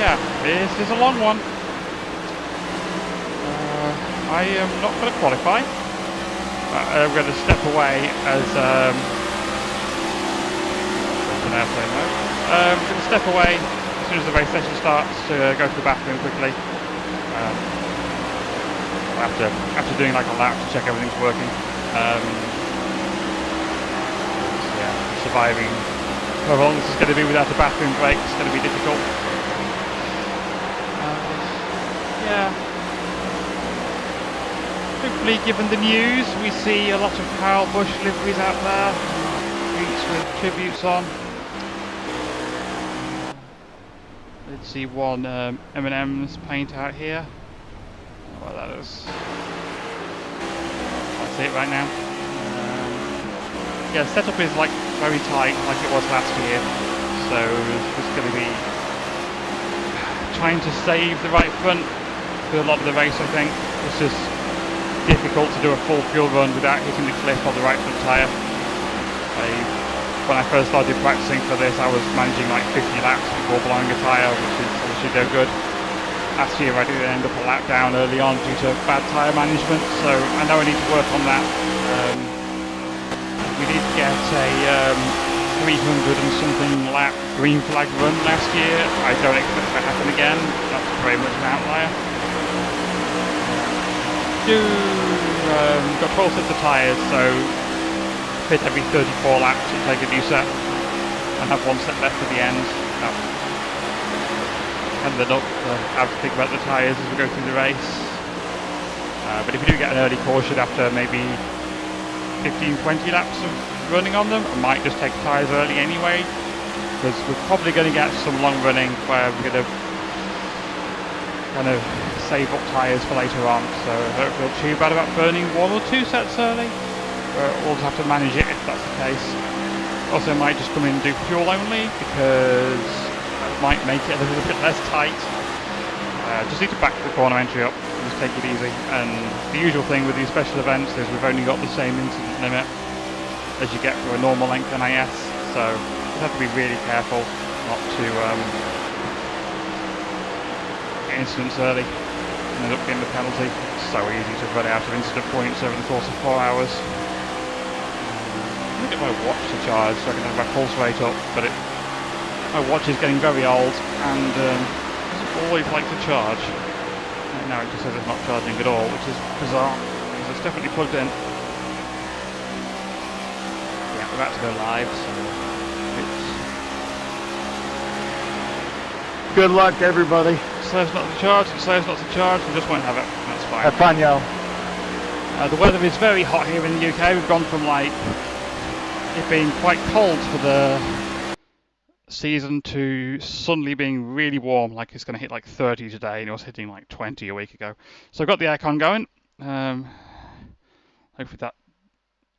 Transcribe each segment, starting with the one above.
yeah, this is a long one. I am not going to qualify. I'm going to step away as an airplane mode. I'm going to step away as soon as the race session starts to go to the bathroom quickly. After doing like a lap to check everything's working. Yeah, surviving. How long this is going to be without a bathroom break is going to be difficult. Yeah. Hopefully, given the news, we see a lot of Kyle Busch liveries out there, streets with tributes on. Let's see one M&M's paint out here. Well, that is. Can't see it right now. Yeah, setup is like very tight, like it was last year. So it's going to be trying to save the right front for a lot of the race. I think it's just difficult to do a full fuel run without hitting the cliff on the right front tyre. When I first started practicing for this, I was managing like 50 laps before blowing a tyre, which is obviously no good. Last year I did end up a lap down early on due to bad tyre management, so I know I need to work on that. We did get a 300 and something lap green flag run last year. I don't expect that to happen again. That's very much an outlier. Got 12 sets of tyres, so fit every 34 laps and take a new set and have one set left at the end. Ended up have to think about the tyres as we go through the race. But if you do get an early caution after maybe 15-20 laps of running on them, I might just take tyres early anyway, because we're probably going to get some long running where we're going to kind of save up tyres for later on, so I don't feel too bad about burning one or two sets early. We'll just have to manage it if that's the case. Also, I might just come in and do fuel only, because that might make it a little bit less tight. Just need to back the corner entry up and just take it easy. And the usual thing with these special events is we've only got the same incident limit as you get for a normal length NAS, so you have to be really careful not to get incidents early and end up getting the penalty. It's so easy to run out of incident points over the course of 4 hours. I'm going to get my watch to charge so I can have my pulse rate up, but my watch is getting very old and doesn't always like to charge. And now it just says it's not charging at all, which is bizarre because it's definitely plugged in. Yeah, we're about to go live, so it's... Good luck, everybody. It says not to charge, it says not to charge, we just won't have it. That's fine. Have fun, yo. The weather is very hot here in the UK. We've gone from like it being quite cold for the season to suddenly being really warm, like it's going to hit like 30 today, and it was hitting like 20 a week ago. So I've got the aircon going. Hopefully that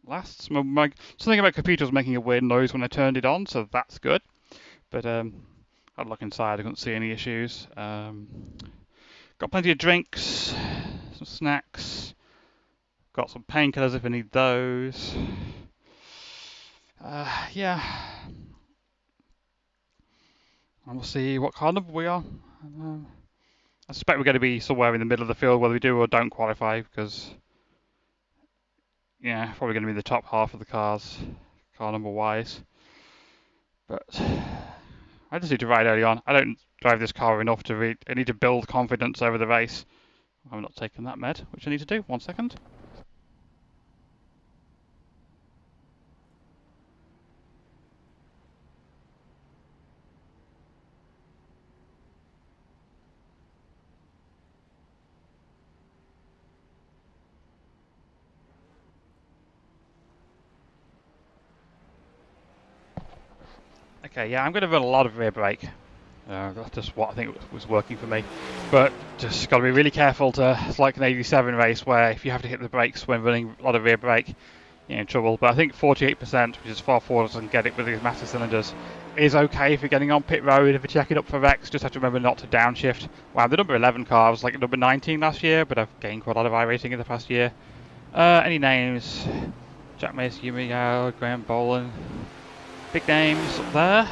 lasts. Something about computer was making a weird noise when I turned it on, so that's good. But I had a look inside, I couldn't see any issues. Got plenty of drinks, some snacks, got some painkillers if I need those. Yeah. And we'll see what car number we are. I suspect we're going to be somewhere in the middle of the field, whether we do or don't qualify, because yeah, probably going to be the top half of the cars, car number wise. But I just need to ride early on. I don't drive this car enough to I need to build confidence over the race. I'm not taking that med, which I need to do. 1 second. Okay, yeah, I'm going to run a lot of rear brake. That's just what I think was working for me. But just got to be really careful it's like an 87 race where if you have to hit the brakes when running a lot of rear brake, you're in trouble. But I think 48%, which is far forward as I can get it with these master cylinders, is okay if you're getting on pit road. If you're checking up for wrecks, just have to remember not to downshift. Wow, the number 11 car was like number 19 last year, but I've gained quite a lot of iRacing in the past year. Any names? Jack Mace, Yumi Yao, Graham Boland. Big names up there.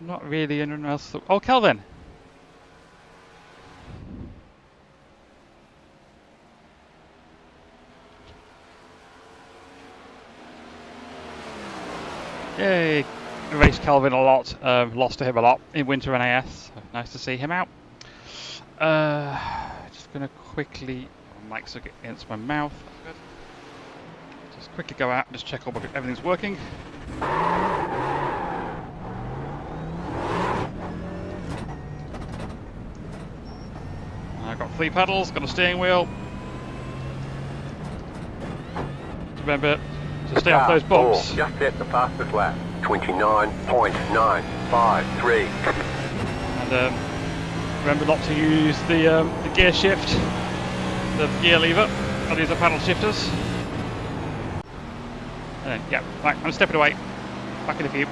not really anyone else. Oh, Kelvin. Yay. Raced Kelvin a lot. Lost to him a lot in Winter NAS. So nice to see him out. Just going to quickly... My mic's against my mouth. That's good. Just quickly go out and just check everything's working. I've got 3 pedals, got a steering wheel. Remember to stay off those bumps. Just set the fastest lap, 29.953. And remember not to use the gear shift, the gear lever. I'll use the paddle shifters. And then, yeah, right, I'm stepping away. Back in a few.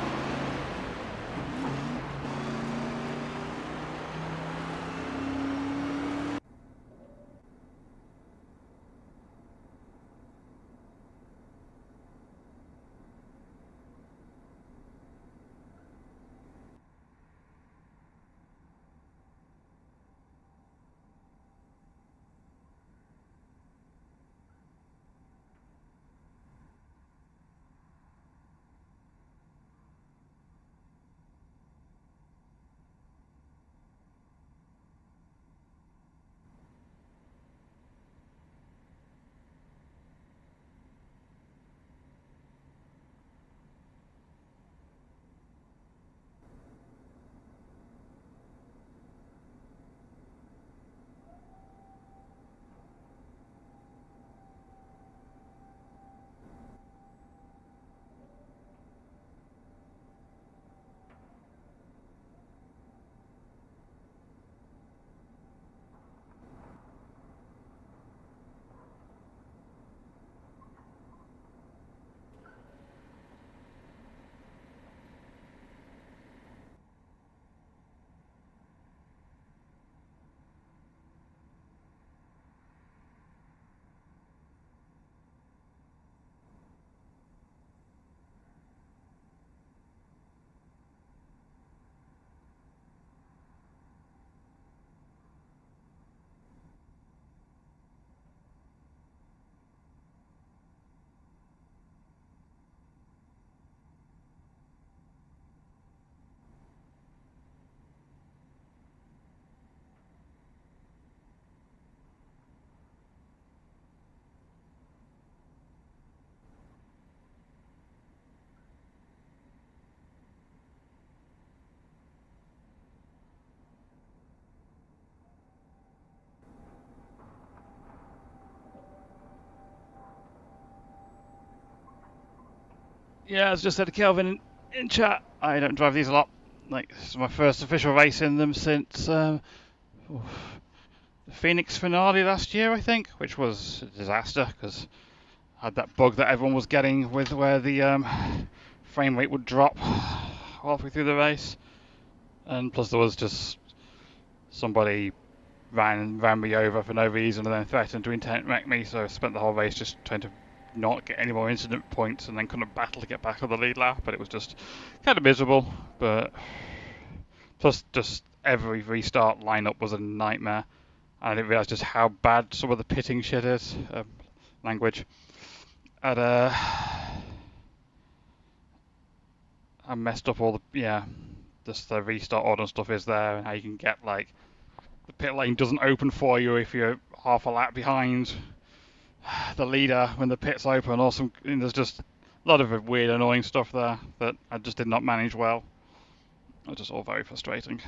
Yeah, as just said to Kelvin in chat, I don't drive these a lot. Like, this is my first official race in them since the Phoenix finale last year, I think, which was a disaster because I had that bug that everyone was getting with where the frame rate would drop halfway through the race, and plus there was just somebody ran me over for no reason and then threatened to intent wreck me, so I spent the whole race just trying to not get any more incident points and then couldn't battle to get back on the lead lap, but it was just kind of miserable. But plus just every restart lineup was a nightmare, and I didn't realise just how bad some of the pitting shit is. Language. And I messed up all the just the restart order and stuff is there, and how you can get like the pit lane doesn't open for you if you're half a lap behind the leader when the pit's open, or some. And there's just a lot of weird, annoying stuff there that I just did not manage well. It was just all very frustrating.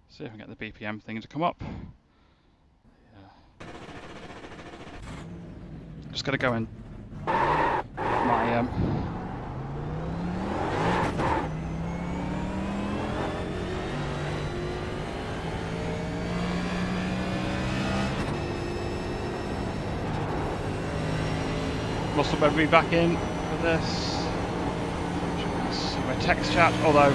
See if I can get the BPM thing to come up. Yeah. Just gotta go in my muscle memory back in for this. See my text chat, although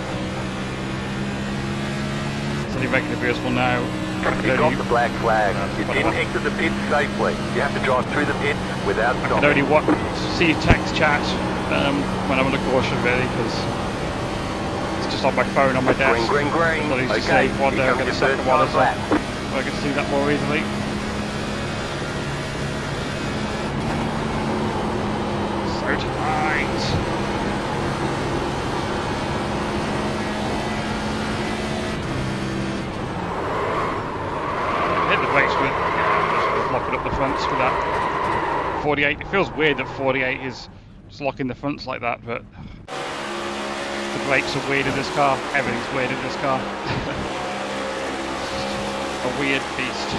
it's only regular viewers will know. You got the black flag. You didn't exit the pit safely. You have to drive through the pit without stopping. I can only see text chat when I'm on a caution, really, because it's just on my phone on my desk. Green, green. So I need to Okay, save one here day, I'll comes get a your second first one as time well. lap. So I can see that more easily. So tight. Hit the brakes with, just locking up the fronts with that 48. It feels weird that 48 is just locking the fronts like that, but the brakes are weird in this car. Everything's weird in this car. A weird beast.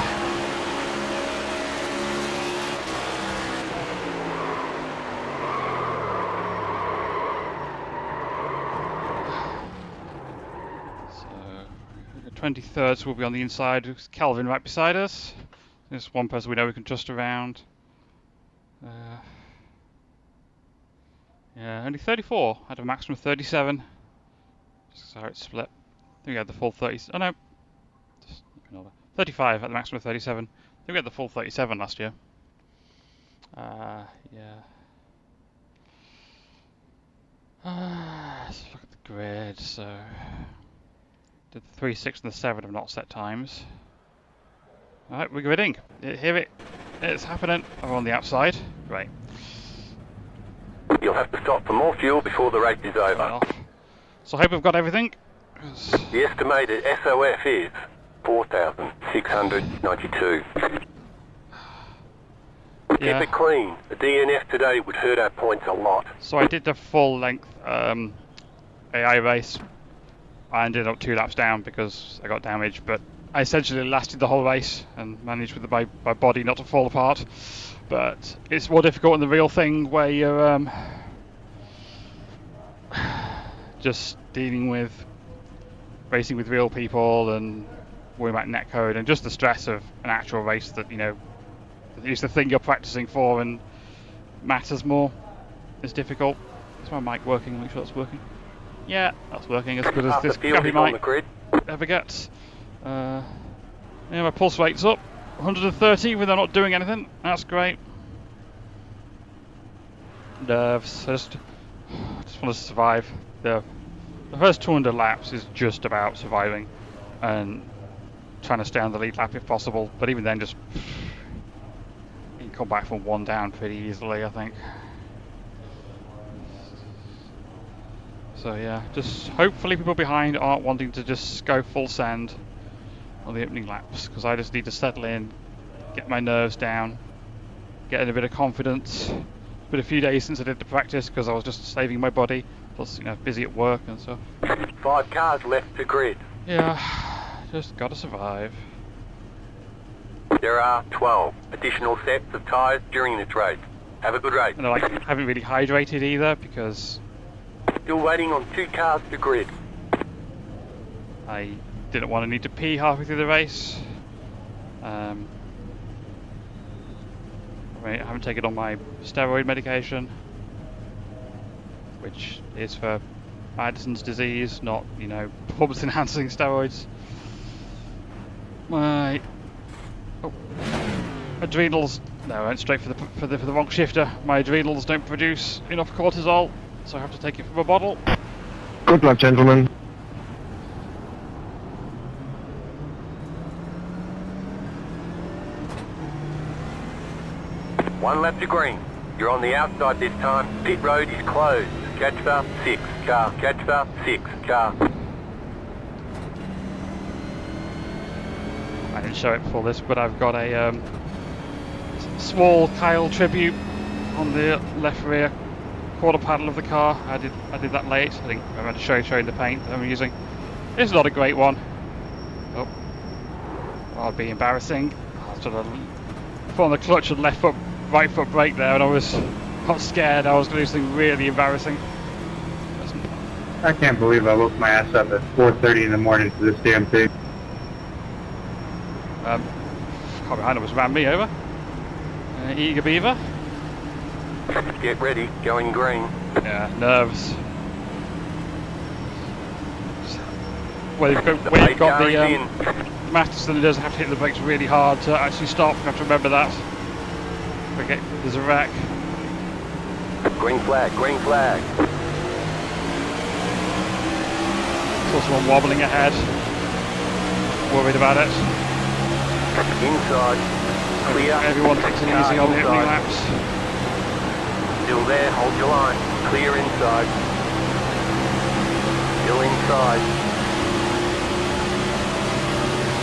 So, 23rd will be on the inside with Calvin right beside us. There's one person we know we can trust around. Yeah, only 34 out of a maximum of 37. Just how it's split. I think we had the full 30. Oh no, just 35 at the maximum of 37. I think we had the full 37 last year. Yeah. Let's look at the grid. So, did the 3, 6, and the 7 have not set times. Alright, we're gridding. Hear it. It's happening. I'm on the outside. Right. You'll have to stop for more fuel before the race is over. So I hope we've got everything. The estimated SOF is 4,692. Yeah. Keep it clean. A DNF today would hurt our points a lot. So I did the full length AI race. I ended up 2 laps down because I got damaged, but I essentially lasted the whole race and managed with my body not to fall apart. But it's more difficult in the real thing where you're just dealing with racing with real people and worrying about netcode and just the stress of an actual race that, you know, is the thing you're practicing for and matters more. It's difficult. Is my mic working? Make sure that's working. Yeah, that's working as good as this crappy mic ever gets. Yeah, my pulse rate's up. 130 without not doing anything. That's great. Nerves. I just want to survive. The first 200 laps is just about surviving and trying to stay on the lead lap if possible. But even then, just you can come back from 1 down pretty easily, I think. So yeah, just hopefully people behind aren't wanting to just go full send on the opening laps, because I just need to settle in, get my nerves down, get in a bit of confidence. It's been a few days since I did the practice because I was just saving my body, plus, you know, busy at work and stuff. 5 cars left to grid. Yeah, just gotta survive. There are 12 additional sets of tyres during this race. Have a good race. And I haven't really hydrated either because Still waiting on 2 cars to grid. I didn't want to need to pee halfway through the race. I haven't taken on my steroid medication, which is for Addison's disease, not, you know, performance enhancing steroids. My adrenals, no, I went straight for the wrong shifter. My adrenals don't produce enough cortisol, so I have to take it from a bottle. Good luck, gentlemen. One lap to green. You're on the outside this time. Pit road is closed. Catch the 6 car. Catch the 6 car. I didn't show it before this, but I've got a small Kyle tribute on the left rear quarter panel of the car. I did that late. I think I'm going to show you the paint that I'm using. It's not a great one. Oh, that'll be embarrassing. I sort of put on the clutch and right foot brake there, and I was not scared. I was going to do something really embarrassing. I can't believe I woke my ass up at 4:30 in the morning to this damn thing. Car behind us ran me over. Eager beaver. Get ready. Going green. Yeah, nerves. Where you've got the master cylinders, have to hit the brakes really hard to actually stop. You have to remember that. Okay, there's a wreck. Green flag. Green flag. someone wobbling ahead. Worried about it. Inside. Clear. Everyone takes it easy on the opening laps. Still there, hold your line. Clear inside. Still inside.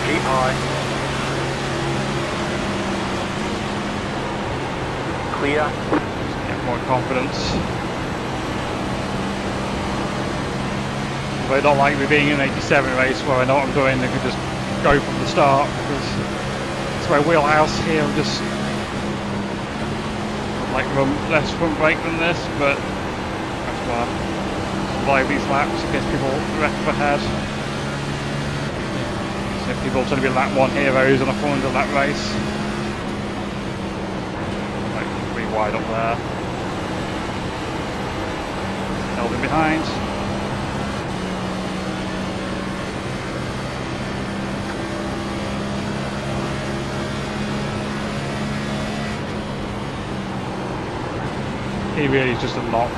Keep high. Clear. Just get more confidence. I don't like me being in an 87 race where I know what I'm doing and can just go from the start, because it's my wheelhouse here. I'm just like less front brake than this, but that's why I survive these laps in case people wreck up ahead. So if people tend to be lap 1 heroes on a 400 lap race, like pretty wide up there, held in behind. He really is just a lot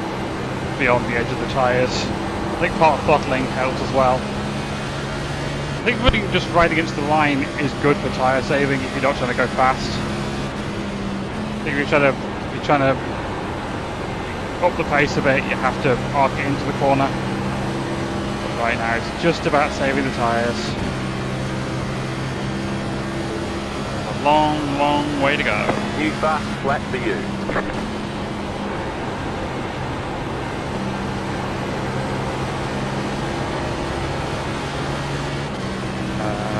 beyond the edge of the tyres. I think part of throttling helps as well. I think running just right against the line is good for tyre saving if you're not trying to go fast. I think if you're trying to up the pace a bit, you have to arc it into the corner. But right now it's just about saving the tyres. A long, long way to go. New fast flat for you.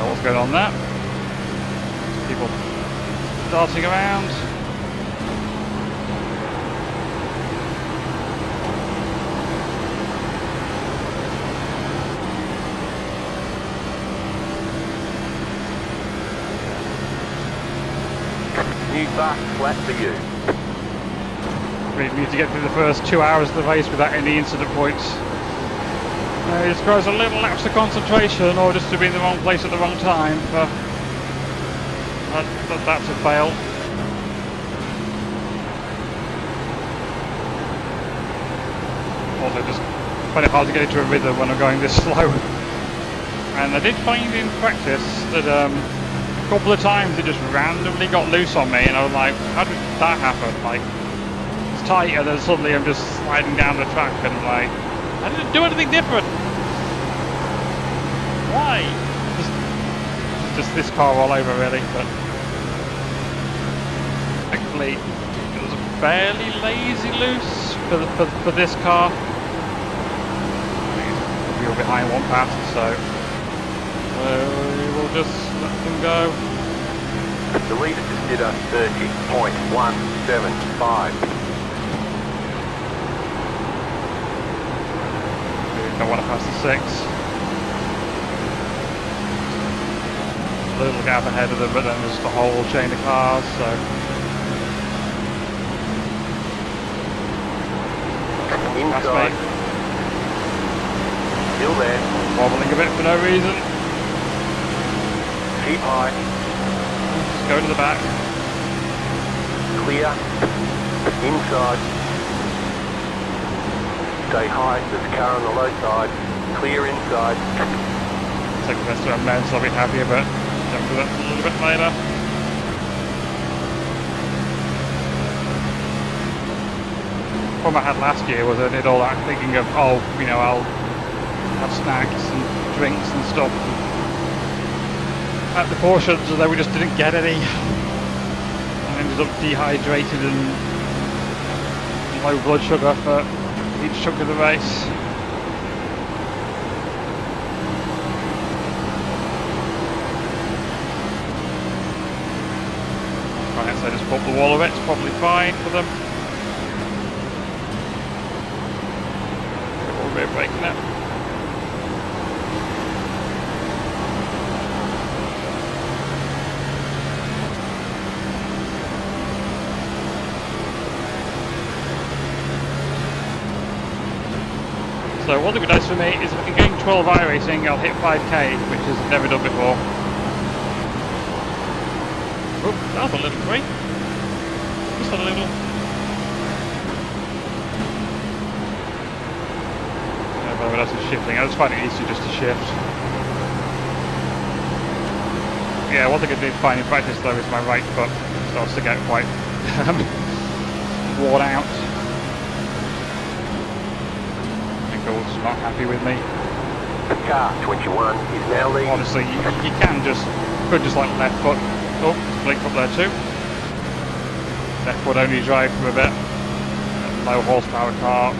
What's going on there? People darting around. New fast flat for you. We need to get through the first 2 hours of the race without any incident points. It just requires a little lapse of concentration, or just to be in the wrong place at the wrong time, but that's a fail. Also just find it hard to get into a rhythm when I'm going this slow. And I did find in practice that a couple of times it just randomly got loose on me, and I was like, how did that happen? Like, it's tight, and then suddenly I'm just sliding down the track, and I'm like, I didn't do anything different. Why? Just this car all over, really. But thankfully, it was a fairly lazy loose for this car. We were behind one pass, so we will just let them go. The leader just did a 30.175. Don't want to pass the 6. A little gap ahead of them, but then there's the whole chain of cars, so. Inside. Still there. Wobbling a bit for no reason. Keep high. Just go to the back. Clear. Inside. Stay high, there's a car on the low side. Clear inside. Second best around men, so I'll be happier, but jump to that a little bit later. The problem I had last year was I did all that thinking of, oh, you know, I'll have snacks and drinks and stuff at the portions, and then we just didn't get any. I ended up dehydrated and low blood sugar for each chunk of the race. Right, so just pop the wall of it, it's probably fine for them. We're rear braking it. So one thing would be nice for me is if I can gain 12 iRacing, I'll hit 5k, which has never done before. Oh, that was a little break. Just a little. whatever else is shifting. I just find it easier just to shift. Yeah, one thing I did find in practice though is my right foot starts to get quite worn out. I think Gould's not happy with me. Car 21 is now leaving. Honestly, you could just like left foot. Oh, blink up there too. Left foot only drive for a bit. Low horsepower car.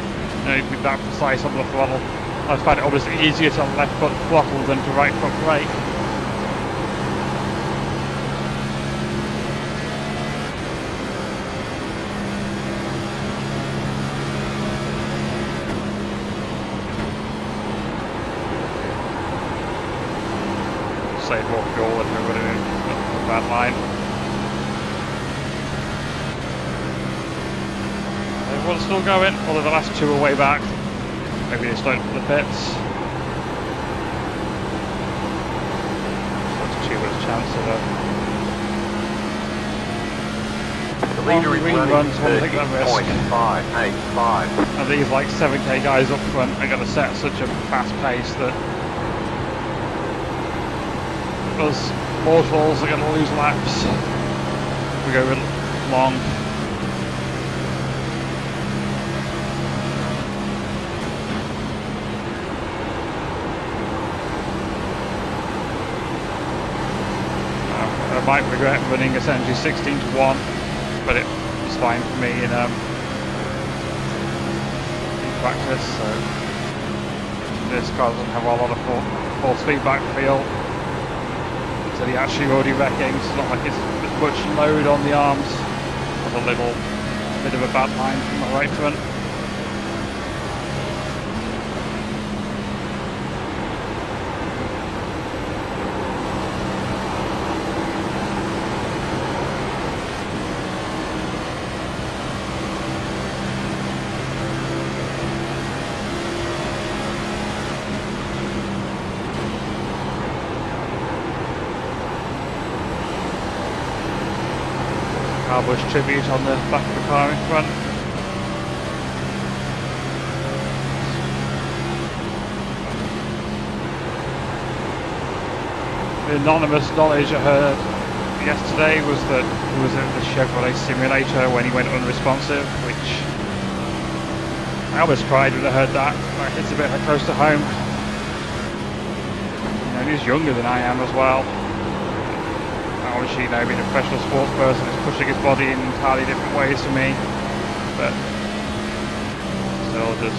No, with that precise on the throttle. I find it obviously easier to left foot throttle than to right foot brake. Save more fuel if we're running a bad line. Everyone's still going, although the last two are way back. Maybe they started for the pits. That's Tuber's chance of The leader is running 30.585. And these like 7k guys up front are going to set such a fast pace that us mortals are going to lose laps. We go long. I might regret running essentially 16 to 1, but it's fine for me in practice. So this car doesn't have a lot of force feedback feel. So the actually already wrecking, so it's not like it's as much load on the arms. There's a little bit of a bad line from the right front. Bush tribute on the back of the car in front. The anonymous knowledge I heard yesterday was that he was in the Chevrolet simulator when he went unresponsive, which I almost cried when I heard that. Like, it's a bit close to home. You know, he's younger than I am as well. Obviously, you know, being a professional sports person is pushing his body in entirely different ways for me, but still just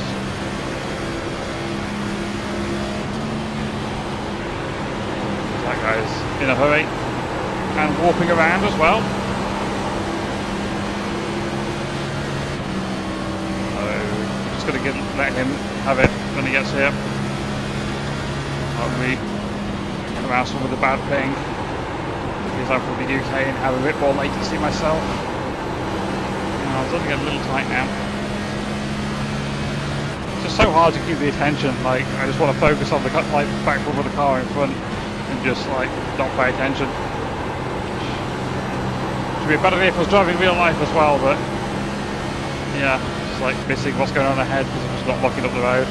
that guy's in a hurry and warping around as well. So just going to let him have it when he gets here. I'll be around some of the bad thing. I'm from the UK and have a bit more latency myself. I'm starting to get a little tight now. It's just so hard to keep the attention. Like, I just want to focus on the back of the car in front and just like not pay attention. Should be a better if I was driving real life as well, but yeah, just like missing what's going on ahead because I'm just not locking up the road.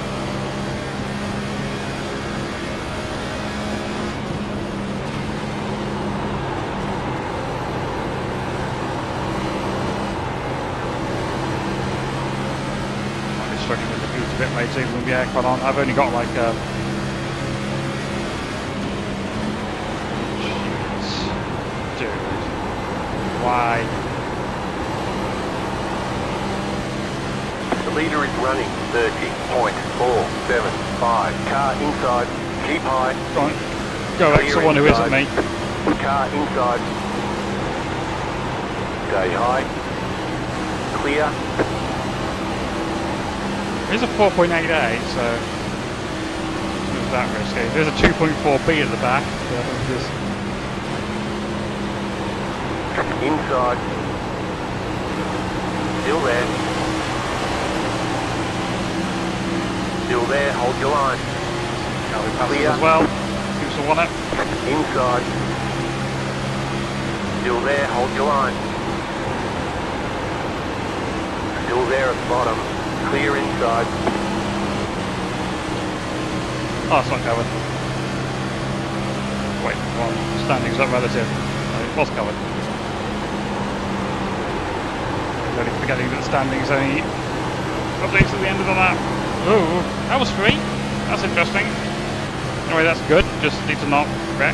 Struggling with the boot a bit later even with the aircon on. I've only got like jeez, dude, why? The leader is running 30.475. Car inside, keep high. Go like someone who isn't me. Car inside. Stay high. Clear. There's a 4.88, so it's that risky. There's a 2.4B at the back. So just inside. Still there. Still there. Hold your line. clear as well. Keeps the one up. Inside. Still there. Hold your line. Still there at the bottom. Clear inside. Oh, it's not covered. Wait, one standing's not relative. Oh, it was covered. Only forgetting that standing's only updates at the end of the lap. Ooh, that was free. That's interesting. Anyway, that's good. Just need to not wreck.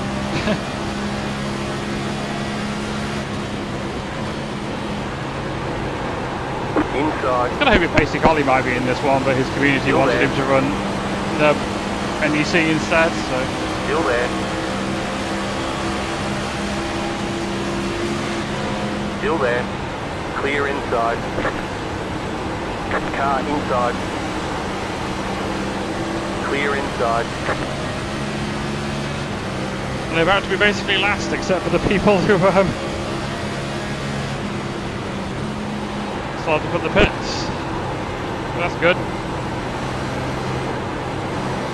Inside. I kind of hope Basic Ollie might be in this one, but his community Still wanted there. him to run the NEC instead, so... Still there. Still there. Clear inside. Car inside. Clear inside. And they're about to be basically last, except for the people who started to put the pits. But that's good.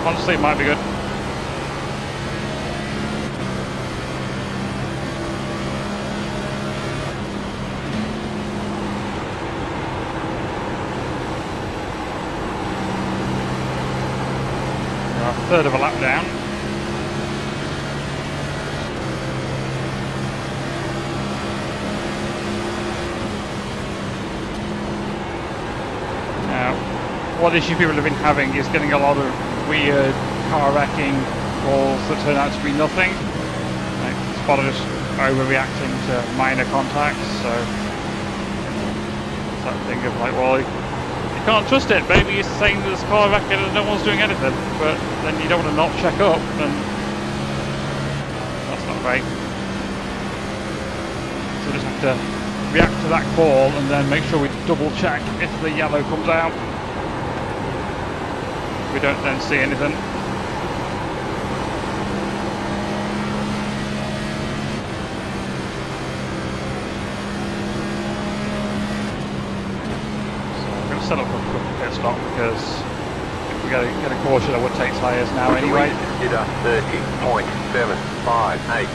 Honestly, it might be good. We're a third of a lap down. What issue people have been having is getting a lot of weird car wrecking calls that turn out to be nothing. Like spotters overreacting to minor contacts, so it's that thing of like, well, you can't trust it. Maybe you're saying there's car wrecking and no one's doing anything, but then you don't want to not check up, and that's not great. So we just have to react to that call and then make sure we double check if the yellow comes out. We don't then see anything. So I'm going to set up a quick pit stop because if we get a caution, I would take tyres now anyway. Consider 30.758.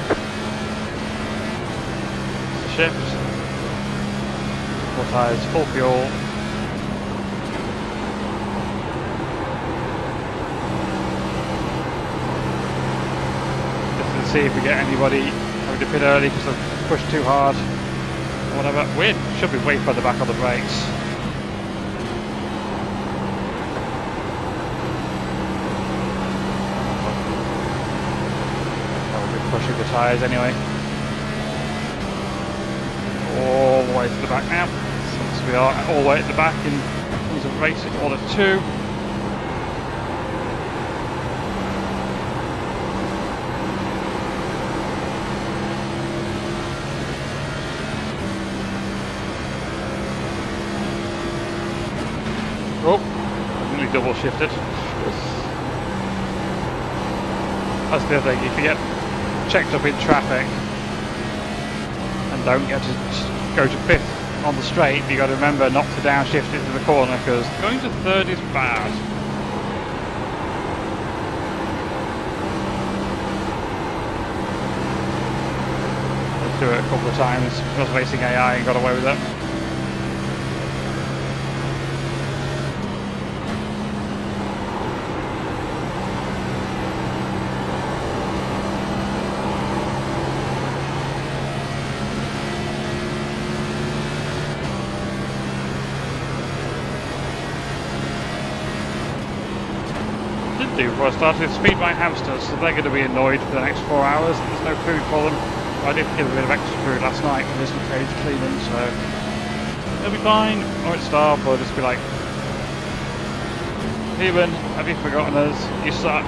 Shift. Full tyres, full fuel. See if we get anybody having to pit early because they've pushed too hard or whatever. We should be way further back on the brakes. We'll be pushing the tyres anyway. All the way to the back now, since we are all the way at the back in terms of racing order 2. Oh, nearly double shifted. That's the other thing, if you get checked up in traffic and don't get to go to 5th on the straight, you got to remember not to downshift into the corner because going to 3rd is bad. Let's do it a couple of times. I was racing AI and got away with it. Before I started, feed my hamsters, so they're going to be annoyed for the next 4 hours. There's no food for them. I did give a bit of extra food last night when there's some cage cleaning, so they'll be fine. I won't starve, but I'll just be like, Human, have you forgotten us? You suck.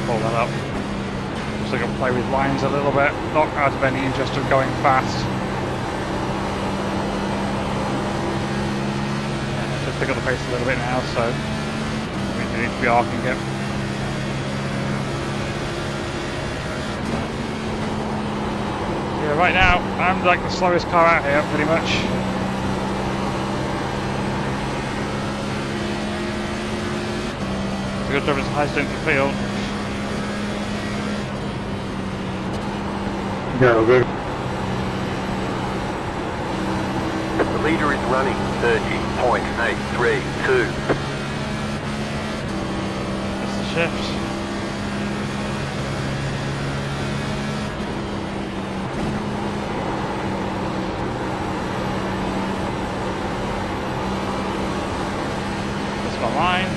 Pull that up. Just so I can play with lines a little bit, not out of any interest of going fast. Just pick up the pace a little bit now, so we need to be arcing it. right now, I'm like the slowest car out here, pretty much. It's a good job it's a high strength field. Go, good. The leader is running 30.832. That's the shift. That's my line.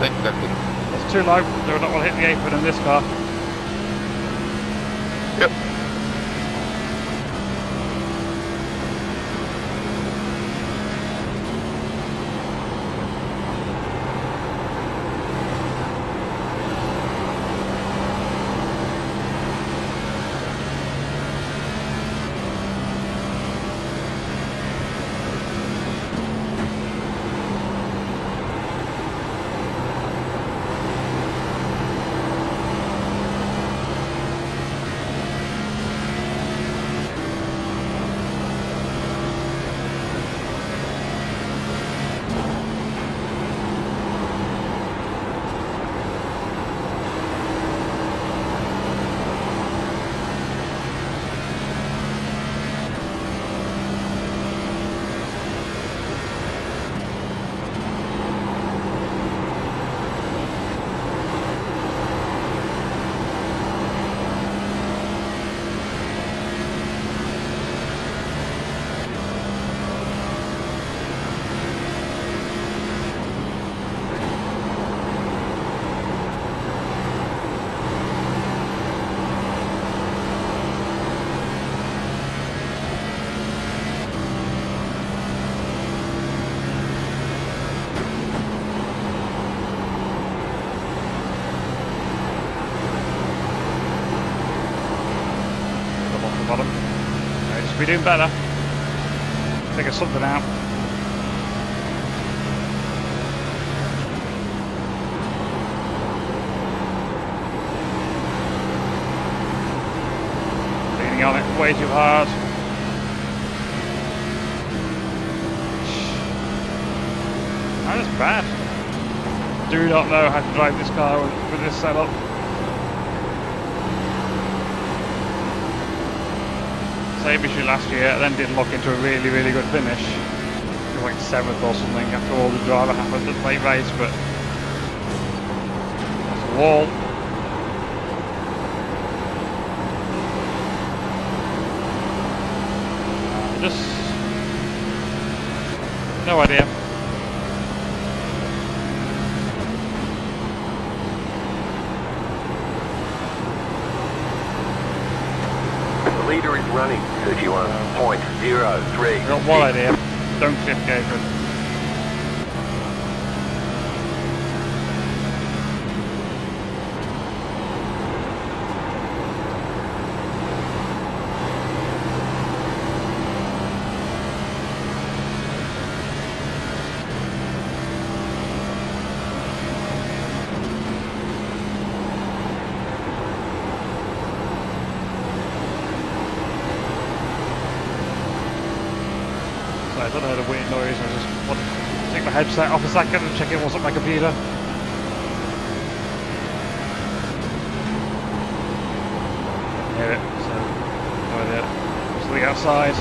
That's too low. They would not want to hit the apron in this car. Yep. Bottom. Right, just be doing better. Figure something out. Leaning on it way too hard. That is bad. Do not know how to drive this car with this setup. Same issue last year, then did lock into a really, really good finish. It was like 7th or something after all the drama happened at the late race, but that's a wall. Just no idea. The leader is running 31.033. Got one idea. Don't shift the apron. I don't know the weird noise. I just want to take my headset off a second and check it wasn't my computer. Hear it, so no idea. Something outside.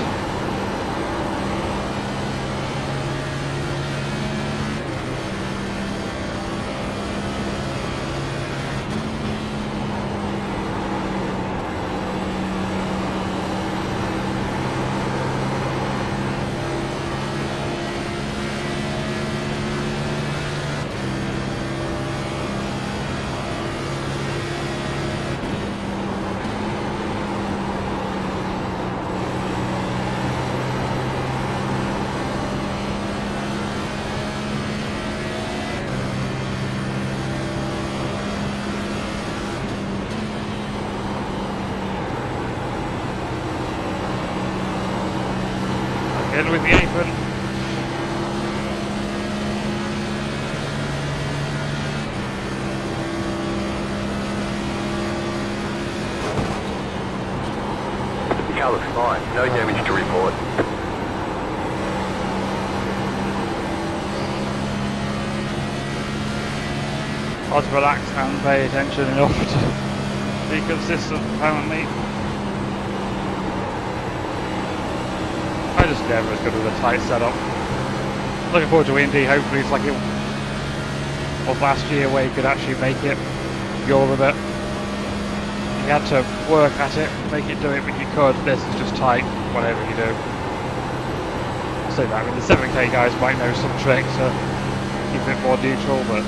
In with the apron. hard to relax and pay attention enough to be consistent, apparently. I just never as good with a tight setup. Looking forward to Indy, hopefully it's like it was last year where you could actually make it your of it. You had to work at it, make it do it, but you could. This is just tight, whatever you do. I'll say that, I mean the 7K guys might know some tricks to keep it more neutral, but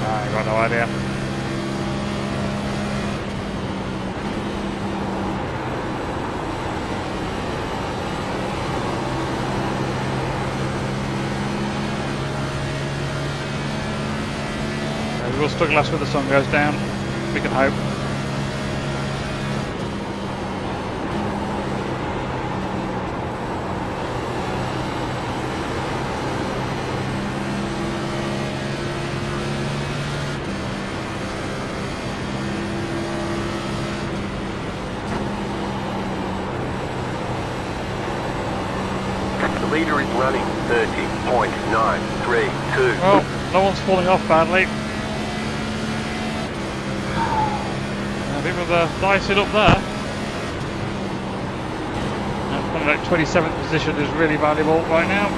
I got no idea. We'll struggle less when the sun goes down, we can hope. The leader is running 30.932. Well, no one's falling off badly. People are dicing up there. And that 27th position is really valuable right now.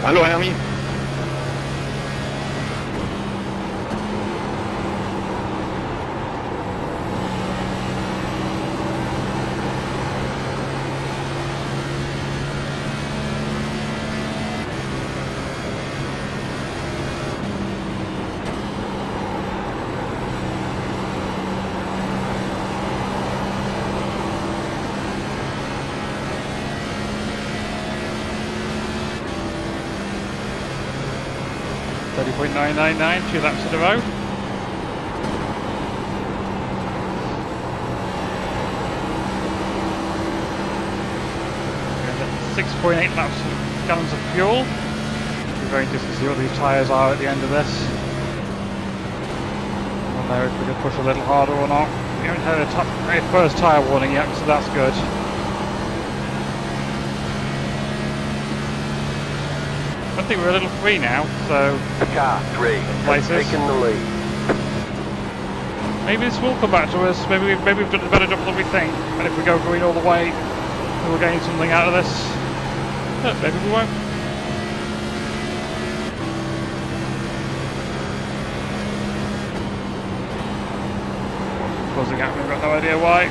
Hallo Hermi. .999, 2 laps in a row. And 6.8 laps of gallons of fuel. It'll be very interesting to see what these tyres are at the end of this. I don't know if we can push a little harder or not. We haven't had a first tyre warning yet, so that's good. I think we're a little free now, so Car 3 has taken the lead. Maybe this will come back to us. Maybe we've done a better job than we think. And if we go green all the way, we'll gain something out of this. But maybe we won't. Closing out, we've got no idea why.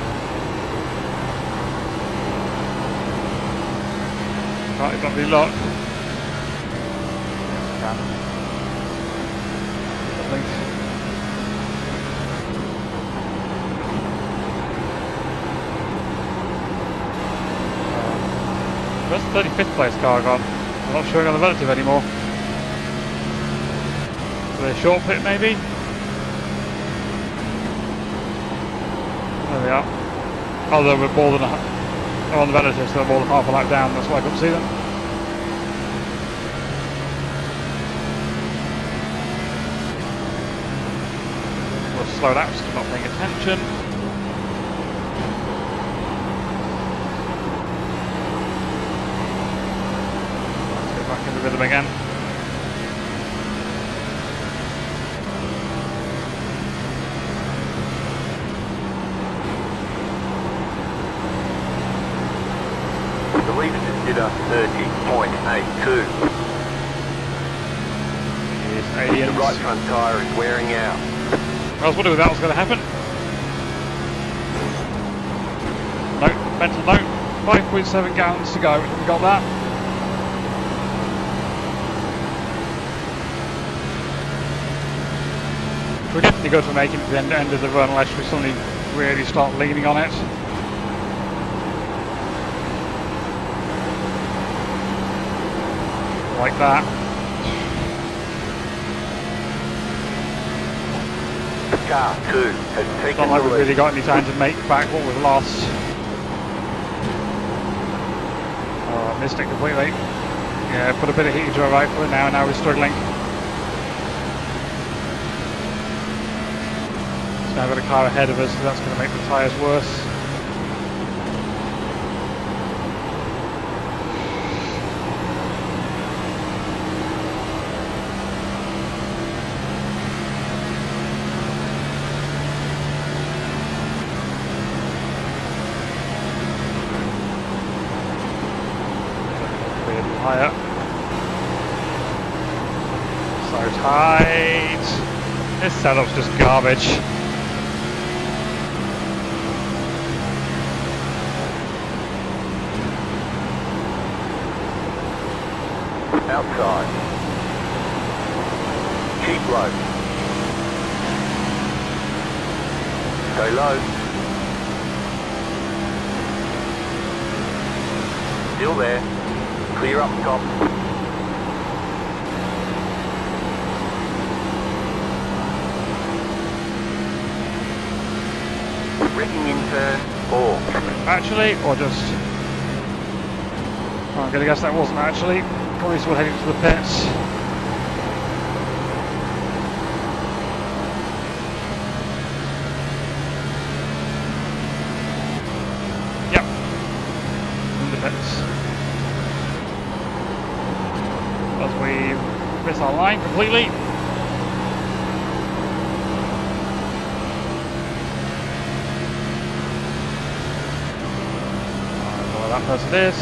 Can't even be luck. Where's the 35th place car gone? I'm not showing on the relative anymore. So they're short pit maybe? There we are. Oh, they were more than they're on the relative, so they're more than half a lap down, that's why I couldn't see them. Slow laps, not paying attention. Let's get back in the rhythm again. The leader did a 30.82. The right front tyre is wearing out. I was wondering if that was going to happen. No, mental note. 5.7 gallons to go. We got that. We're definitely good for making it to the end of the run unless we suddenly really start leaning on it. Like that. Car 2 has taken Not like the we've lead. really got any time to make back what we've lost. Missed it completely. Yeah, put a bit of heat into our right foot now, and now we're struggling. So now I've got a car ahead of us, so that's going to make the tyres worse. Higher. So tight. This setup's just garbage. Outside. Keep low. Stay low. Still there. Clear up top. Wrecking in turn 4. Actually, or just... Oh, I'm going to guess that wasn't actually. Probably still heading to the pits. Yep. In the pits. As we miss our line completely. I don't know where that person is.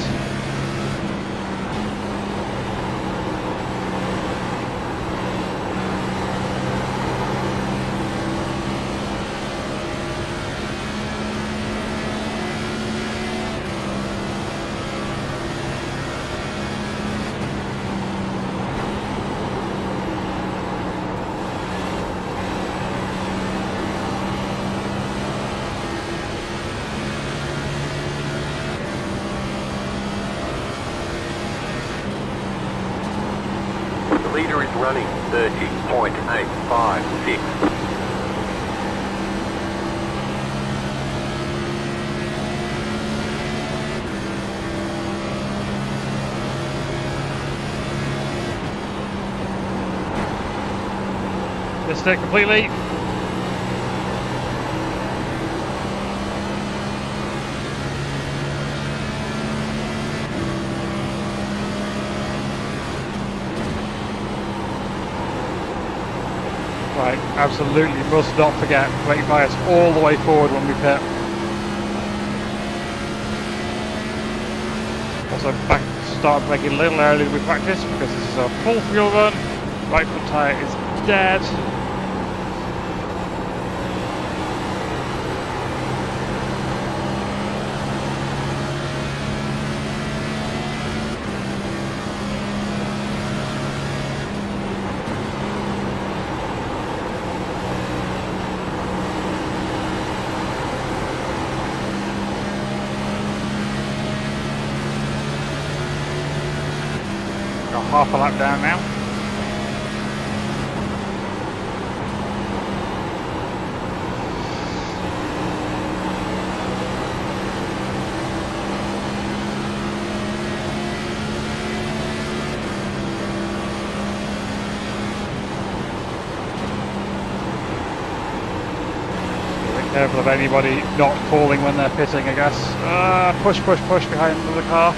Leader is running 30.856. Missed it completely. Right, absolutely must not forget brake bias all the way forward when we pit. Also start braking a little earlier than we practiced because this is a full fuel run. Right front tyre is dead. Got half a lap down now. Be careful of anybody not calling when they're pitting, I guess. Push, push, push behind the car.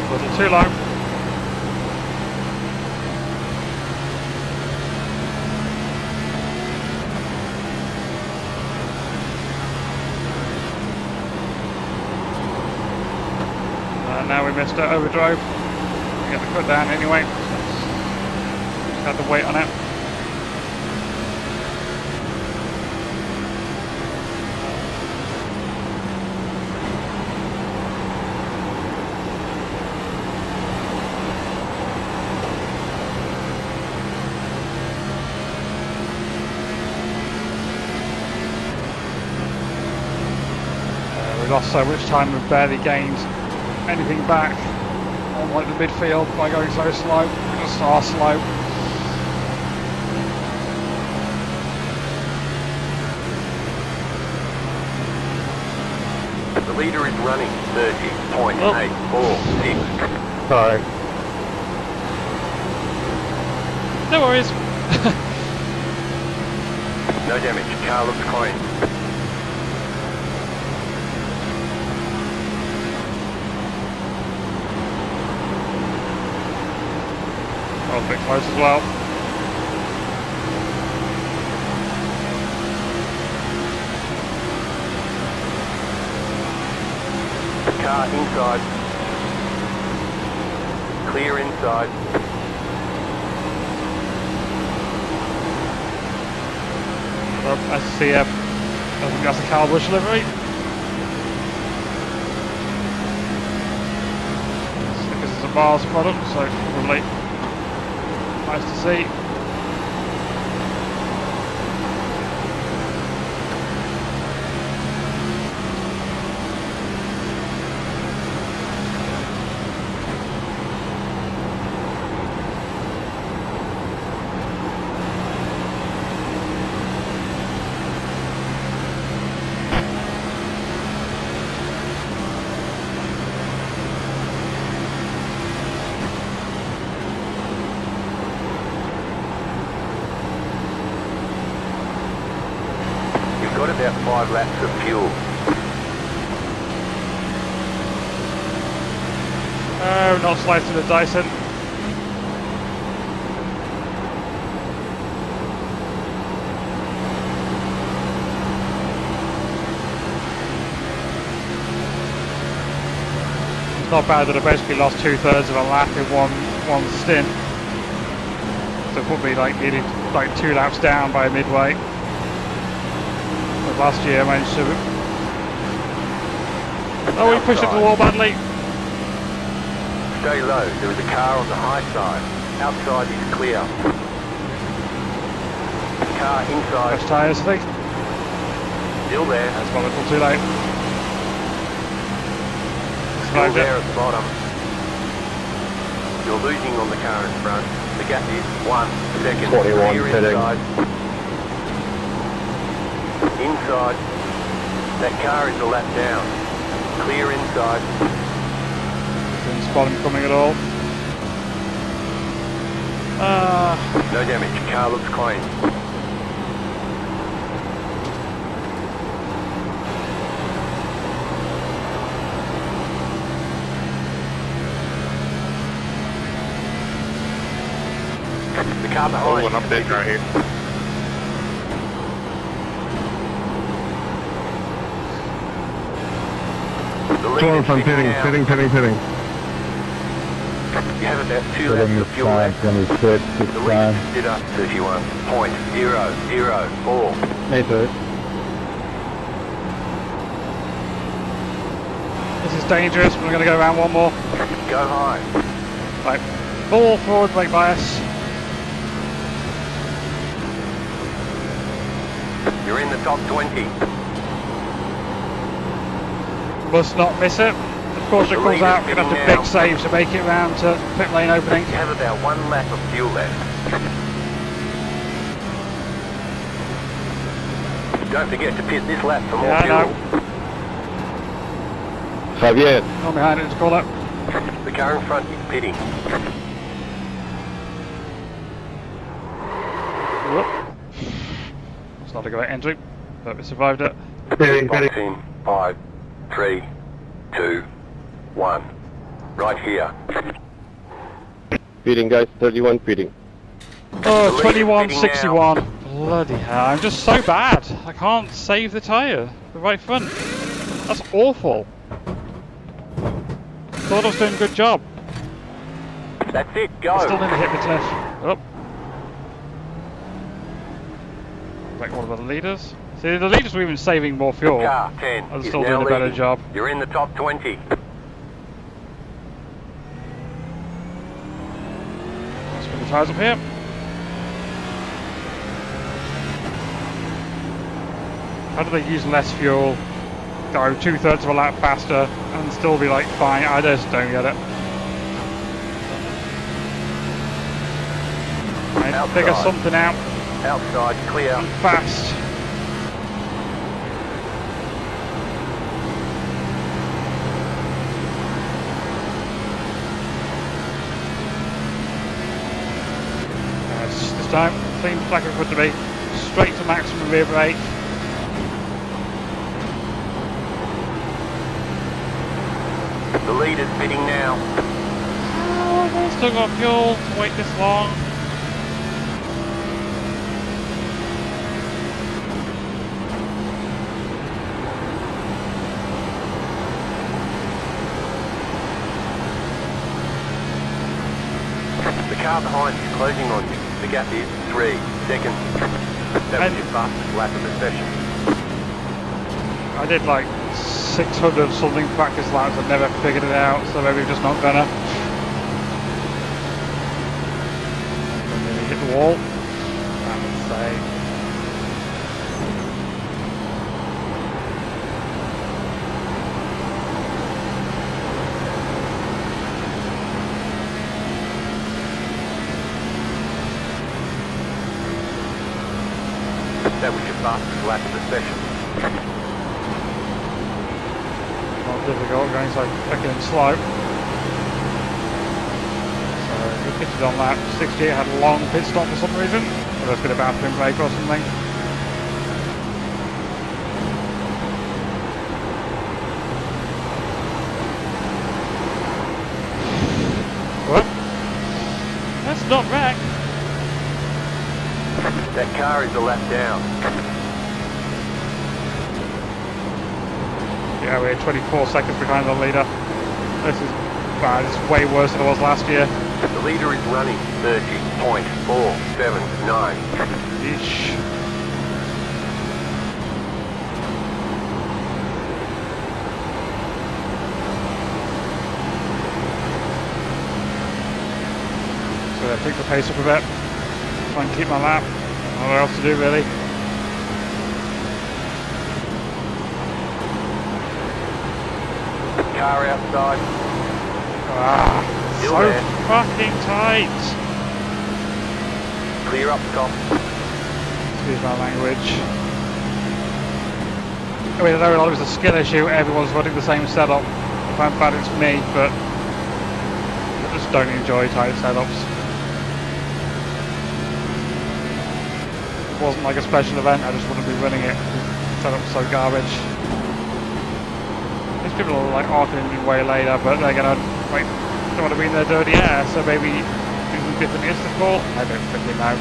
Was it too low? Now we missed it, overdrove. We get the cut down anyway. Just had to wait on it. We lost so much time and barely gained anything back on like the midfield by going so slow. We just are slow. The leader is running 30.846. Sorry. No worries. No damage. Car looks clean. That was a bit close as well. Car inside. Clear inside. Well, I see I think that's a Carl Busch livery. This is a Mars product, so probably nice to see. Got about 5 laps of fuel. Oh, not slicing the Dyson. It's not bad that I basically lost 2/3 of a lap in one stint. So it put me like nearly like 2 laps down by midway. Last year I managed to... Oh, we pushed into the wall badly. Stay low, there is a car on the high side. Outside is clear. Car inside. Fresh tyres, I think. Still there. That's one little too late. Still there at the bottom. You're losing on the car in front. The gap is 1 second. 21 Clear fitting. inside. Inside. That car is a lap down. Clear inside. Didn't spot him coming at all. No damage. Car looks clean. The car behind. Oh, an update right here. Come from pitting. You have about 2 laps of fuel left. The lead did up 31.004. Hey, sir. This is dangerous, we're going to go around one more. Go high. Right, full forward brake bias. You're in the top 20. Must not miss it. Of course it comes out, we're going to have to big save to make it round to pit lane opening. You have about 1 lap of fuel left. Don't forget to pit this lap for more Yeah, I fuel. know. Javier. Come behind it to call up. The car in front is pitting. Whoop. It's not a great entry, but we survived it. Box in 5, 3, 2, 1. Right here. Feeding, guys. 31 feeding. Oh, The lead is 21.61. Bloody hell, I'm just so bad. I can't save the tyre, the right front. That's awful. Thought I was doing a good job. That's it, go. I still need to hit the cliff. Oh. Like one of the leaders. See, the leaders were even saving more fuel. Car 10 I was is still now doing a better leading. job. You're in the top 20. Let's put the tyres up here. How do they use less fuel go 2/3 of a lap faster and still be like fine. I just don't get it. Right, figure something out Outside, clear. fast. This time seems like it would be straight to maximum rear brake. The leader's pitting now. Oh, they've still got fuel to wait this long. The car behind is closing on you. The gap is 3 seconds. That was your fastest lap of the session. I did like 600 something practice laps and never figured it out, so maybe we're just not gonna. And then we hit the wall. And say. That was your fastest lap of the session. Not difficult, going so fucking slow. So we pitted on lap 68, had a long pit stop for some reason. Or let's get a bathroom break or something. What? That's not wreck. That car is a lap down. Yeah, we're 24 seconds behind the leader. This is bad. It's way worse than it was last year. The leader is running 30.479. Yeesh. So I take the pace up a bit. Try and keep my lap. What else to do really? Car outside. Ah, Still so there. fucking tight. Clear up top. Excuse my language. I mean, I know a lot of it's a skill issue. Everyone's running the same setup. If I'm bad, it's me, but I just don't enjoy tight setups. It wasn't like a special event. I just wouldn't be running it. The setup's so garbage. These people are like arguing me way later, but they're gonna like don't want to be in their dirty air, so maybe using different insta-call. I don't really know.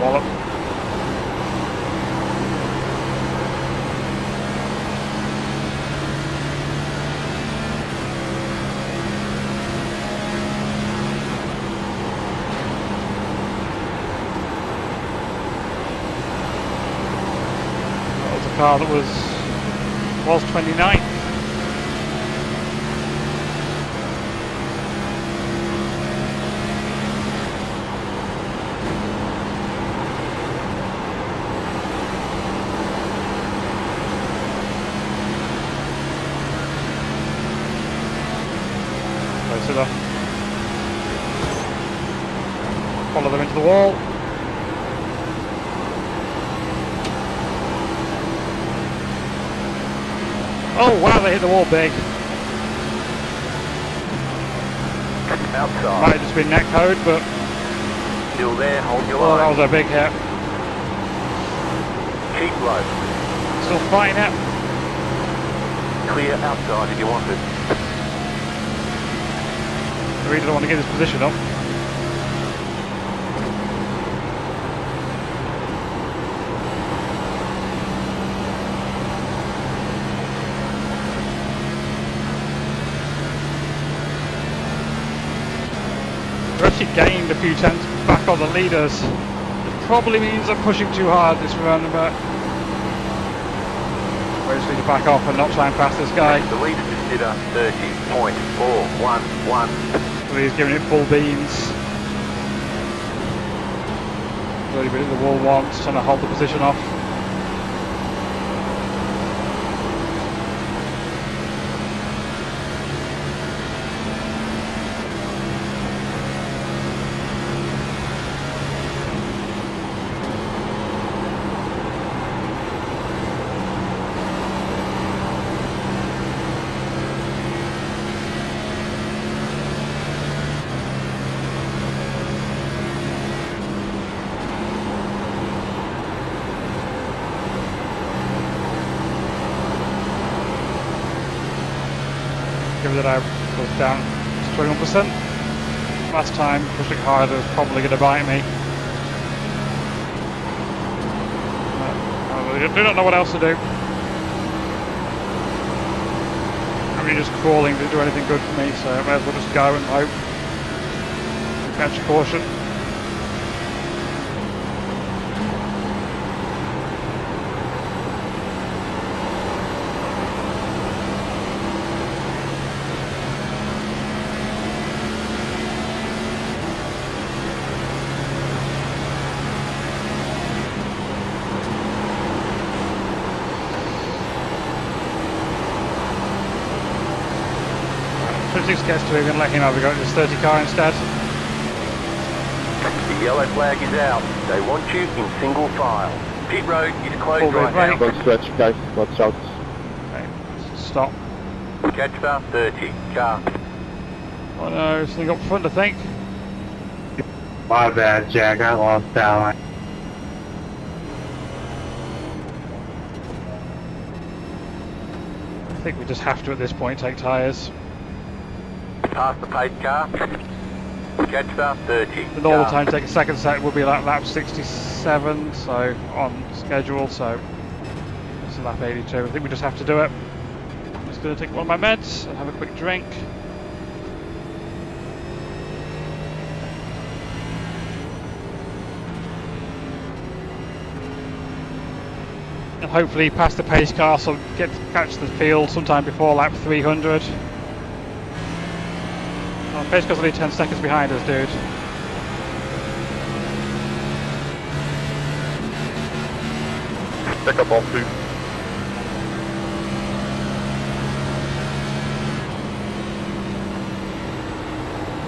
Wallop. That was a car that was 29th. Follow them into the wall. Oh wow, they hit the wall big. Outside. Might have just been net code, but Still there, hold your oh, that line. was a big hit. Keep low. Still fighting it. Clear outside if you want it. I really don't want to get this position up. We actually gained a few few tenths back on the leaders. It probably means I'm pushing too hard this run, but we just need to back off and not try and pass this guy. The leader consider 30.411. So he's giving it full beans. Really been in the wall once, trying to hold the position off. Give it out, goes down to 21%. Last time, pushing harder is probably going to bite me. I do not know what else to do. I'm really just crawling to do anything good for me, so I may as well just go and hope. Catch a caution. Gets to him and let him have a go at this 30 car instead. The yellow flag is out. They want you in single file. Pit road is closed right now. Don't stretch, guys. Watch out. Okay, stop. Catch the 30 car. Oh no, something up front I think. My bad, Jack. I lost that line. I think we just have to at this point take tyres. Pass the pace car. Catch the 30 The normal car. time to take a second set would be like lap 67, so on schedule, so it's lap 82. I think we just have to do it. I'm just going to take one of my meds and have a quick drink. And hopefully pass the pace car so catch the field sometime before lap 300. Oh, pace car's only 10 seconds behind us, dude. Check up off 2.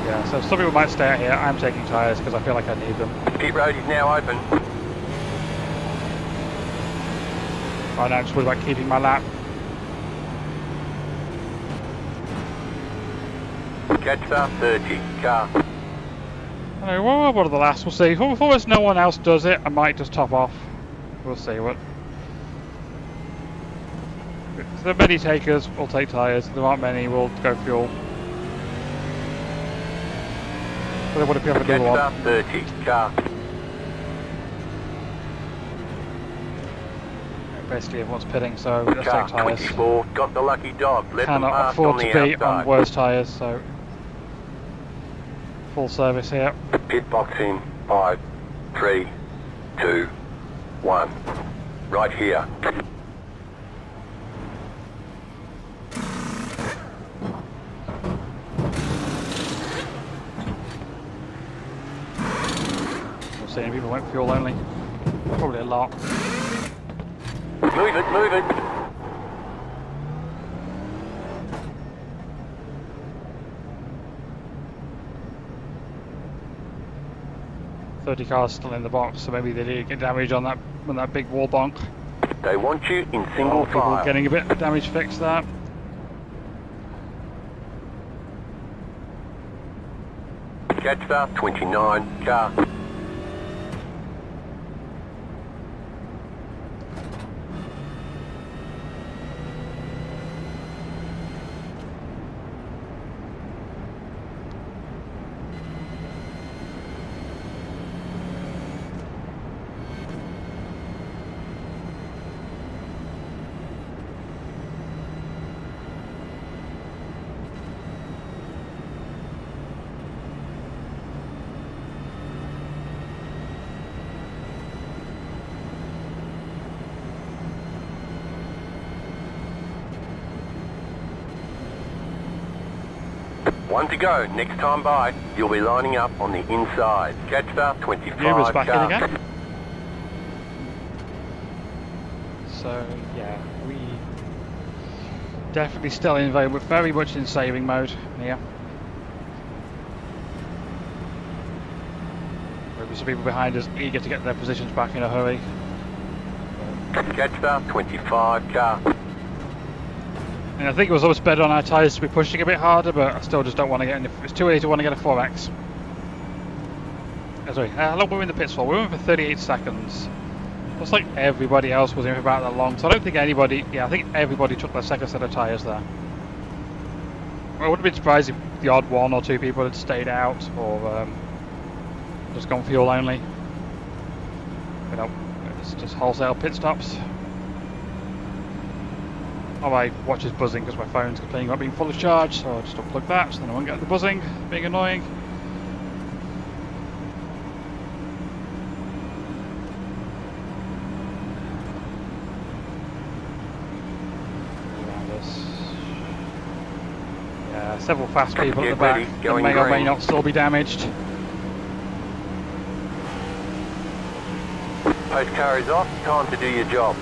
Yeah, so some people might stay out here. I'm taking tyres because I feel like I need them. Pit road is now open. Right now I'm just worried about keeping my lap. Catch the 30 car. Anyway, what are the last? We'll see. Before no one else does it, I might just top off. We'll see what. If there are many takers, we'll take tyres. If there aren't many, we'll go fuel. But what if you have another one? Catch the 30 car. Basically everyone's pitting, so let's Car take tyres. 24 got the lucky dog. Let them Cannot pass afford on to the be outside. on worse tyres, so full service here. Pit box in 5, 3, 2, 1. Right here. We'll see any people went fuel only. Probably a lot. Move it, move it. .30 cars still in the box, so maybe they did get damage on that big wall bonk. They want you in single People file. getting a bit of damage fixed there. Catch the 29 car. One to go. Next time by, you'll be lining up on the inside. Catch the 25 Viewers back in car. again. So yeah, we definitely still in very much in saving mode here. Maybe some people behind us eager to get their positions back in a hurry. Catch the 25 car. And I think it was always better on our tyres to be pushing a bit harder, but I still just don't want to get in. It's too early to want to get a 4X. Sorry, how long were we in the pits for? We were in for 38 seconds. Looks like everybody else was in for about that long, so I don't think anybody, yeah, I think everybody took their second set of tyres there. I would have been surprised if the odd one or two people had stayed out, or just gone fuel only. You know, it's just wholesale pit stops. Oh, my watch is buzzing because my phone's complaining about being full of charge, so I'll just unplug that so then I won't get the buzzing, being annoying. Around us. Yeah, several fast people at the back that may or may not still be damaged. Post car is off. Time to do your job.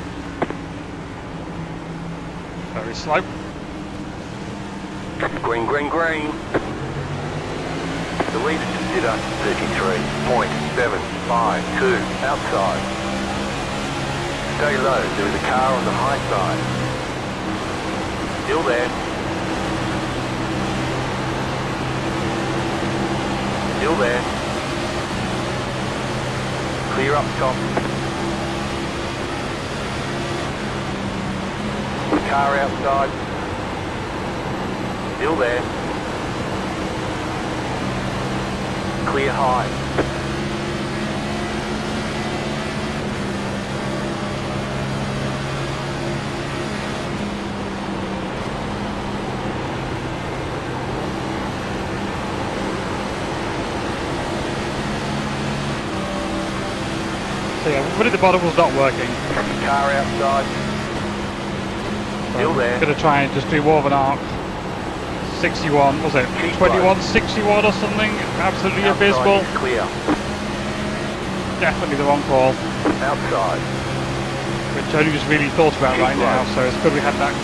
Very slow. Green, green, green. The leader consider 33.752 outside. Stay low, there is a car on the high side. Still there. Still there. Clear up top. Car outside. Still there. Clear high. So yeah, what if the bottom was not working? Car outside. Still there. I'm going to try and just do more of an arc. 61, was it? 21, 61 or something? Absolutely Outside abysmal. is clear. Definitely the wrong call. Outside. Which I only just really thought about right now, so it's good we had that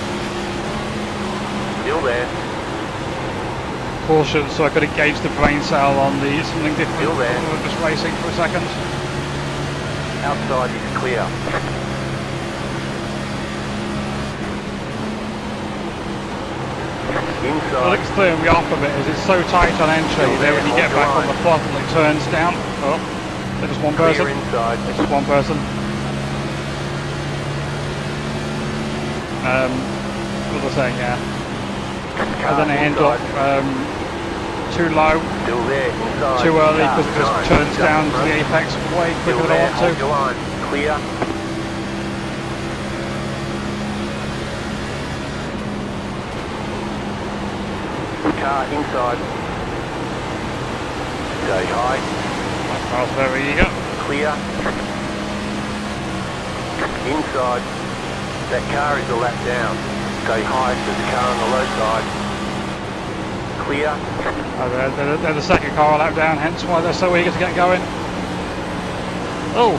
Still there. caution so I could engage the brain cell on the something different Still there. rather than just racing for a second. Outside is clear. I Inside. think it's throwing me off a bit is it's so tight on entry that when you get back on the throttle it turns down. Oh, there's just one person. Clear inside. It's just one person. What was I saying, yeah. And then I end up too low, Still there. Inside. too early because it just Inside. turns down to the apex way Still quicker than I there. want Hold to. your line. Clear. Car inside. Stay high. That car's very eager. Clear. Inside. That car is a lap down. Stay high. There's a car on the low side. Clear. Oh, they're the second car a lap down, hence why they're so eager to get going. Oh!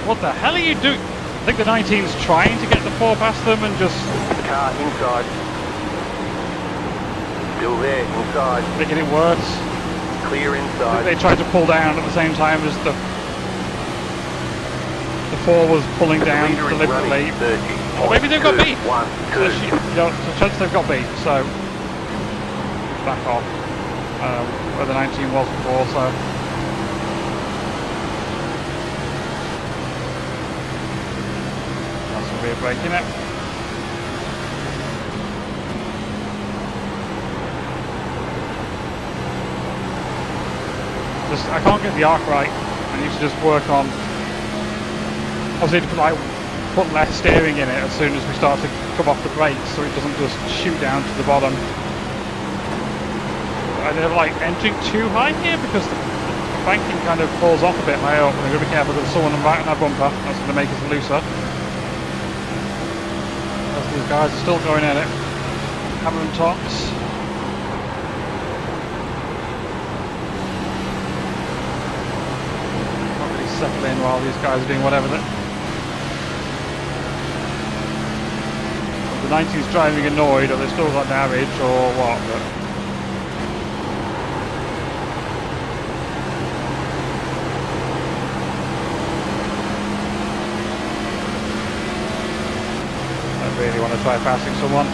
What the hell are you doing? I think the 19's trying to get the 4 past them and just Car inside. Still there. Inside. making it worse. Clear I think inside. they tried to pull down at the same time as the 4 was pulling down Leader is deliberately. running 30. Or maybe they've got beat. 1, 2. So there's a chance they've got beat, so back off. Where the 19 was before, so that's a rear brake in it. I can't get the arc right. I need to just work on. Obviously, to put less steering in it as soon as we start to come off the brakes, so it doesn't just shoot down to the bottom. I never like entering too high here because the banking kind of falls off a bit higher up. We've got to be careful that someone right on our bumper. That's going to make us looser. As these guys are still going at it. hammer and tops. Not really settle in while these guys are doing whatever the 90's driving annoyed, or they've still got damage, or what, but I really want to try passing someone.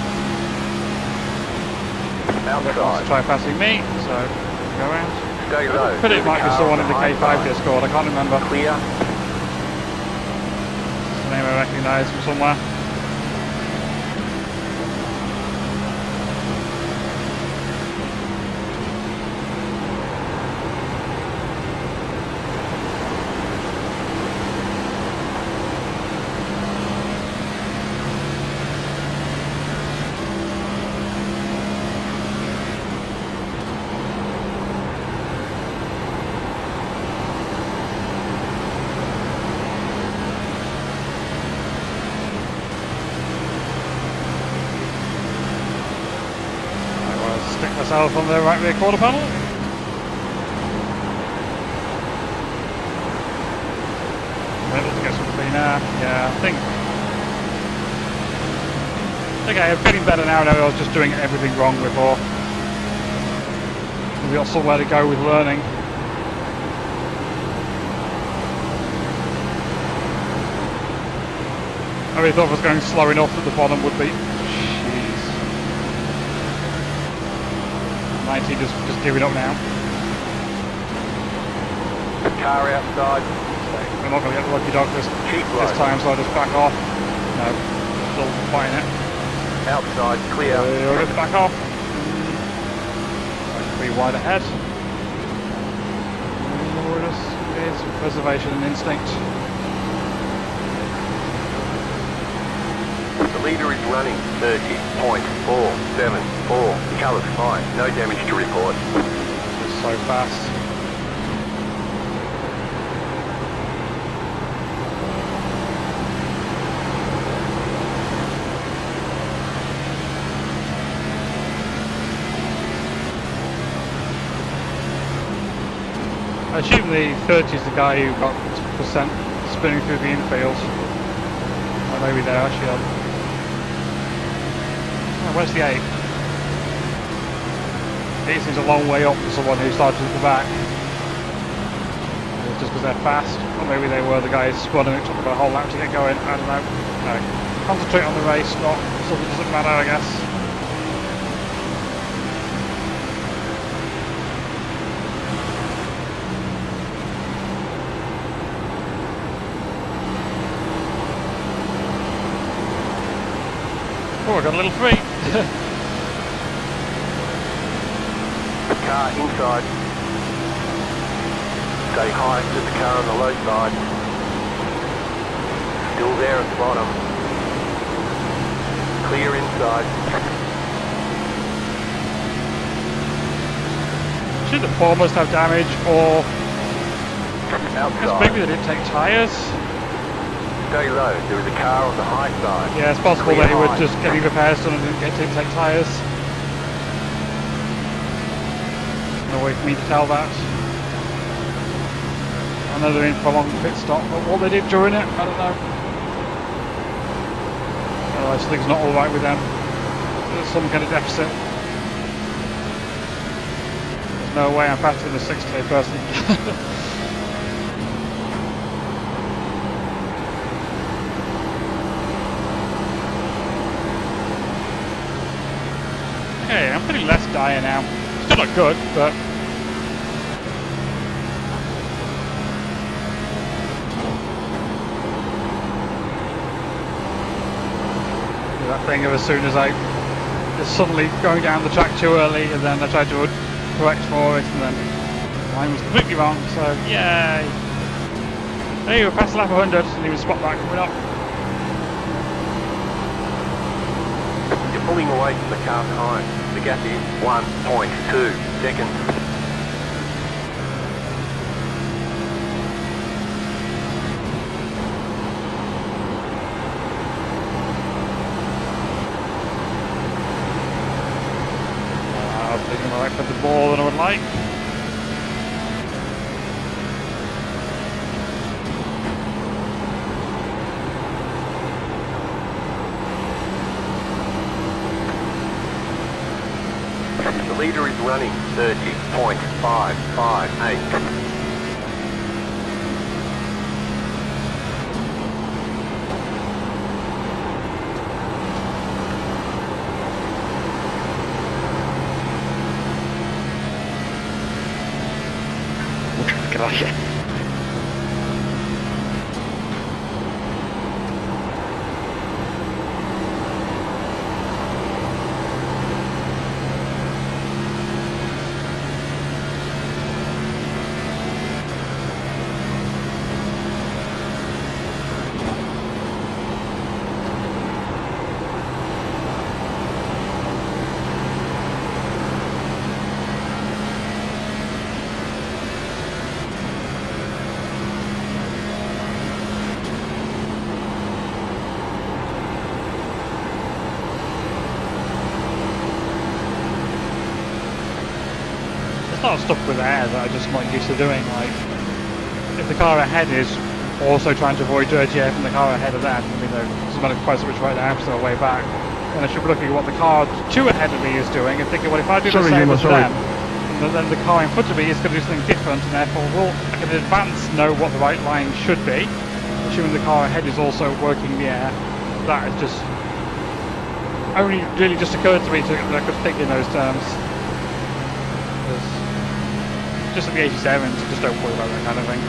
Outside. Wants to try passing me, so go around. Stay low. But it might be someone in the K5 side. Discord, I can't remember. Clear. It's the name I recognise from somewhere. Stick myself on the right rear quarter panel. I'm able to get some clean air. Yeah, I think I'm getting better now. I was just doing everything wrong before. We've got somewhere to go with learning. I really thought if I was going slow enough that the bottom would be. 90 just giving up now. Car outside. I'm not going to get the lucky dog this time, so I'll just back off. No, still fighting it. Outside, clear. We'll just back off. Pretty wide ahead. It's preservation and instinct. The leader is running 30.474. Colour's fine, no damage to report. It's so fast. I assume the 30 is the guy who got percent spinning through the infield. Or maybe there actually. Oh, where's the 8? 8 seems a long way up for someone who started at the back. It's just because they're fast, or maybe they were the guys running it, took about a whole lap to get going, I don't know. No. Concentrate on the race, not something that doesn't matter, I guess. Oh, I got a little free. Car inside. Stay high to the car on the low side. Still there at the bottom. Clear inside. Should the foremost have damage, or I guess Outside. maybe they didn't take tyres? Stay low. There is a car on the high side. Yeah, it's possible Clear that he was high. just getting repairs done and didn't get to take tyres. No way for me to tell that. I know they're in for a long pit stop, but what they did during it, I don't know. Otherwise, things not all right with them. There's some kind of deficit. There's no way I'm faster than a 6K person. Okay, I'm pretty less dire now. Still not good, but that thing of as soon as I just suddenly going down the track too early, and then I tried to correct for it, and then mine was completely wrong. So yay! Hey, we're past lap 100, and even spot that coming up. You're pulling away from the car behind. The gap is 1.2 seconds. running, 30.558. Gracias. It's not stuff with air that I'm just not used to doing. Like, if the car ahead is also trying to avoid dirty air from the car ahead of them, I mean, doesn't matter quite so much right now, so way back, then I should be looking at what the car two ahead of me is doing and thinking, well, if I do the same as them, then the car in front of me is going to do something different, and therefore I can in advance know what the right line should be, assuming the car ahead is also working the air. That has just only really just occurred to me that I could think in those terms. Just at the 87s, just don't worry about that kind of thing.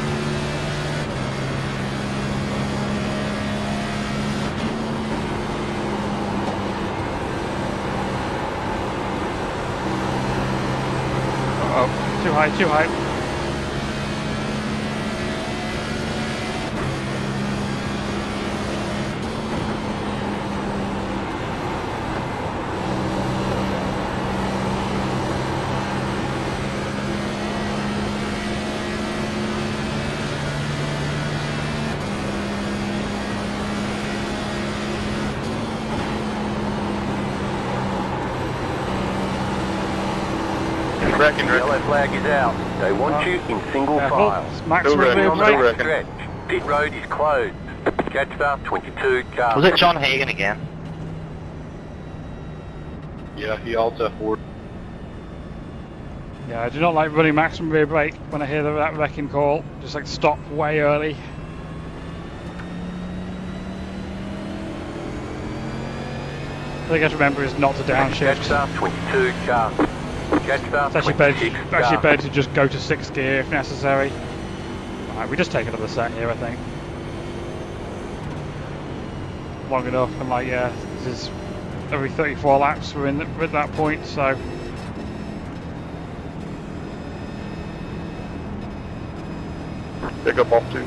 Uh-oh, too high, too high. The yellow flag is out. They want you in single file. Maximum rear On the brake. stretch. Pit road is closed. Catch up 22 cars. Was it John Hagan again? Yeah, he also forward. Yeah, I do not like running maximum rear brake when I hear that wrecking call. Just like stop way early. The thing I have to remember is not to downshift. Catch up 22 cars. Catch up It's 26 actually cars. better to just go to 6th gear if necessary. Alright, we just take another set here, I think. Long enough, and like, yeah, this is every 34 laps we're at that point, so. Pick up off 2.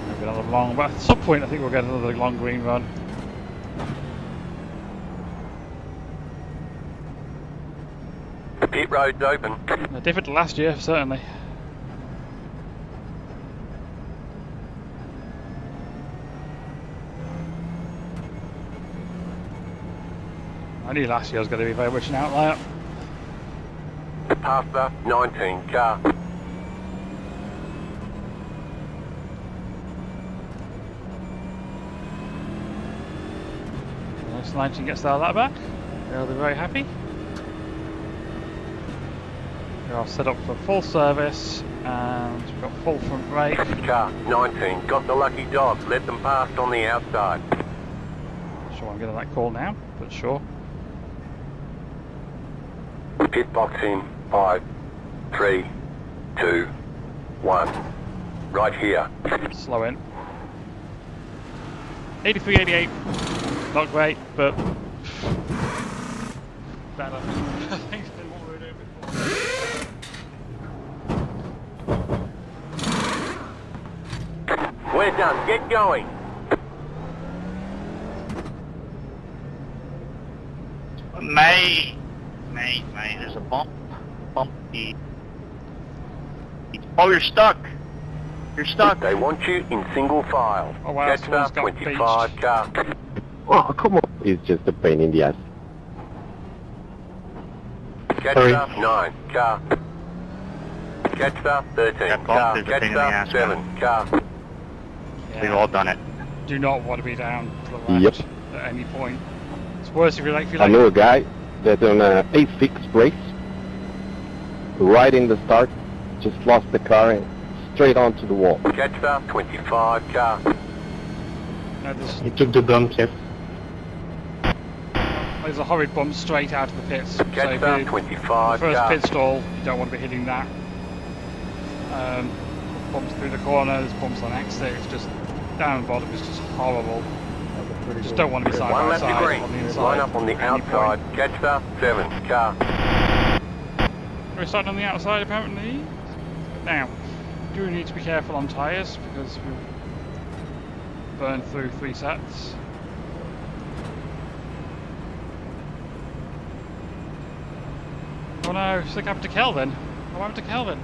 Maybe another long, but at some point I think we'll get another long green run. The pit road's open. Different to last year, certainly. I knew last year was going to be very much an outlier. Past the 19 car. Nice 19 gets out of that back. They'll be very happy. We're all set up for full service and we've got full front brake. Car 19 got the lucky dog. Let them pass on the outside. Not sure I'm getting that call now, but sure. Pit box in 5, 3, 2, 1. Right here. Slow in. 83, 88. Not great, but better. Thanks to what we were doing before. We're done. Get going. Mate, there's a bumpy. Oh, you're stuck. You're stuck. They want you in single file. Oh wow, Catch someone's up got 25 car. Oh, come on. It's just a pain in the ass. Catch Sorry. up 9 car. Catch up 13 That car. bump is a Catch pain in the up ass, 7 car. Yeah. We've all done it. Do not want to be down to the left Yep. at any point. It's Worse if you like, I know a guy that on a 8-6 race, right in the start, just lost the car and straight onto the wall. Catch the 25 car. no, He took the dump tip. there's a horrid bump straight out of the pits. So Catch if the you, 25 the first car. pit stall, you don't want to be hitting that. Bumps through the corners, bumps on exit, it's just down the bottom, it's just horrible. Just don't want to be side One by left side to green. on the inside. Line up on the at any outside. point. Catch the 7 car. We're starting on the outside apparently. Now, do need to be careful on tyres because we've burned through 3 sets. Oh no, something happened to Kelvin. What happened to Kelvin?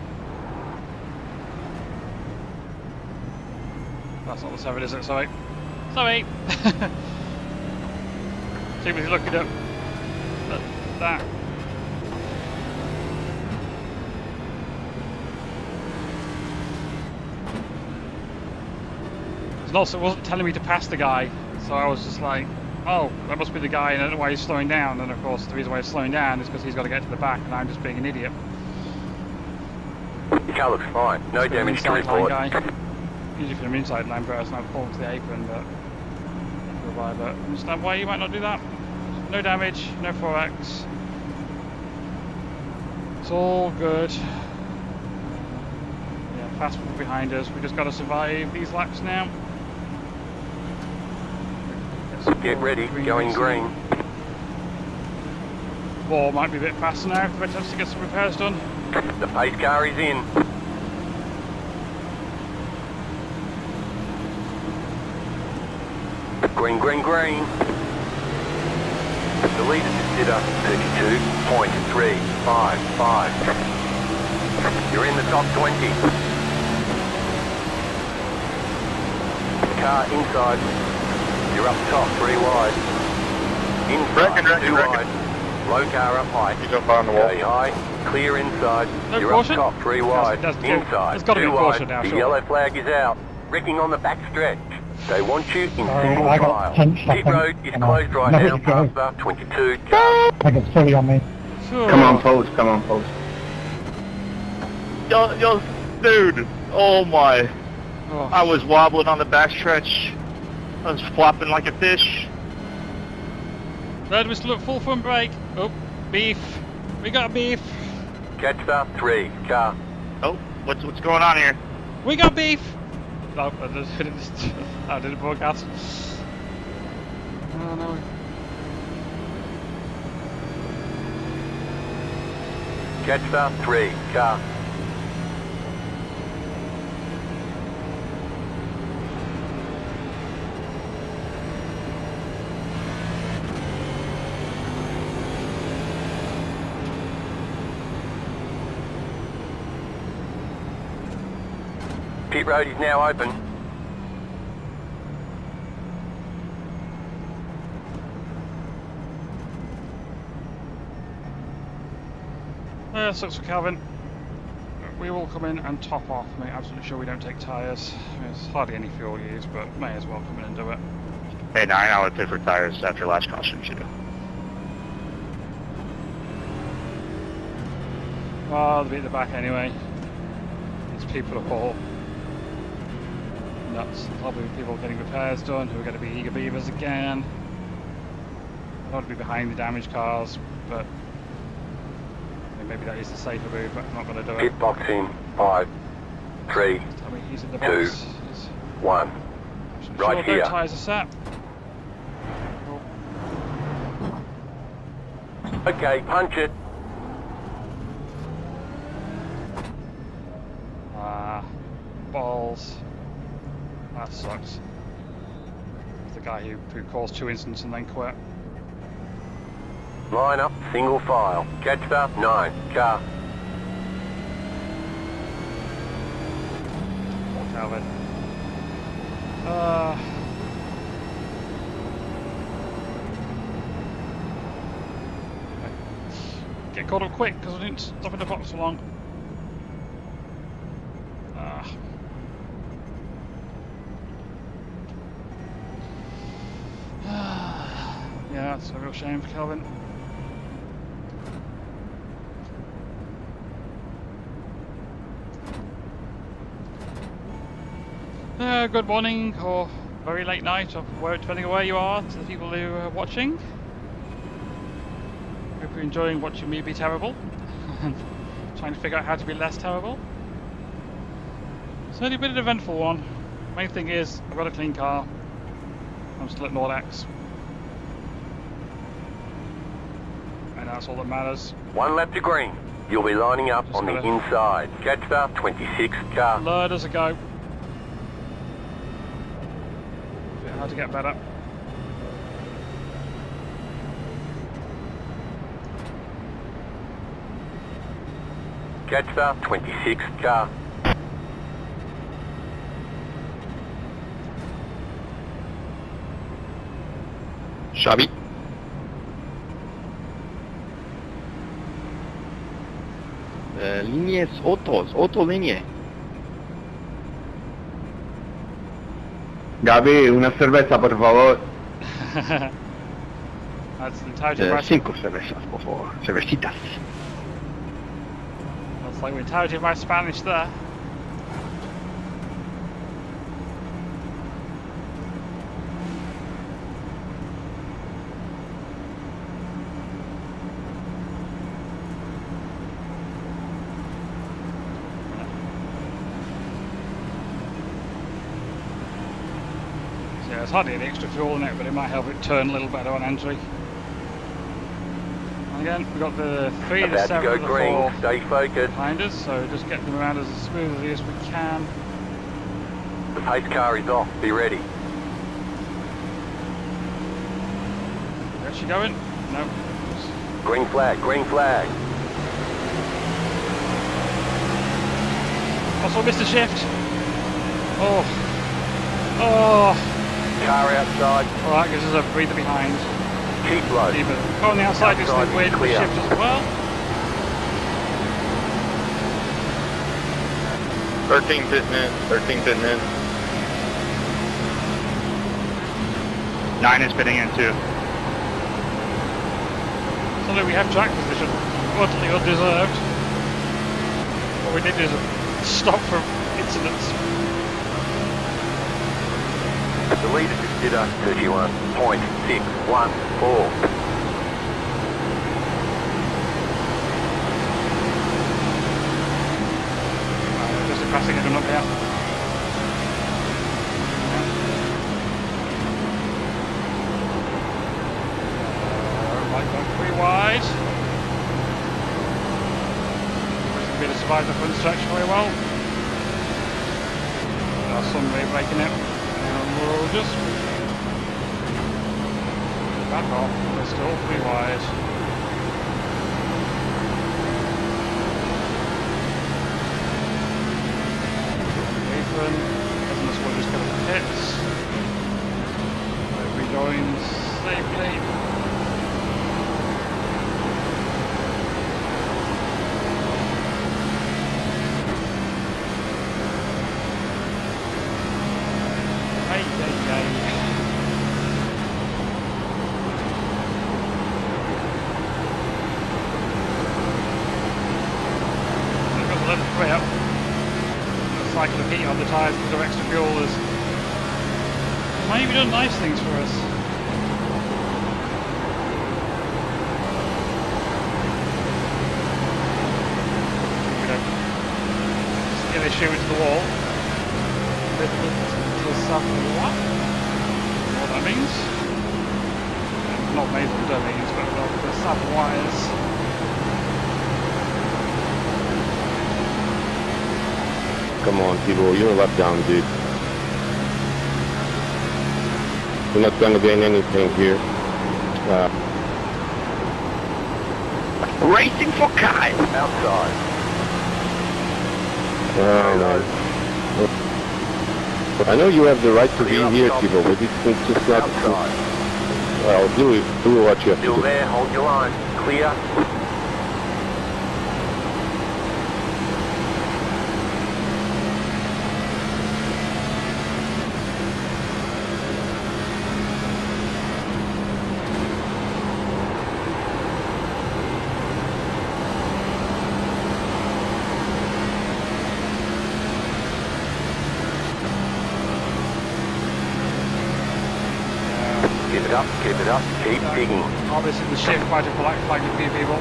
That's not the 7, is it? Sorry. Sorry! Too busy looking at that. And also, it wasn't telling me to pass the guy, so I was just like, oh, that must be the guy, and I don't know why he's slowing down. And of course, the reason why he's slowing down is because he's got to get to the back, and I'm just being an idiot. The car looks fine. No Just being an damage to inside line report. guy. Usually for an inside line person, I'd fall to the apron, but I understand why you might not do that. No damage, no 4x. It's all good. Yeah, fast people behind us. We just got to survive these laps now. Get ready. Going green. Ball might be a bit faster now if we attempts to get some repairs done. The pace car is in. Green, green, green. The leader is at 32.355. You're in the top 20. Car inside. You're up top, 3 wide. Inside, 2 wide. Low car up high. He's up on the wall. Stay high. Clear inside. No You're caution? up top, 3 wide. Inside, There's got to be 2 a caution wide. now, The surely. yellow flag is out. Wrecking on the back stretch. They want you in single I got file. punched up Pit and- road is and closed right nobody now goes. past the 22 car. I got fully on me. Sure. Come on, post, come on, post. Yo, dude. Oh my. Oh. I was wobbling on the backstretch. I was flopping like a fish. Red, we still at full front brake. Oh, beef. We got beef. Catch the 3 car. Oh, what's going on here? We got beef. No, I didn't broadcast. Oh no. Catch the 3 car. Pit road is now open. Sucks for Calvin. We will come in and top off. Make absolutely sure we don't take tyres. There's hardly any fuel used, but may as well come in and do it. Hey, 9 I would pay for tires after last caution, you know. Well, they'll be at the back anyway. These people are all nuts. Probably people getting repairs done who are going to be eager beavers again. I don't want to be behind the damaged cars, but maybe that is the safer move, but I'm not going to do it. Pit box in 5, 3, Tell me he's in the 2, box. 1. Right Sure, here. both tyres are set. Cool. Okay, punch it. Ah, balls. That sucks. The guy who caused 2 incidents and then quit. Line up, single file. Catch the 9 car. Poor Calvin. Get caught up quick because I didn't stop in the box for long. Yeah, That's a real shame for Kelvin. Good morning or very late night, or depending on where you are, to the people who are watching. Hope you're enjoying watching me be terrible and trying to figure out how to be less terrible. It's only been an eventful one. Main thing is, I've got a clean car. I'm still at Nordax. And that's all that matters. 1 lap to green. You'll be lining up on the inside. Catch the 26 car. Blurred as a go. Bit hard to get better. Catch the 26 car. Shabby. Líneas auto línea. Gaby, una cerveza, por favor. That's the entirety of my... 5 cervezas, por favor. Cervecitas. That's like the entirety of my Spanish there. There's hardly any extra fuel in it, but it might help it turn a little better on entry. And again, we've got the 3, the About 7, to go the green. 4 Stay focused. behind us, so just get them around us as smoothly as we can. The pace car is off. Be ready. Is she going? No. Green flag. Green flag. Also missed a shift. Oh. Oh. Car outside. Alright, gives us a breather behind. Keep low. Even go on the outside, just Outside, wait for the clear. shift as well. 13 pitting in. 13 pitting in. 9 is pitting in too. So look, we have track position. Utterly undeserved. What we did is stop for incidents. The leader consider 31.614. Just a classic heading up here. Right, going 3 wide. We're going to survive the front stretch very well. There's some breaking it. And we'll just back off. We're still 3 wide. Apron. Doesn't this one just go to the pits? We're going safely. Cycle of heat on the tyres because of extra fuel has maybe done nice things for us. We're going to steer this shoe into the wall. To the sub-what? What that means? Not made from dummies, but the sub-wires. Come on, people, you're left down, dude. We're not gonna gain anything here. Racing for Kyle. Outside. No. I know you have the right to be here, people, but it's just not... Outside. Well, do what you have to Still do. there. Hold your line. Clear. up, keep it up, keep digging. Obviously the shift badge for like flagging a few people.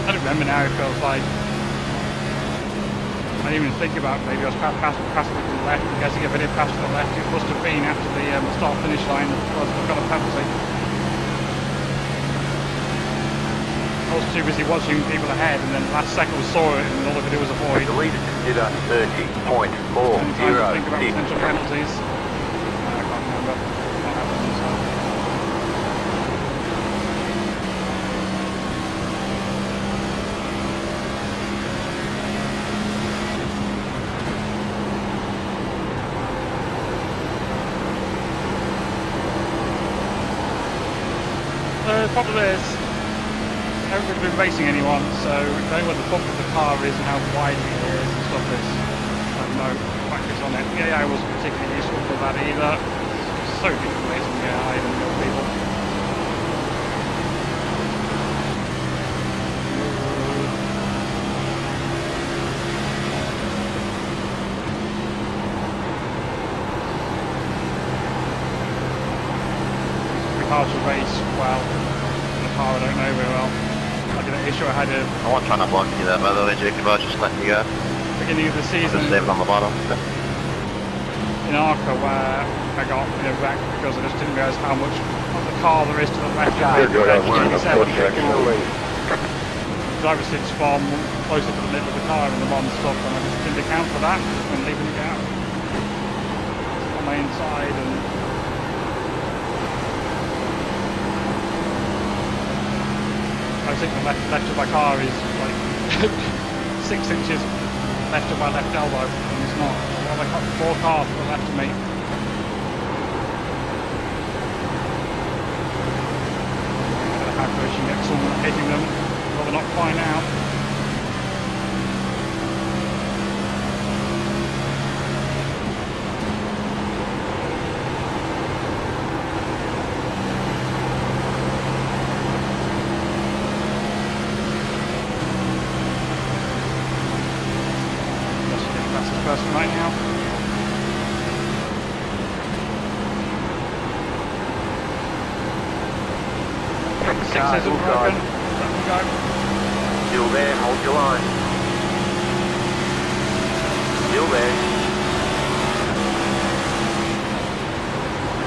I don't remember now, it feels like. I didn't even think about maybe I was passing to the left. I'm guessing if I did pass to the left, it must have been after the start finish line because I've got a penalty. I was too busy watching people ahead and then last second we saw it and all I could do was avoid. Deleted consider 30.406. And trying to think about potential penalties. I can't remember what happened. So. The problem is, I haven't really been racing anyone, so knowing what the bump of the car is and how wide it is and stuff is, I have no practice on it. The AI wasn't particularly useful for that either. It's so different racing the AI than real people. It's hard to race well. I don't know very well. I did an issue I had I won't try not blocking you there, by the way, Jacob. I'll just let you go. beginning of the season. Just save it on the bottom. In ARCA where I got in a wreck because I just didn't realise how much of the car there is to the left and right. Driver sits from closer to the middle of the car and the bottom stuff, and I just didn't account for that when leaving the gap. On my inside and I think the left of my car is like 6 inches left of my left elbow, and it's not. Well, I got 4 cars to the left of me. I don't know how close you can get someone hitting them, but they're not flying out. Person right now. 6 hasn't broken. Let them go. Still there, hold your line. Still there.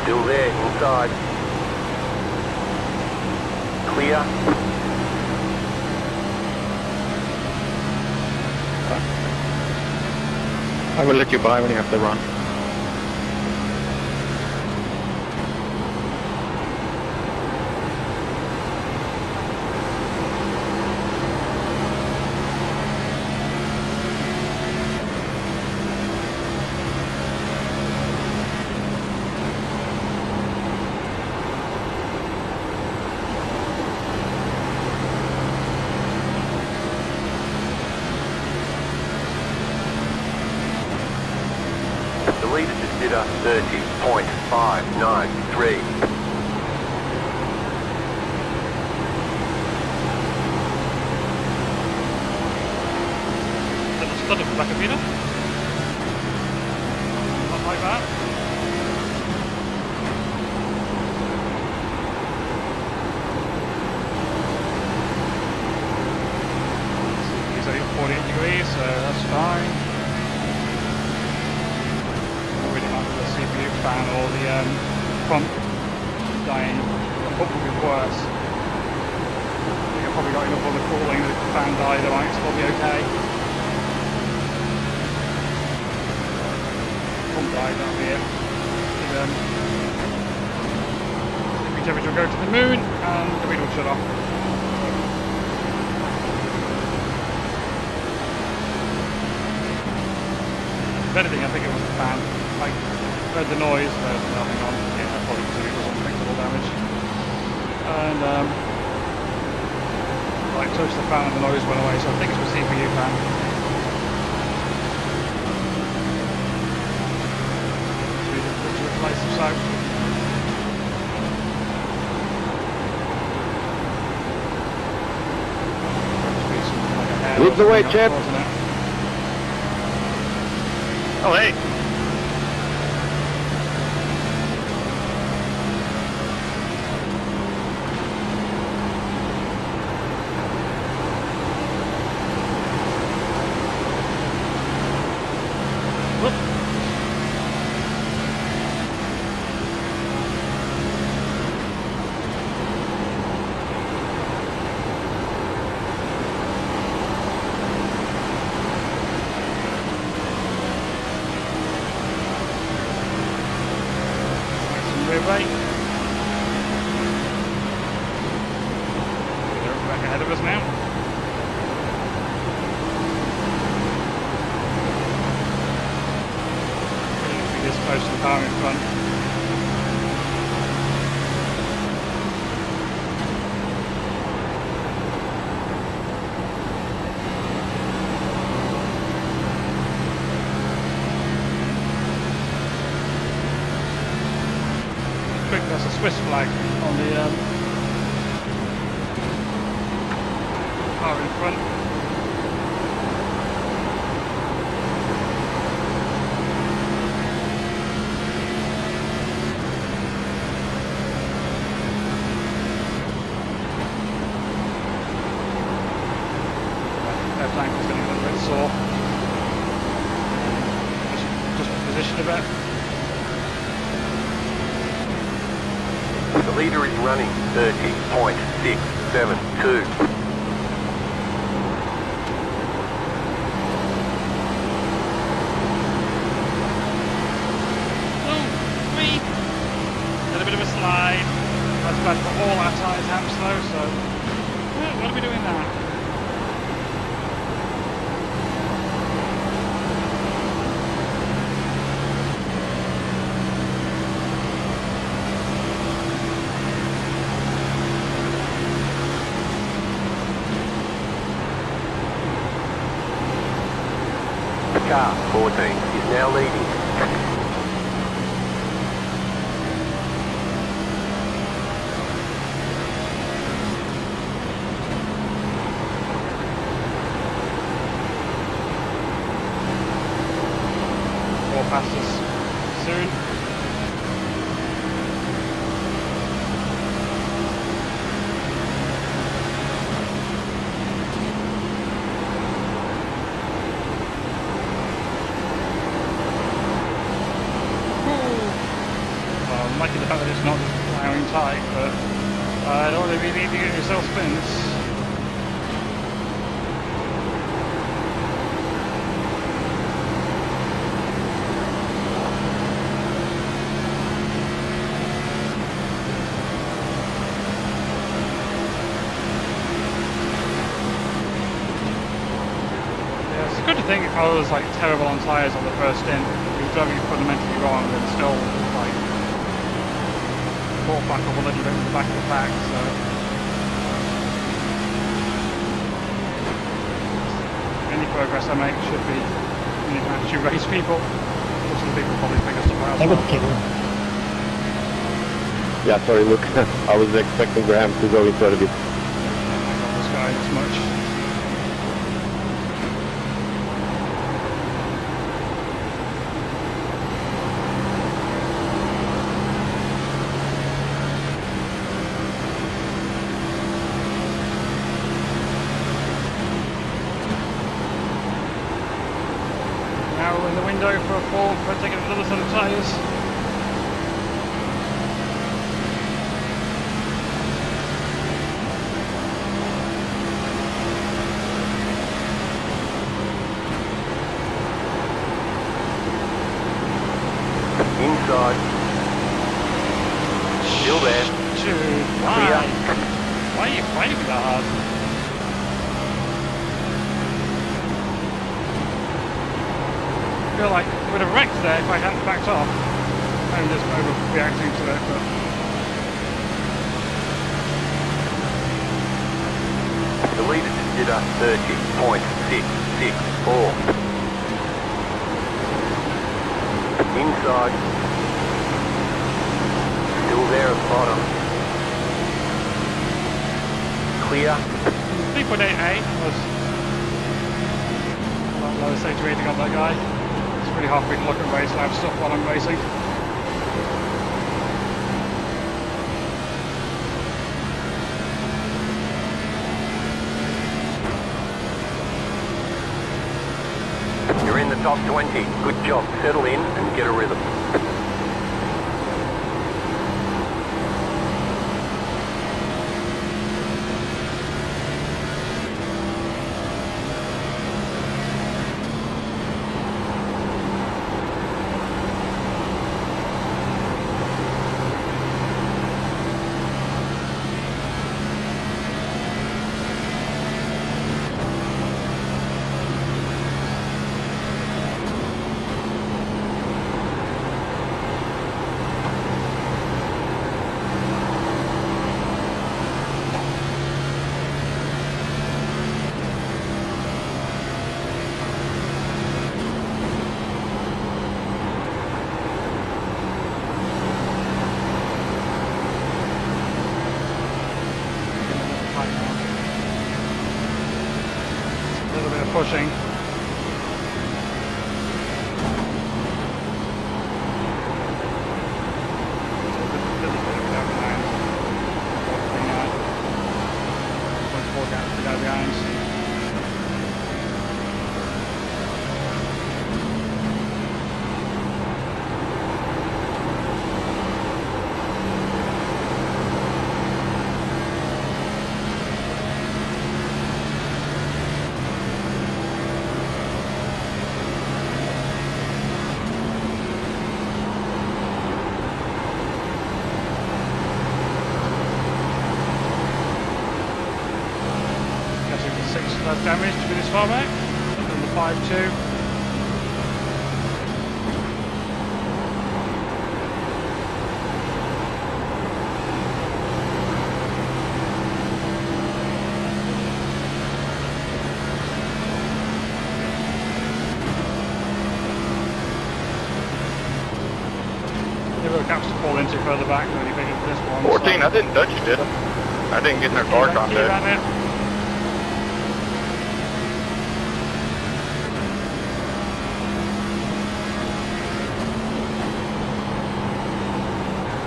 Still there, inside. Clear. I will let you by when you have to run. Deleted consider 30.593. Is that a black Avina? Not like that. He's only 48 degrees, so that's fine. The CPU fan or the pump dying. The pump will be worse. I think I've probably got enough of the cooling. The fan died, alright, so it'll be okay. Pump died, that'll be it. CPU temperature will go to the moon and the reader will shut off. If anything, I think it was the fan. I heard the noise, there's nothing on. Yeah, probably because it was unfixable damage. And I touched the fan and the noise went away, so I think it's the CPU fan. Just to replace them, so. Lead the way, Chip. Oh, hey. Whoop. Some rear brake. They're back ahead of us now. Be this close to the car in front. Quick, that's a Swiss flag on the car in front. Left ankle's getting a little bit sore. Just position a bit. The leader is running 30.672. Did a bit of a slide. That's bad for all our tyres have slow, so what are we doing that? Car 14 is now leading. Or past us soon. I'm liking the fact that it's not just plowing tight, but I don't really need to get yourself spins. Yeah, it's good to think if I was like terrible on tyres on the first stint, we were driving fundamentally wrong and still like brought back up a little bit with the back of the pack, so any progress I make should be in the actual race people. Most of the people probably figure stuff out. Yeah, sorry, look, I was expecting Graham to go in front of you. I got this guy this much. Now we're in the window for a fall, we're taking another set of tyres. Inside. Still there. Dude, why? Clear. Why are you fighting me that hard? I feel like I would have wrecked there if I hadn't backed off. I'm just overreacting to it, but The leader did a 30.664. Inside. Still there at the bottom. Clear. 3.88 was a lot lower safety rating on that guy. It's really hard for me to look at race lab stuff while I'm racing. You're in the top 20. Good job. Settle in and get a rhythm. A little bit of pushing. Less damage to be this far back than the 5-2. There were gaps to fall into further back, really big as this one. 14, so. I didn't touch you, did I? I didn't get no car contact.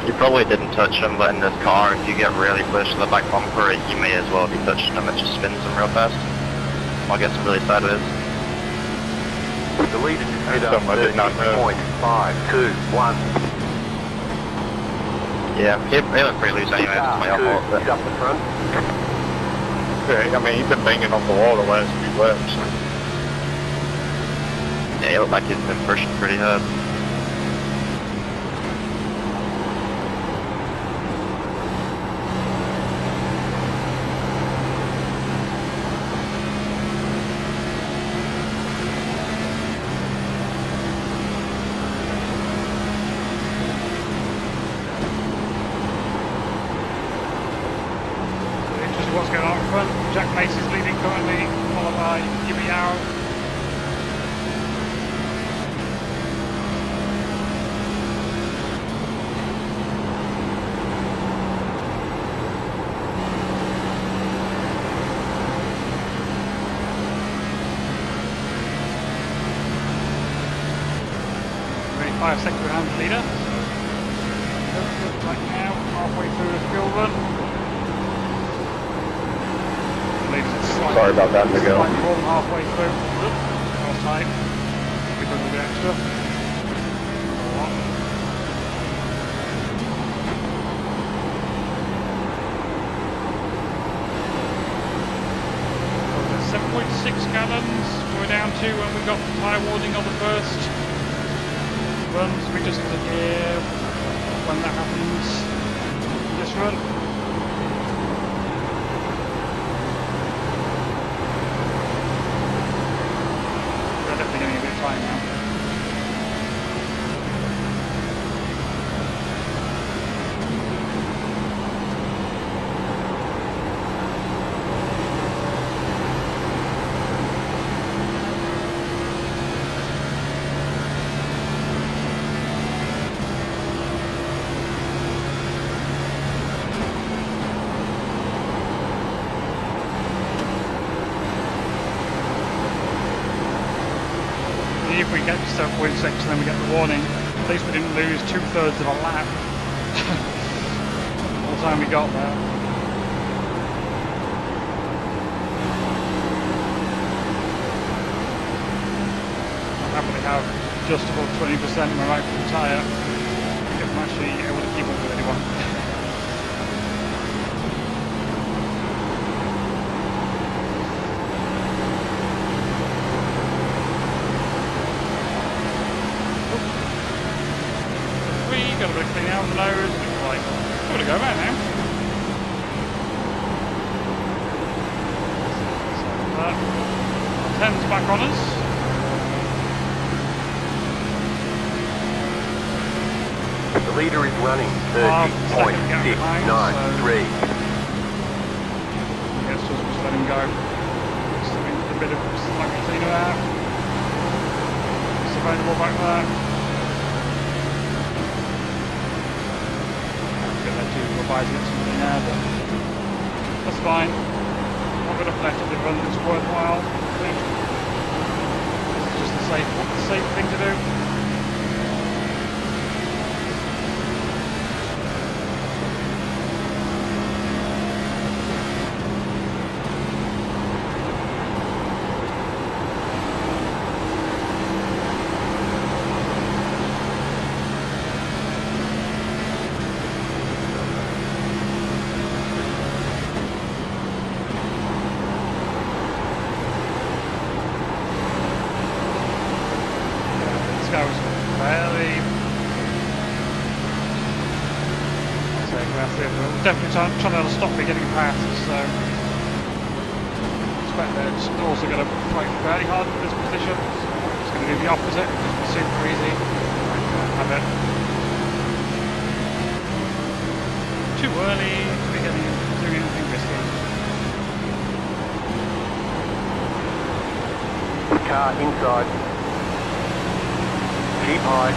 You probably didn't touch him, but in this car, if you get really close to the back bumper, you may as well be touching him. It just spins him real fast. I'll get some really sideways. The lead is head up 30.521. Yeah, he looked pretty loose anyway. That's my fault. He's up the front. Yeah, I mean, he's been banging off the wall the last few laps. Yeah, he looked like he's been pushing pretty hard. What's going on in front? Jack Mace is leading currently, followed by Yumi Yao. Very 5 seconds behind the leader. Right now, halfway through the field run. Sorry about that, Miguel. Slightly more than halfway through. Last time. Give them a bit extra. So 7.6 gallons we're down to when we got the tyre warning on the first runs. We just have to hear when that happens this run. Time now. get to 7.6 and then we get the warning. At least we didn't lose 2/3 of a lap. All the time we got there. I happily have just above 20% in my right front tyre. If I'm actually able to keep up with anyone. Got a bit of clean out of the nose, and it's like, I'm gonna go back now. So, 10's back on us. The leader is running 30.693. Yes, just let him go. Just a bit of slightly cleaner out. It's available back there. Buy to get something there, but that's fine. Not got enough left of the run that's worthwhile. I think this is just the safe thing to do. Goes fairly aggressive. We're definitely trying to stop me getting past, so I expect they're also going to fight fairly hard in this position. So I'm just going to do the opposite, just be super easy. Have it too early to be doing anything risky. Car inside. Keep high.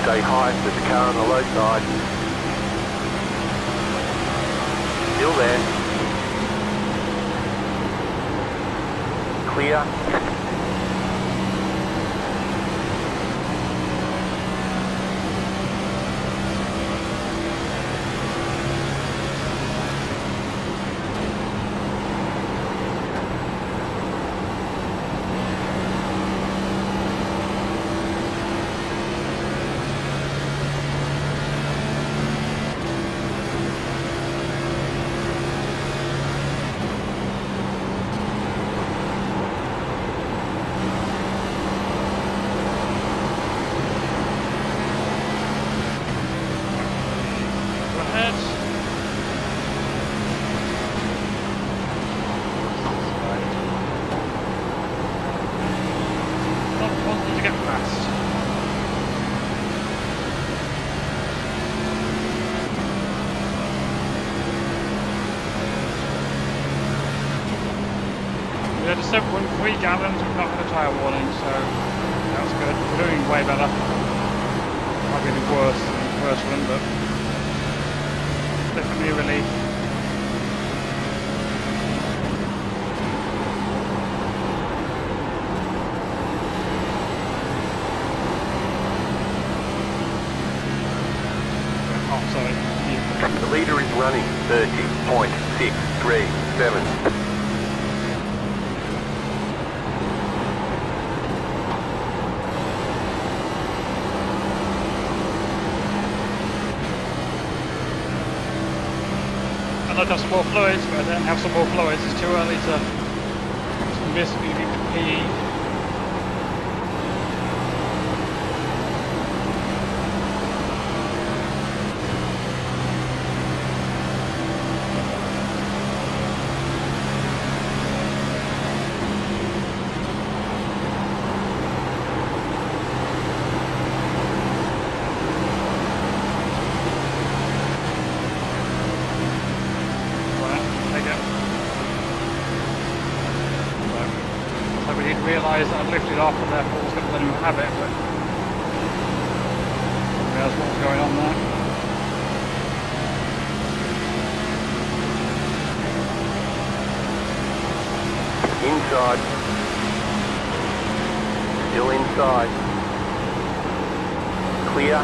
Stay high with the car on the low side. Still there. Clear. We had 7.3 gallons, we've not had a tyre warning, so that's good. We're doing way better. Might be worse than the first run, but definitely a relief. Oh, sorry. The leader is running 30.637. I'd like to have some more fluids, but I don't have some more fluids. It's too early to miss PE. We didn't realise that I'd lifted off and therefore was going to let him have it, but I realised what was going on there. Inside. outside. Clear.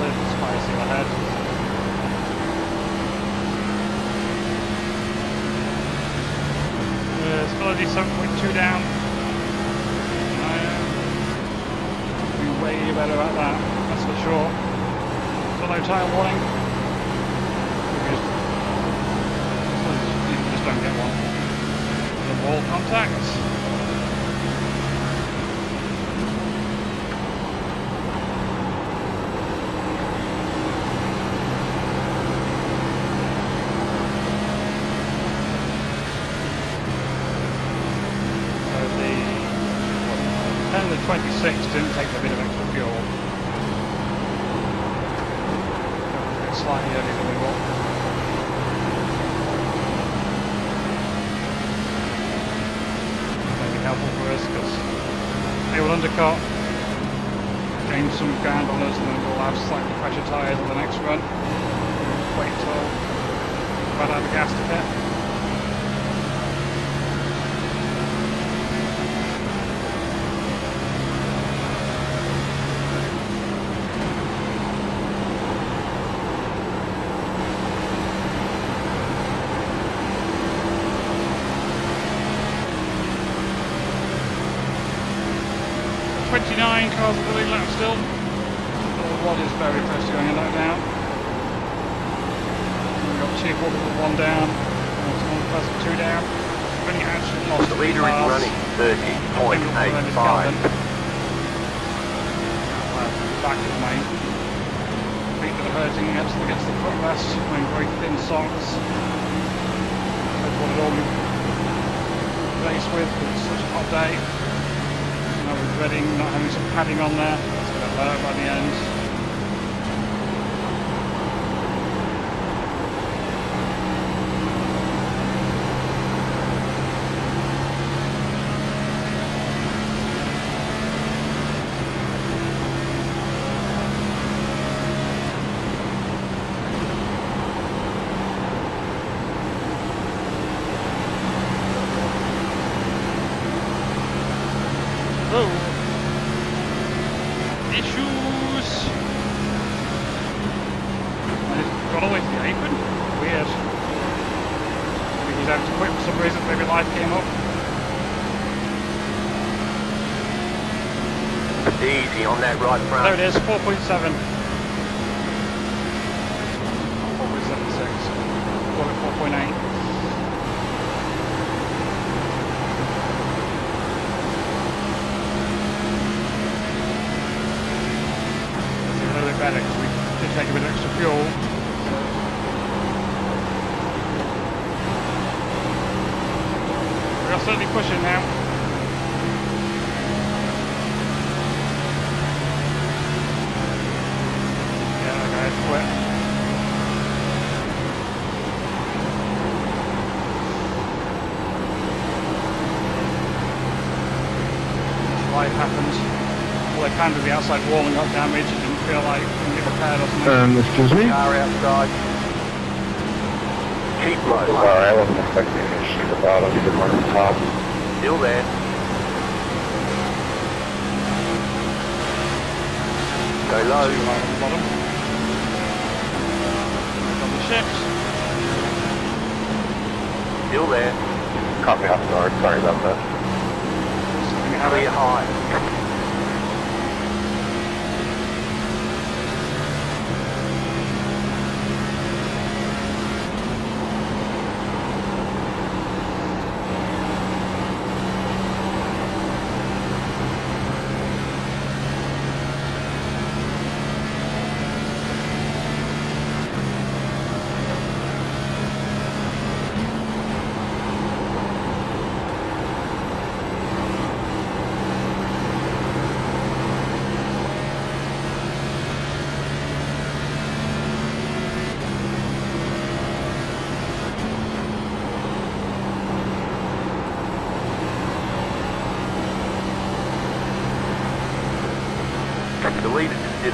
Little spicy ahead. It's got to do 7.2 down. Be way better at that, that's for sure. So no tyre warning. You just don't get one. The wall contact. The 26 didn't take a bit of extra fuel. Slightly earlier than we want. Maybe helpful for us because they will undercut, gain some ground on us, and then we'll have slightly fresher tyres on the next run. Wait till we've run out of gas to hit. 29 cars at the lead lap still. The one is very close to going in that down. We've got Chief Walker with 1 down, and Pleasant 2 down. We've only actually lost The 3 leader is cars. running 30.85. Back to the main. Feet that are hurting against the front vest, wearing very thin socks. That's what it all race with, because it's such a hot day. Now with Reading not having some padding on there, it's going to hurt by the end. Issues! And it's got away from the apron? Weird. Maybe he's out to quit for some reason, maybe life came up. Easy on that right front. There it is, 4.7. 4.76. 4.8. Better because we did take a bit of extra fuel. We are certainly pushing now. Yeah, that guy's quit. Life happens. Well, they found with the outside wall and got damaged. It didn't feel like it can get repaired or something. Excuse me? Car outside. Keep low. Sorry, I wasn't expecting you to shoot the bottom. You didn't want the top. Still there. Go low. 2 right on the bottom. On the ships. Still there. Copy off guard. Sorry about that. Clear high.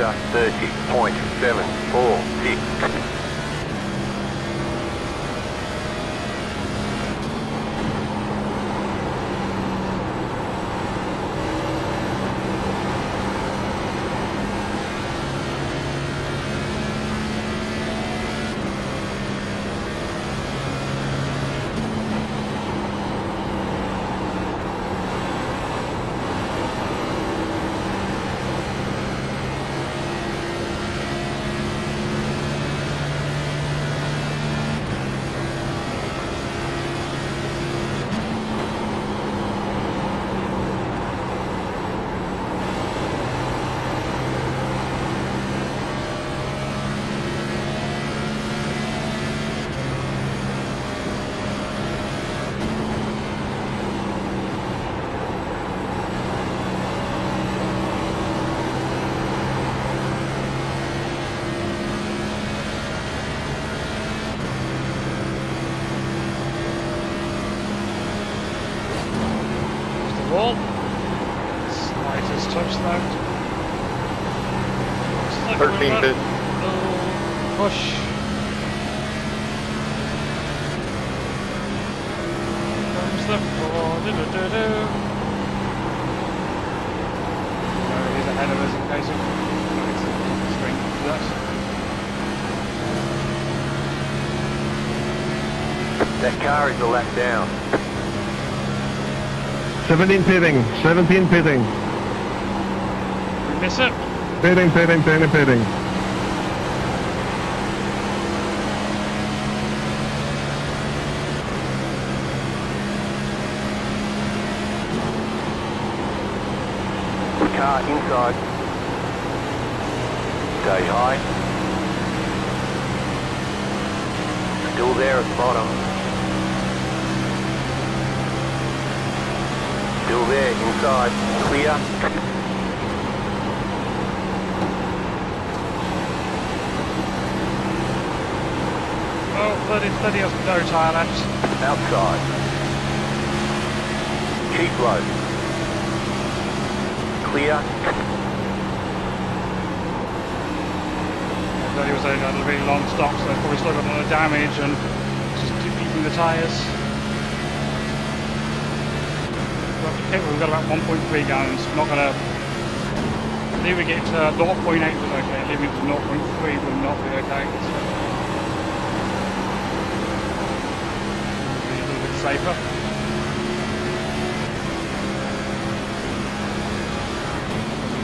Catcher 30.746. Wall. Slightest touch though. Looks like 13 we're bit. Push. Comes the ball. Do-do-do-do. No, he's ahead of us in case of string for that. That car is a lap down. 17 pitting, 17 pitting. We miss it. Pitting. Car inside. Stay high. Still there at the bottom. Still there inside. Clear. Oh, 30 no tyre laps. Outside. Keep low. Clear. But he was a really long stop, so probably still got a lot of damage and just eating the tyres. Okay, we've got about 1.3 gallons. We're not going to leave it to 0.8 was okay. Leaving it to 0.3 will not be okay. So be a little bit safer.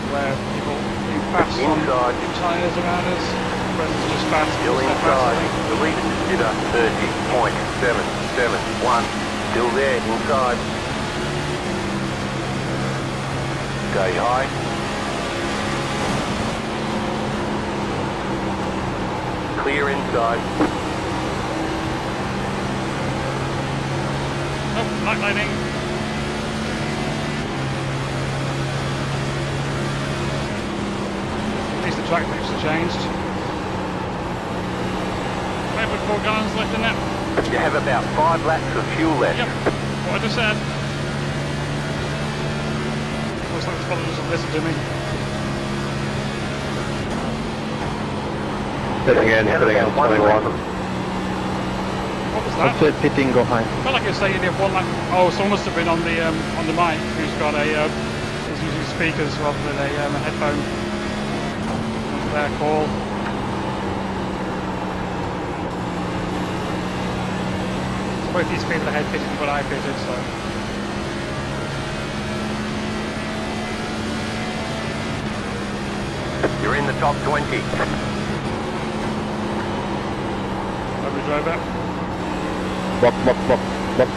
Where people being fast on tyres around us, whether it's just fast Still or inside. fast. Release consider 30.771. Still there inside. Stay high. Clear inside. Oh, light lighting. At least the track mix has changed. Maybe 4 gallons left in that. You have about 5 laps of fuel left. Yep, what I just said. Looks like the spotter doesn't listen to me. Pitting in, 21. What was that? I said pitting, go high. I felt like you were saying you have one lap. Oh, someone must have been on the mic who's got a is using speakers rather than a headphone. That's their call. So both these people ahead pitted what I pitted, so. You're in the top 20. Lovely driver. Box,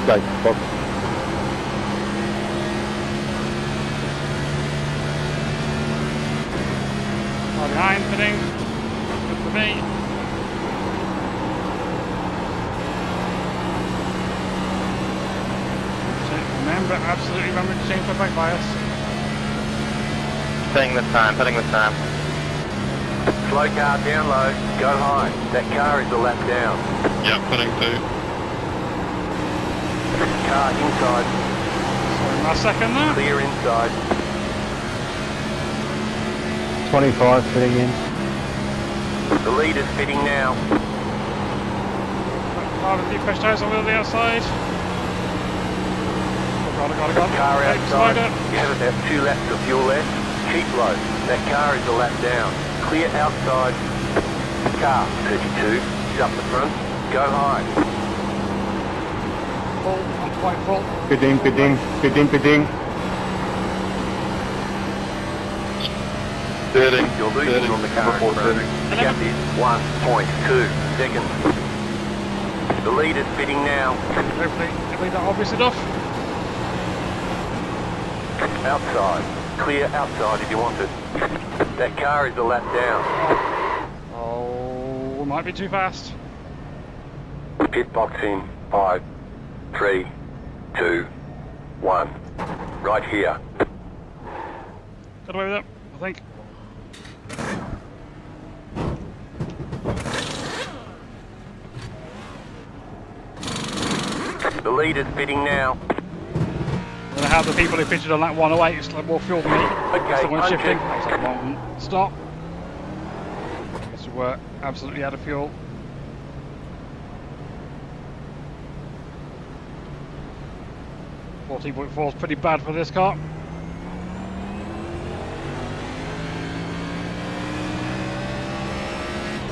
guys, box. Far behind pitting. Good for me. Absolutely remember to change my brake bias. Putting the time. Slow car down low. Go high. That car is a lap down. Yep, putting 2. Car inside. Sorry, my second there. Clear inside. 24 fitting in. The leader's fitting now. Deep fresh tyres on the outside. Oh god, oh god, oh god. Car Hey, outside. slider. You have about 2 laps of fuel left. Keep low. That car is a lap down. Clear outside. Car 32 is up the front. Go high. Full, I'm quite full. Pitting, pitting, pitting, pitting. You're losing on the car in front. The gap is 1.2 seconds. The leader's fitting now. Hopefully that obvious enough. Outside. Clear outside if you want it. That car is a lap down. Oh, we might be too fast. Pit box in 5, 3, 2, 1. Right here. Got away with it, I think. The leader's fitting now. I'm going to have the people who pitted on that 108 it's like more fuel than me. That's the one punch shifting. it. That was like one stop. Guess we were absolutely out of fuel. .4 is pretty bad for this car.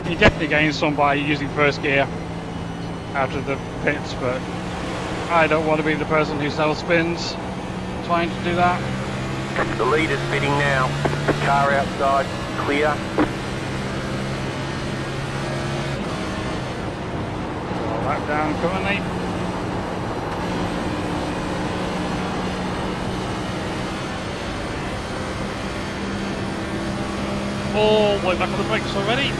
You definitely gain some by using first gear out of the pits, but I don't want to be the person who sells spins trying to do that. The leader's fitting now. Car outside. Clear. Lap down currently. All the way back on the brakes already.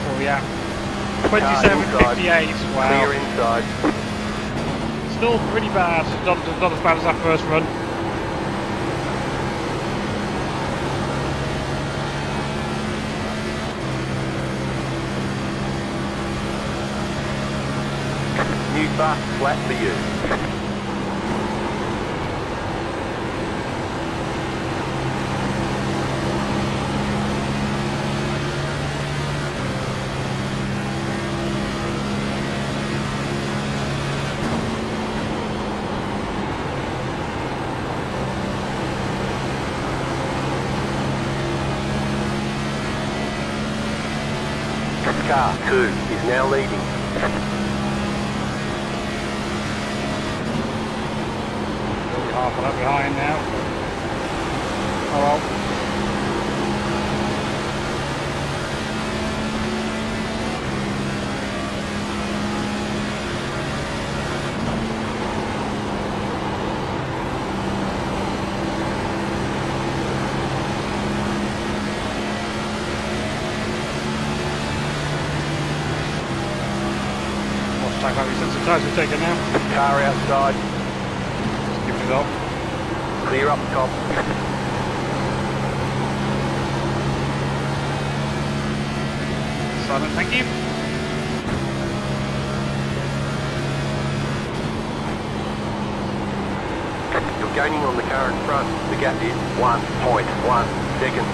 Oh yeah. 27.58. Wow. Clear inside. Still pretty bad. Not as bad as that first run. New fast flat for you. Car 2 is now leading. Half a lap behind now. Oh well. Watch track like since the tyres are taken now. Car outside. Just give it up. Clear up top. Silent, thank you. You're gaining on the car in front. The gap is 1.1 seconds.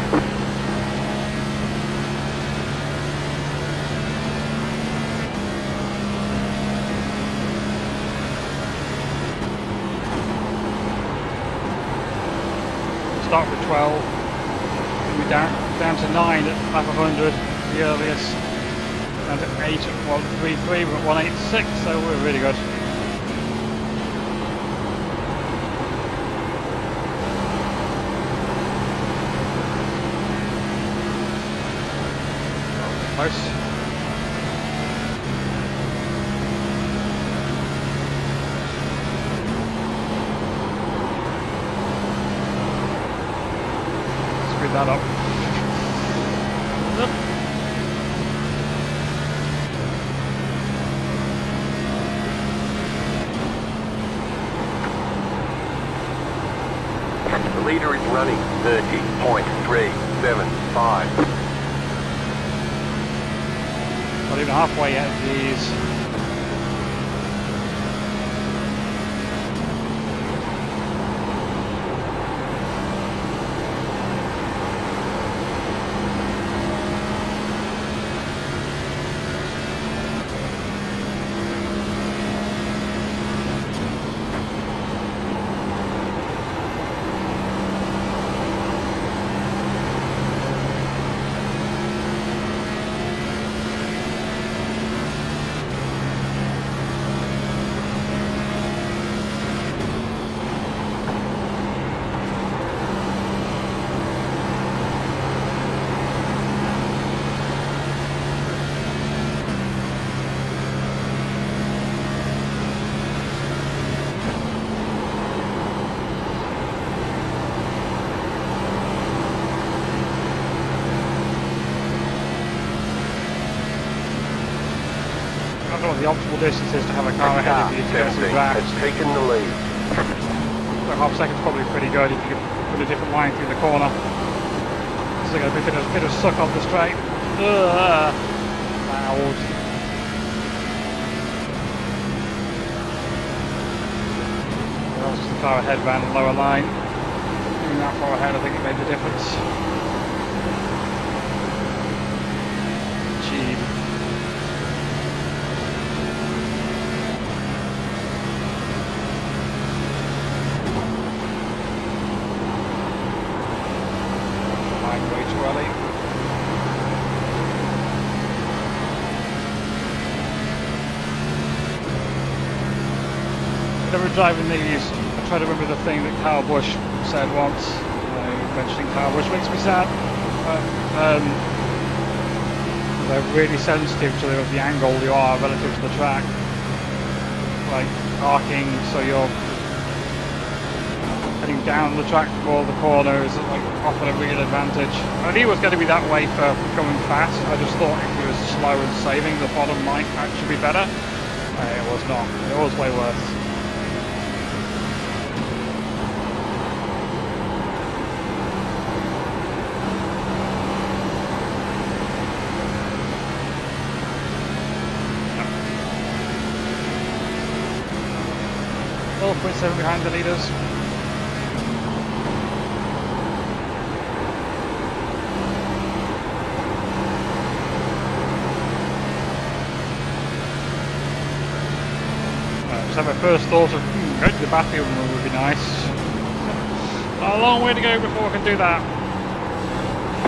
Start with 12. We're down to 9 at lap 100, the earliest. Down to 8 at 133, we're at 186, so we're really good. Close. Speed that up. Yep. The leader is running 30.375. Not even halfway yet, geez. I don't know what the optimal distance is to have a car ahead of you to get some 17 drag. has taken the lead. So half a second's probably pretty good if you could put a different line through the corner. So going to be a bit of suck off the straight. Ugh. Loud. Well, just the car ahead ran a lower line. Being that far ahead, I think it made the difference. Cheap. Way too early. Whenever driving these, I try to remember the thing that Kyle Busch said once. Mentioning Kyle Busch makes me sad. They're really sensitive to the angle you are relative to the track. Like arcing, so you're heading down the track for the corner is like often a real advantage. I knew it was going to be that way for going fast. I just thought if he was slow and saving, the bottom might actually be better. It was not. It was way worse. Well, 0.7 behind the leaders. So my first thought of going to the bathroom would be nice. A long way to go before I can do that.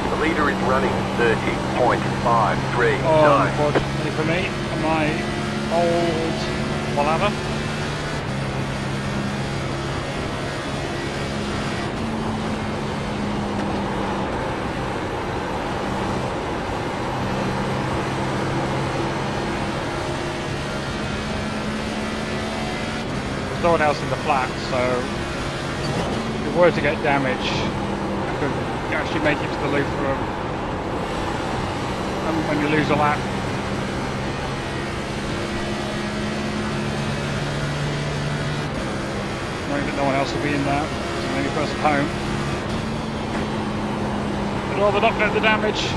The leader is running 30.539. Oh, unfortunately for me, on my old Volava. No one else in the flat, so if we were to get damage, I could actually make it to the loop for when you lose a lap. Knowing that no one else will be in there, it's the only person home. I'd rather not get the damage.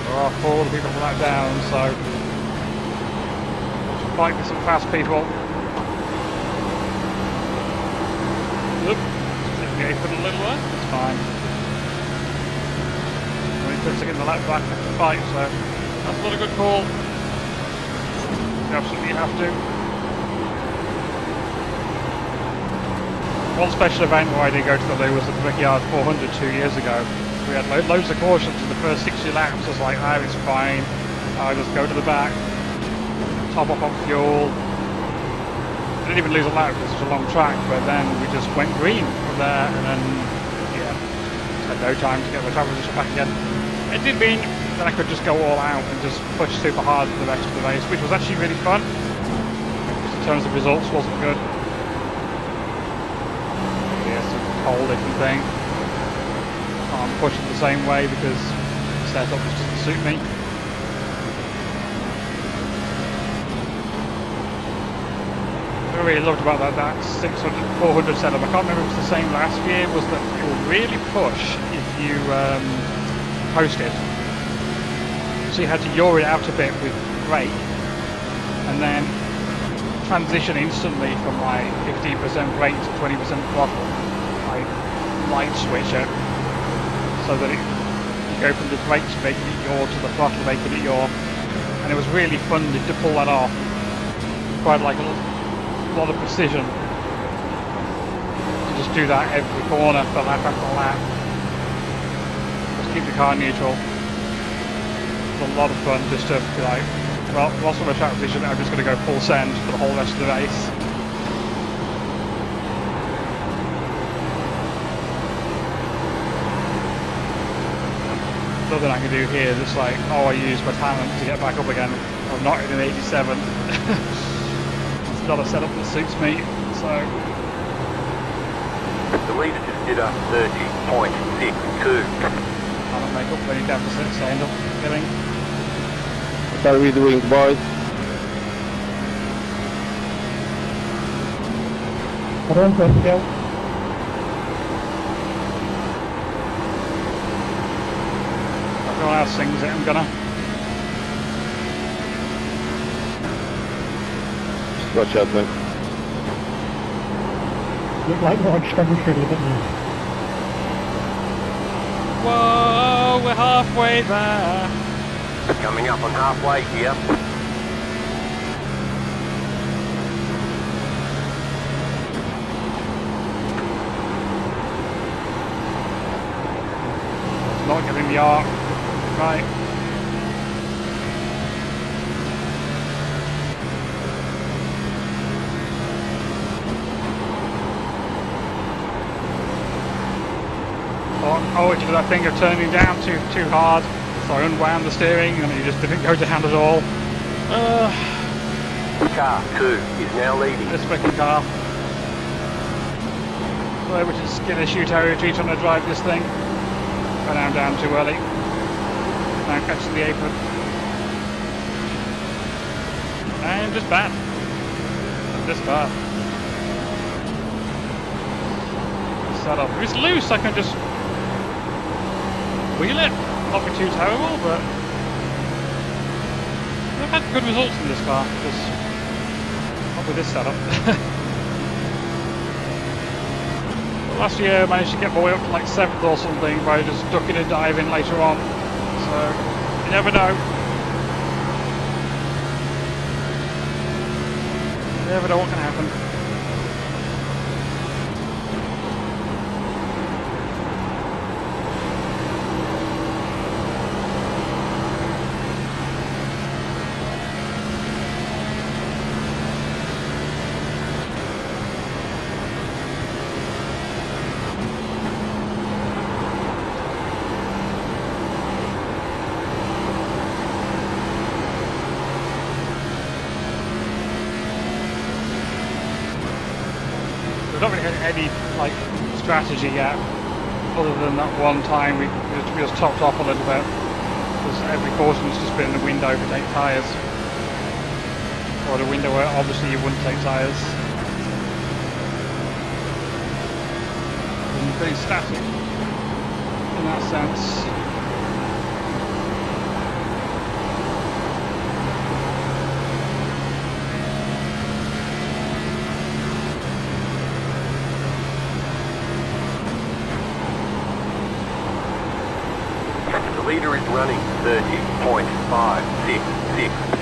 There are 4 people flat down, so we'll fight with some fast people. Oop, just the apron a little there, it's fine. Only 10 seconds the lap back after fight, so that's not a good call. You absolutely have to. One special event where I did go to the loo was the Brickyard 400 2 years ago. We had loads of cautions in the first 60 laps. I was like, oh, it's fine. I'll just go to the back, top up on fuel. I didn't even lose a lap because it was a long track, but then we just went green from there, and then, yeah, had no time to get my travel position back again. It did mean that I could just go all out and just push super hard for the rest of the race, which was actually really fun. Just in terms of results, wasn't good. Yeah, it's a whole different thing. I'm pushing the same way because the setup just doesn't suit me. There I really loved about that 600, 400 setup, I can't remember if it was the same last year, was that it will really push if you posted. So you had to yaw it out a bit with brake, and then transition instantly from like 15% brake to 20% throttle, like light switch it, so that you go from the brakes making it yaw to the throttle making it yaw, and it was really fun to pull that off. Quite like a lot of precision to just do that every corner for lap after lap. Just keep the car neutral. It's a lot of fun just to be like, well, lost on a track position, I'm just going to go full send for the whole rest of the race. Nothing I can do here, just like, oh, I use my talent to get back up again. I'm not in an 87. It's not a setup that suits me, so... The leader just did a 30.62. Can't make up for any deficits I end up getting. What are we doing, boys? I don't think so. Everyone else sings it, I'm gonna. Watch out, man. Look like more struggle for a little bit more. Whoa, we're halfway there. Coming up on halfway here. Not getting the arc. Right. Oh, it did that thing of turning down too hard, so I unwound the steering and it just didn't go down at all. Car 2 is now leading. This freaking car. So able to skid issue territory trying to drive this thing. But now I'm down too early. Now I'm catching the apron. And just bad. Just bad. Setup. If it's loose, I can just wheel it. Not be too terrible, but I've had good results in this car. Just not with this setup. Last year I managed to get my way up to like 7th or something by just ducking and diving later on. So you never know. You never know what can happen. Not really had any like strategy yet, other than that one time we just topped off a little bit, because every caution has just been in the window for take tyres, or the window where obviously you wouldn't take tyres. And pretty static in that sense. The leader is running 30.566.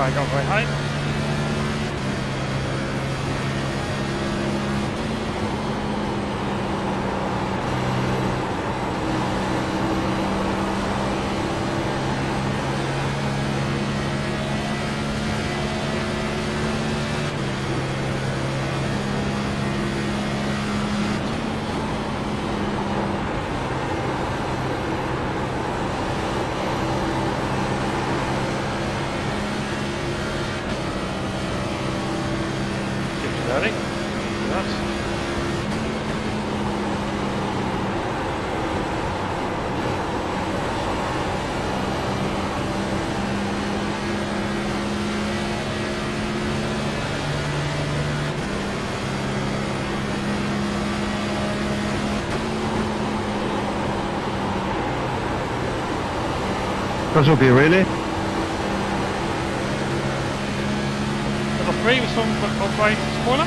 I got very high. Ready? That. This will be really? Level 3 with some upgrade spoiler.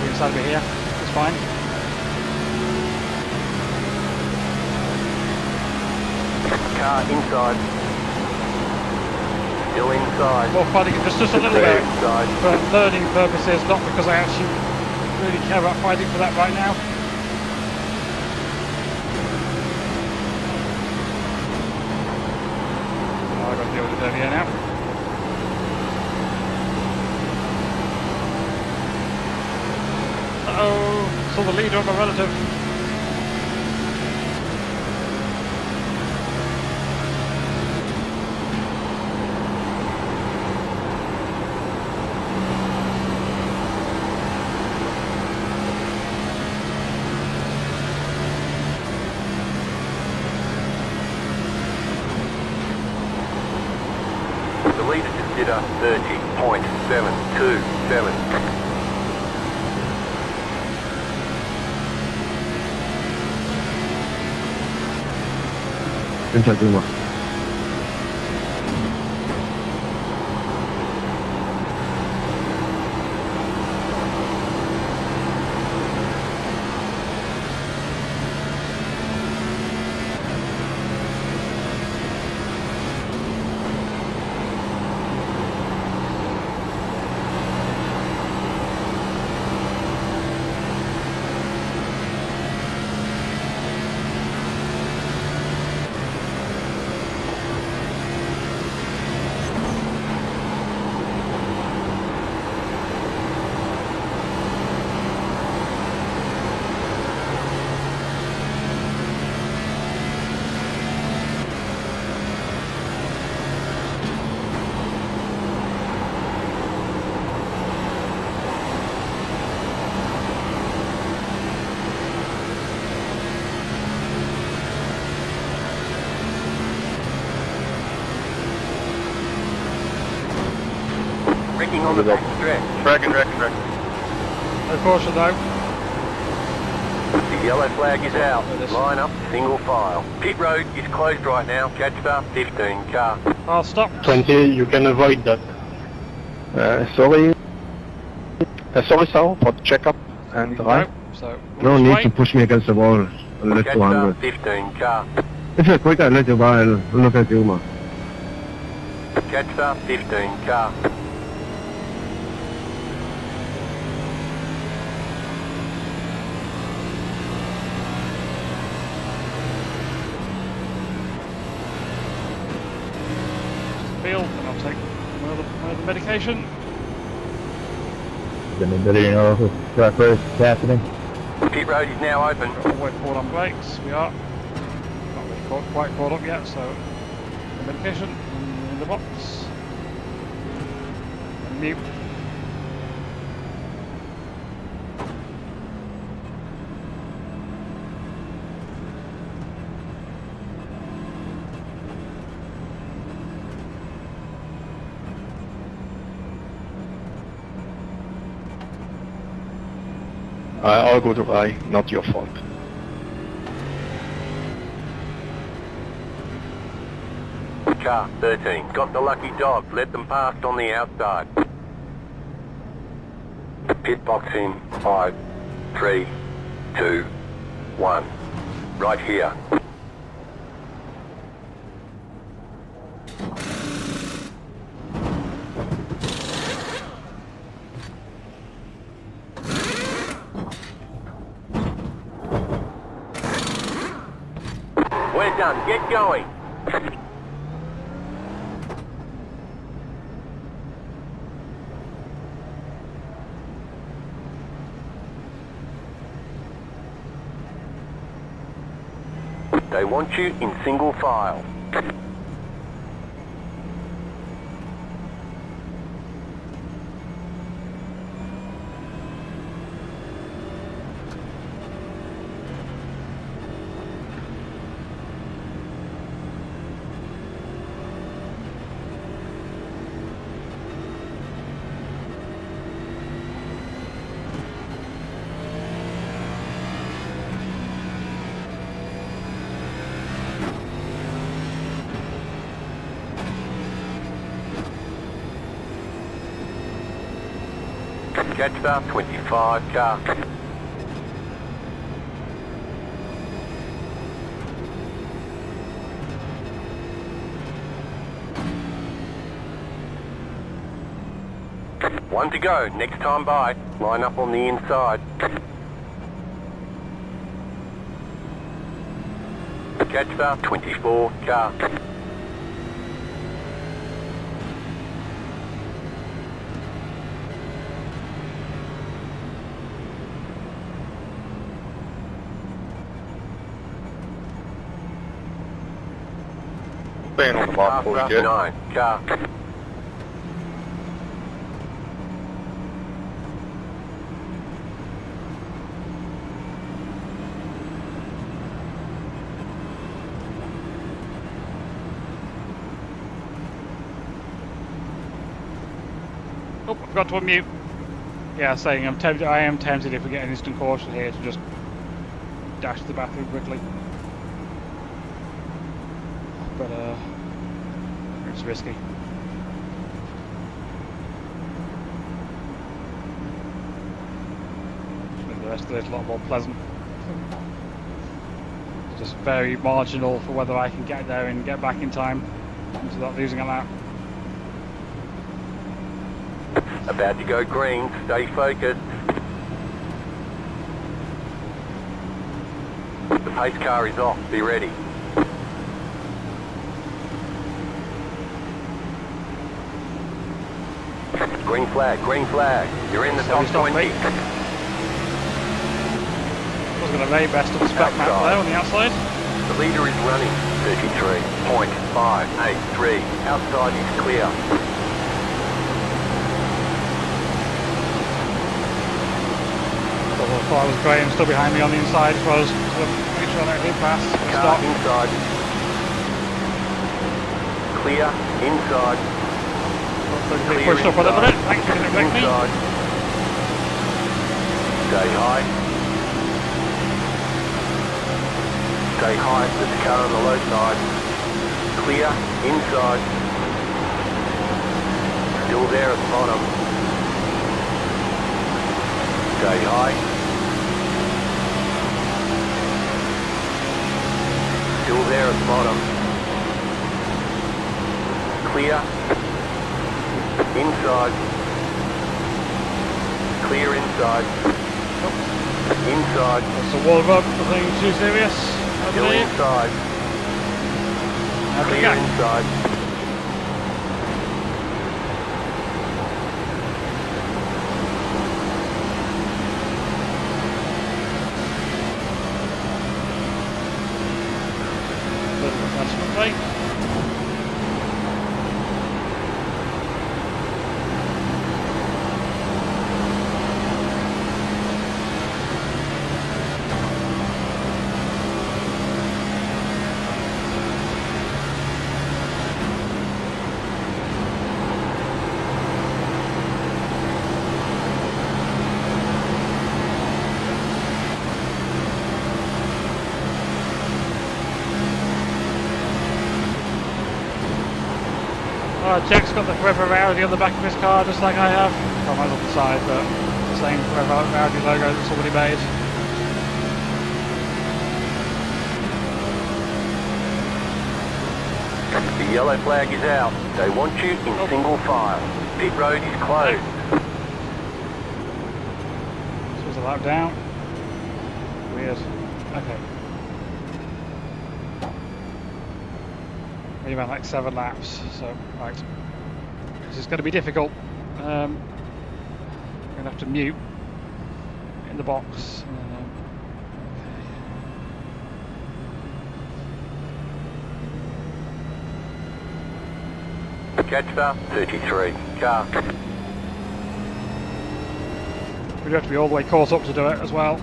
Inside of it here, it's fine. Car inside. Still inside. Well, fighting it just a little Very bit inside. for learning purposes, not because I actually really care about fighting for that right now. Oh, I've got to deal with it over here now. Uh-oh, saw the leader of a relative. The leader just did a 30.727. Inside Duma. Wrecking on the back stretch. Wrecking. No caution though. The yellow flag is out. Line up, single file. Pit road is closed right now. Catch the 15 car. I'll stop. 20, you can avoid that. Sorry, Sal, for the checkup and right. So, No we'll need just to wait. push me against the wall. I'll let Catch you the handle it. 15 car. If you're quick, I'll let you by. I'll look at Duma. Catch the 15 car. Field, and I'll take my other medication. Anybody know what's happening? Pit road is now open. All the way forward on brakes, we are. Not really quite caught up yet, so the medication in the box. And mute. I'll go to I, not your fault. Car 13. Got the lucky dog. Let them past on the outside. Pit Pit box in 5, 3, 2, 1. Right here. We're done. Get going. They want you in single file. Catch about 25 car. One to go. Next time by, line up on the inside. Catch about 24 car. Staying on the mark before we get. 9 car. Oh, I forgot to unmute. Yeah, saying I am tempted if we get an instant caution here to just dash to the bathroom quickly. But it's risky. The rest of it is a lot more pleasant. Just very marginal for whether I can get there and get back in time without losing a lap. About to go green. Stay focused. The pace car is off. Be ready. Green flag, green flag. You're in the top 20. I was going to lay best of the spec map there on the outside. The leader is running 33.583. Outside is clear. So as far as Graham still behind me on the inside as well as make sure that I do pass. Car Stop. inside. Clear, inside. They pushed up a little bit. Thanks for didn't wreck me. Inside. Stay high. Stay high, there's a car on the low side. Clear, inside. Still there at the bottom. Stay high. Still there at the bottom. Clear. Inside. Clear inside. Inside. That's a wall up, nothing too serious. I Still believe. inside. Have a Clear go. inside. That's right. Jack's got the forever rowdy on the back of his car, just like I have. Well, mine's on the side, but same Audi logo that somebody made. The yellow flag is out. They want you in single file. Pit road is closed. This was a lap down. Weird. Okay. We went like 7 laps, so right. This is going to be difficult. I'm going to have to mute in the box. Catcher 33. Car. We'd have to be all the way caught up to do it as well.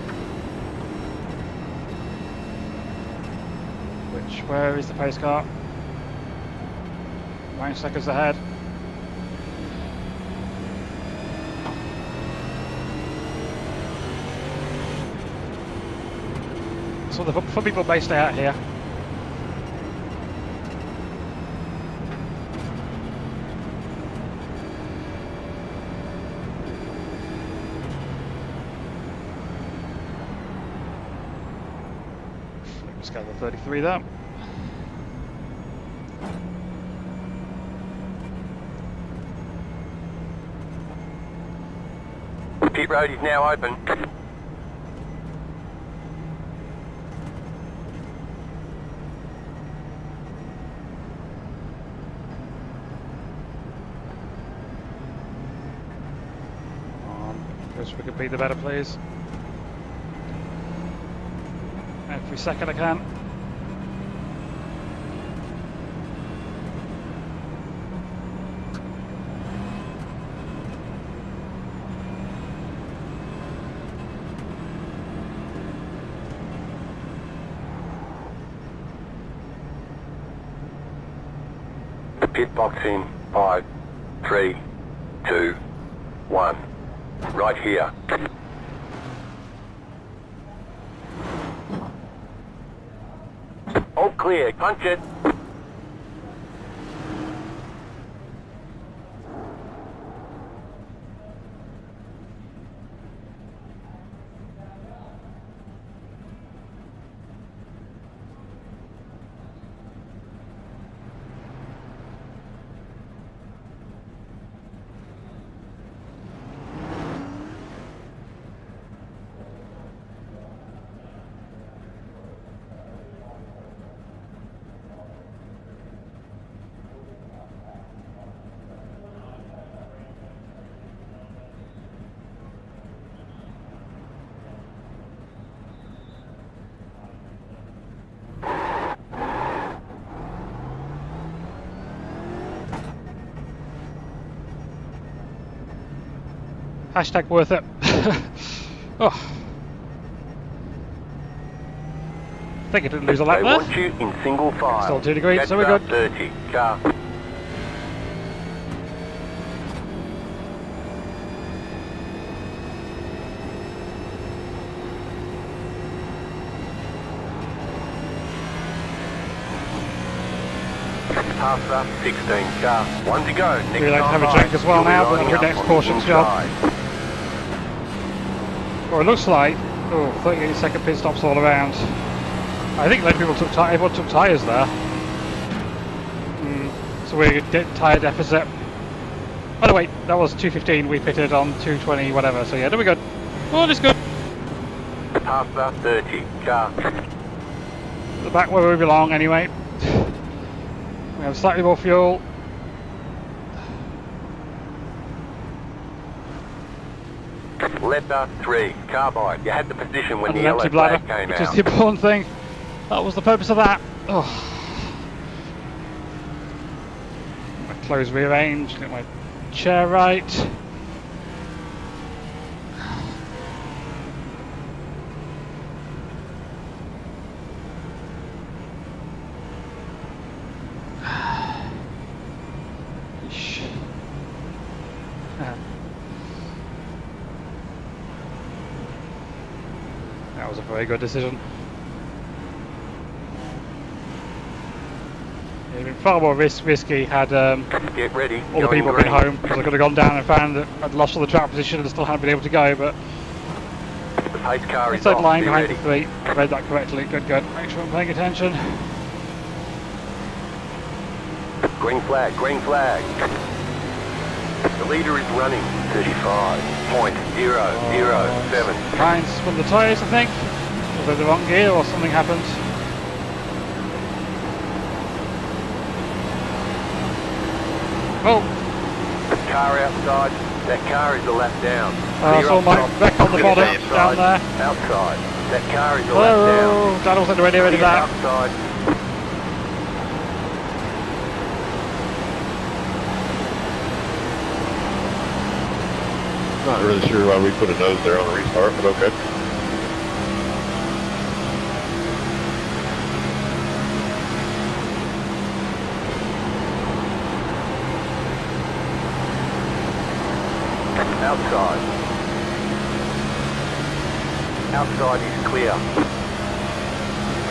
Where is the pace car? 9 seconds ahead. So the for people may stay out here. Let's go to 33 there. Pit road is now open. If we could beat the better, please. Every second I can. Pit box in 5, 3, 2, 1. Right here. All clear. Punch it. Hashtag worth it. Oh. I think I didn't lose a lap They there. want you in single file. Still 2 degrees, so we're good. 30. Car. Passer 16. Car. 1 to go. Next We'd like to have a time drink as well you'll be now, but lining we're up next on the portion's job. inside. Well, it looks like 38-second pit stops all around. I think everyone took tyres there. So we're tyre deficit. By the way, that was 2:15. We pitted on 2:20, whatever. So yeah, there we go. All is good. Passer 30. Car. The back where we belong, anyway. We have slightly more fuel. Letter 3. Carbide. You had the position when And the an yellow empty bladder, flag came which out. is the important thing. That was the purpose of that. Oh. My clothes rearranged, get my chair right. Yeesh. That was a very good decision. It'd been far more risky had Get ready. all the going people been green. home, because I could have gone down and found that I'd lost all the track position and still hadn't been able to go, but The pace car is inside off. line Be behind ready. the 3, I read that correctly, good. Make sure I'm paying attention. Green flag, green flag. The leader is running 35.007. Trying to spin the tyres, I think. Was it the wrong gear or something happened? Oh, Car outside. That car is a lap down. I Clear saw up my top. wreck on the Clear bottom outside. down there. Outside. That car is a lap down. Oh, that wasn't ready Clear for that. outside. Not really sure why we put a nose there on the restart, but okay. Outside. Outside is clear.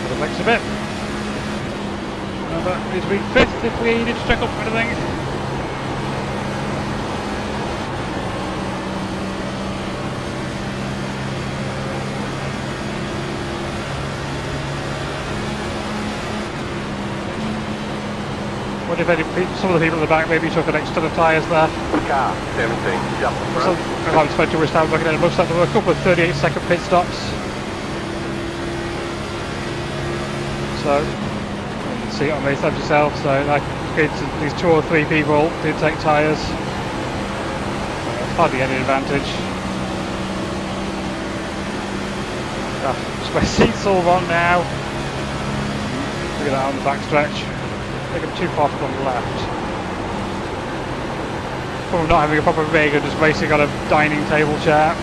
For the next bit. Remember, need to be 5th if we need to check up for anything. What if some of the people in the back maybe took an extra tyres there? Car 17 just the So, front. as I was supposed to start looking at it, looks like there were a couple of 38-second pit stops. So, you can see it on these tabs yourself. So, like, these 2 or 3 people did take tyres. Hardly any advantage. Just my seat's all on now. Look at that on the back stretch. I think I'm too far to the left. From not having a proper rig and just racing on a dining table chair.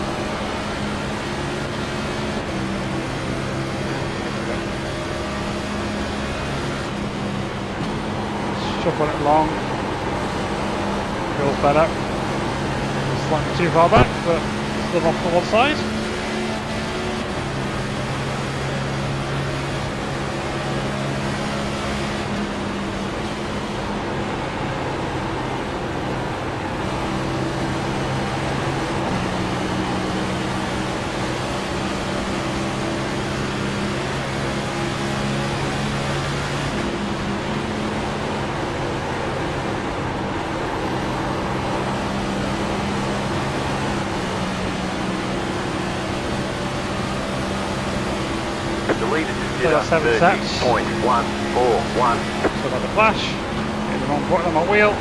Shuffle it along. Feels better. Slightly too far back, but still off to one side. The leader just did So up that's 7 sets. 30.141. So another flash. Get the wrong button on my wheel.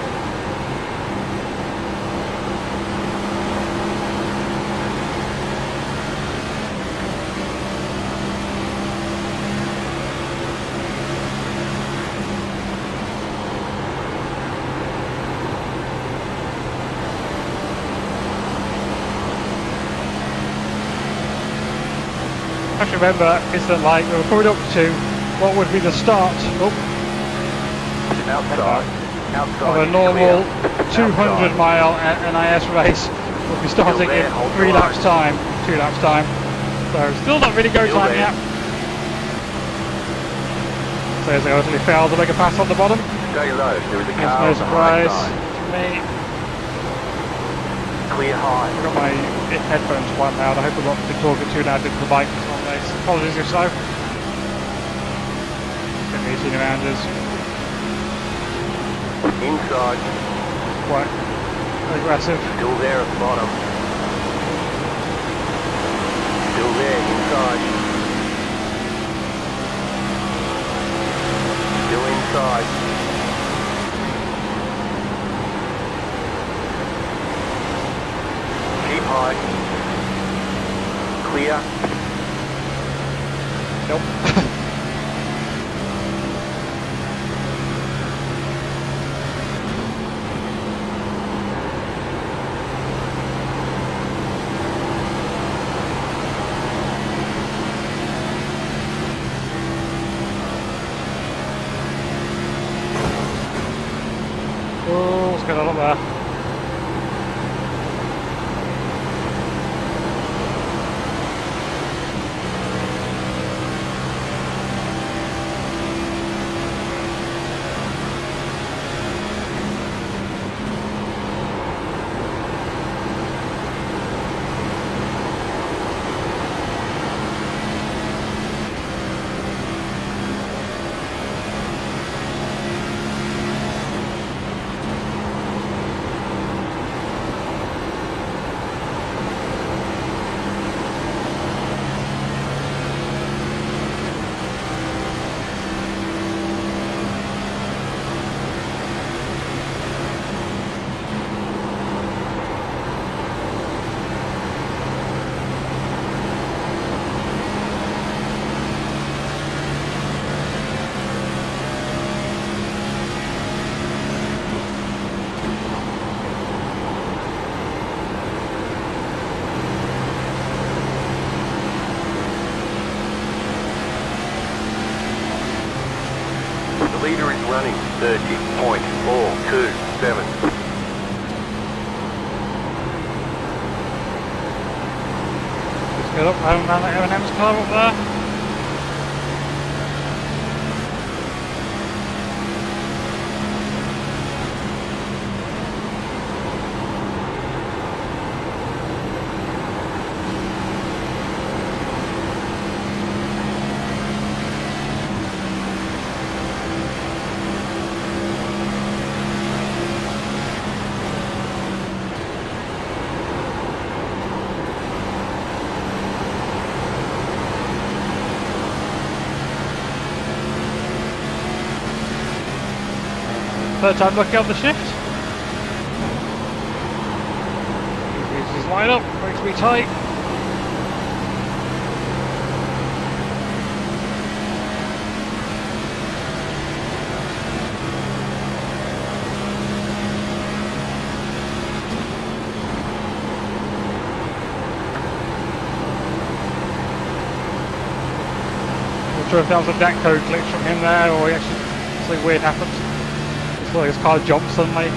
I have to remember, it's that like we were coming up to what would be the start Outside. of Outside a is normal clear. 200 Outside. mile NIS race. We'll be starting Still there, in hold 3 the laps line. time, 2 laps time. So still not really go Still time there. yet. So as I totally failed to make a pass on the bottom. Stay low. There is a That's car no on the high surprise side. to me. Clear high. I've got my headphones quite loud. I hope I'm not talking too loud into the mic on this. Apologies if so. Get me 18 around us. Inside. Quite aggressive. Still there at the bottom. Still there. Inside. Still inside. Keep high. Clear. Nope. Leader is running 30.427. Let's get up around that M&M's car up there. Third time lucky on the shift. His line up, makes me tight. Not sure if that was a deck code glitch from him there, or he actually something weird happened. Like his car jumped suddenly.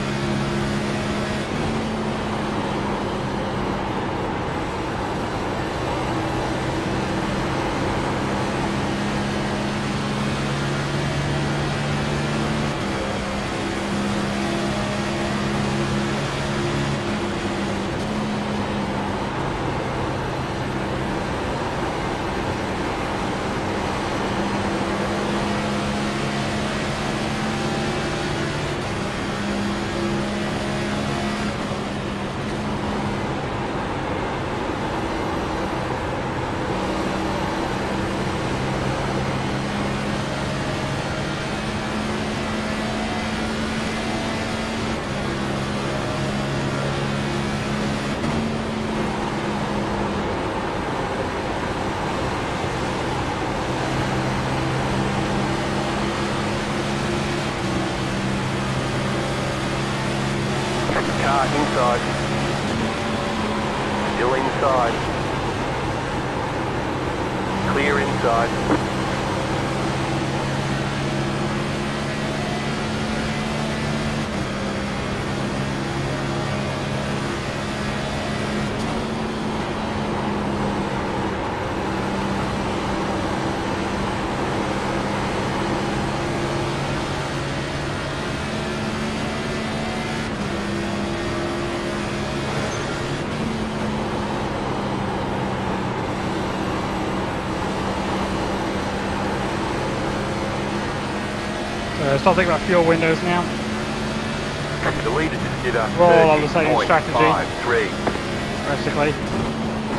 Car inside. Still inside. Clear inside. Start thinking about fuel windows now. The leader just did a We're all on the same strategy. 30.53. Basically,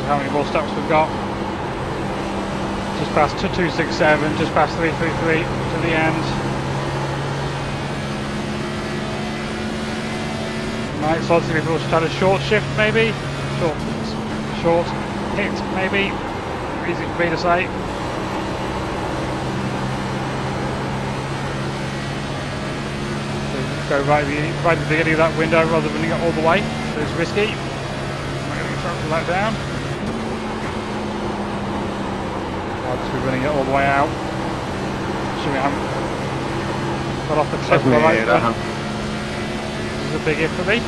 how many more stops we've got. Just past 267, just past 333 to the end. Right, so lots of people should have a short shift maybe. Short hit maybe. Easy for me to say. Go right at the beginning of that window rather than running it all the way. So it's risky. I'm going to try to pull that down. I'll just be running it all the way out. Should we haven't got off the cliff on the right there. This is a big hit for me.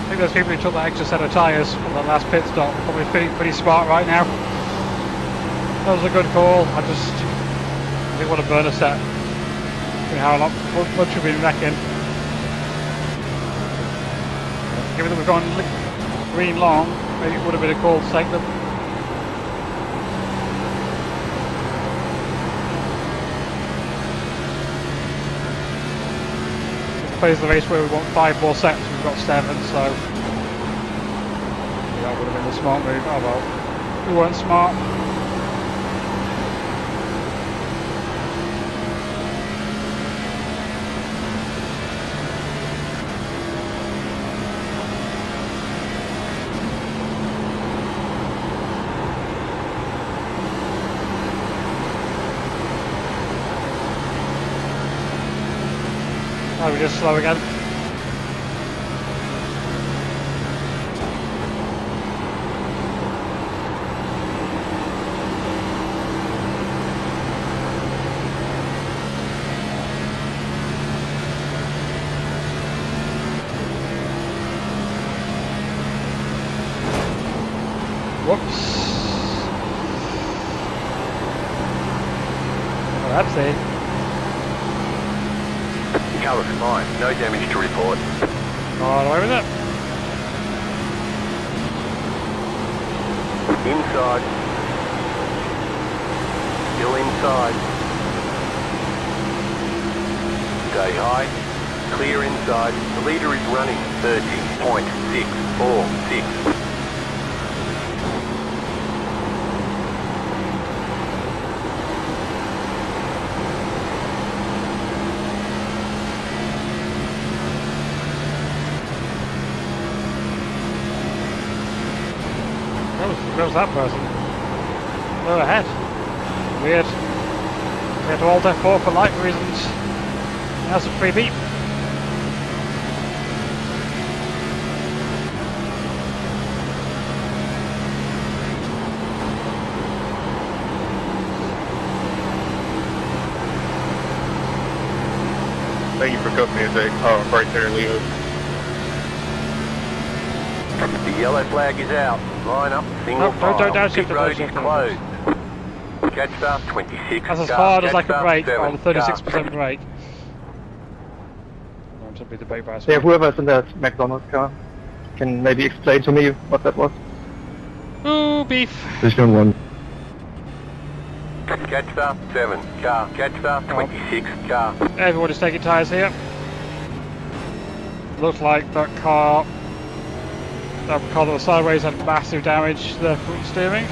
I think those people who took that extra set of tyres from that last pit stop are probably feeling pretty smart right now. That was a good call. I didn't want to burn a set. How much we've been wrecking. Given that we've gone green long, maybe it would have been a call to take them. Plays the race where we want 5 more sets, we've got 7, so that would have been a smart move. Oh well, we weren't smart. Oh, we just slow again. Whoops. Oh, that's it. Car looks fine. No damage to report. All away with it. Inside. Still inside. Stay high. Clear inside. The leader is running 30.646. Where's that person? They're ahead. Weird. We had to alt F4 for light reasons. That's a free beep. Thank you for cooking music. Oh, right there, Leo. The yellow flag is out. Line up, single file. Don't downshift Pit it, road don't is shift closed. Catch start 26. That's as car, hard as catch I could start brake 7, on 36% car. brake. I'm to be the brake bias. Yeah, whoever's in that McDonald's car can maybe explain to me what that was. Ooh, beef. Position 1. Catch start 7, car. Catch start 26, car. Everybody's taking tyres here. Looks like that car that was sideways had massive damage to their front steering.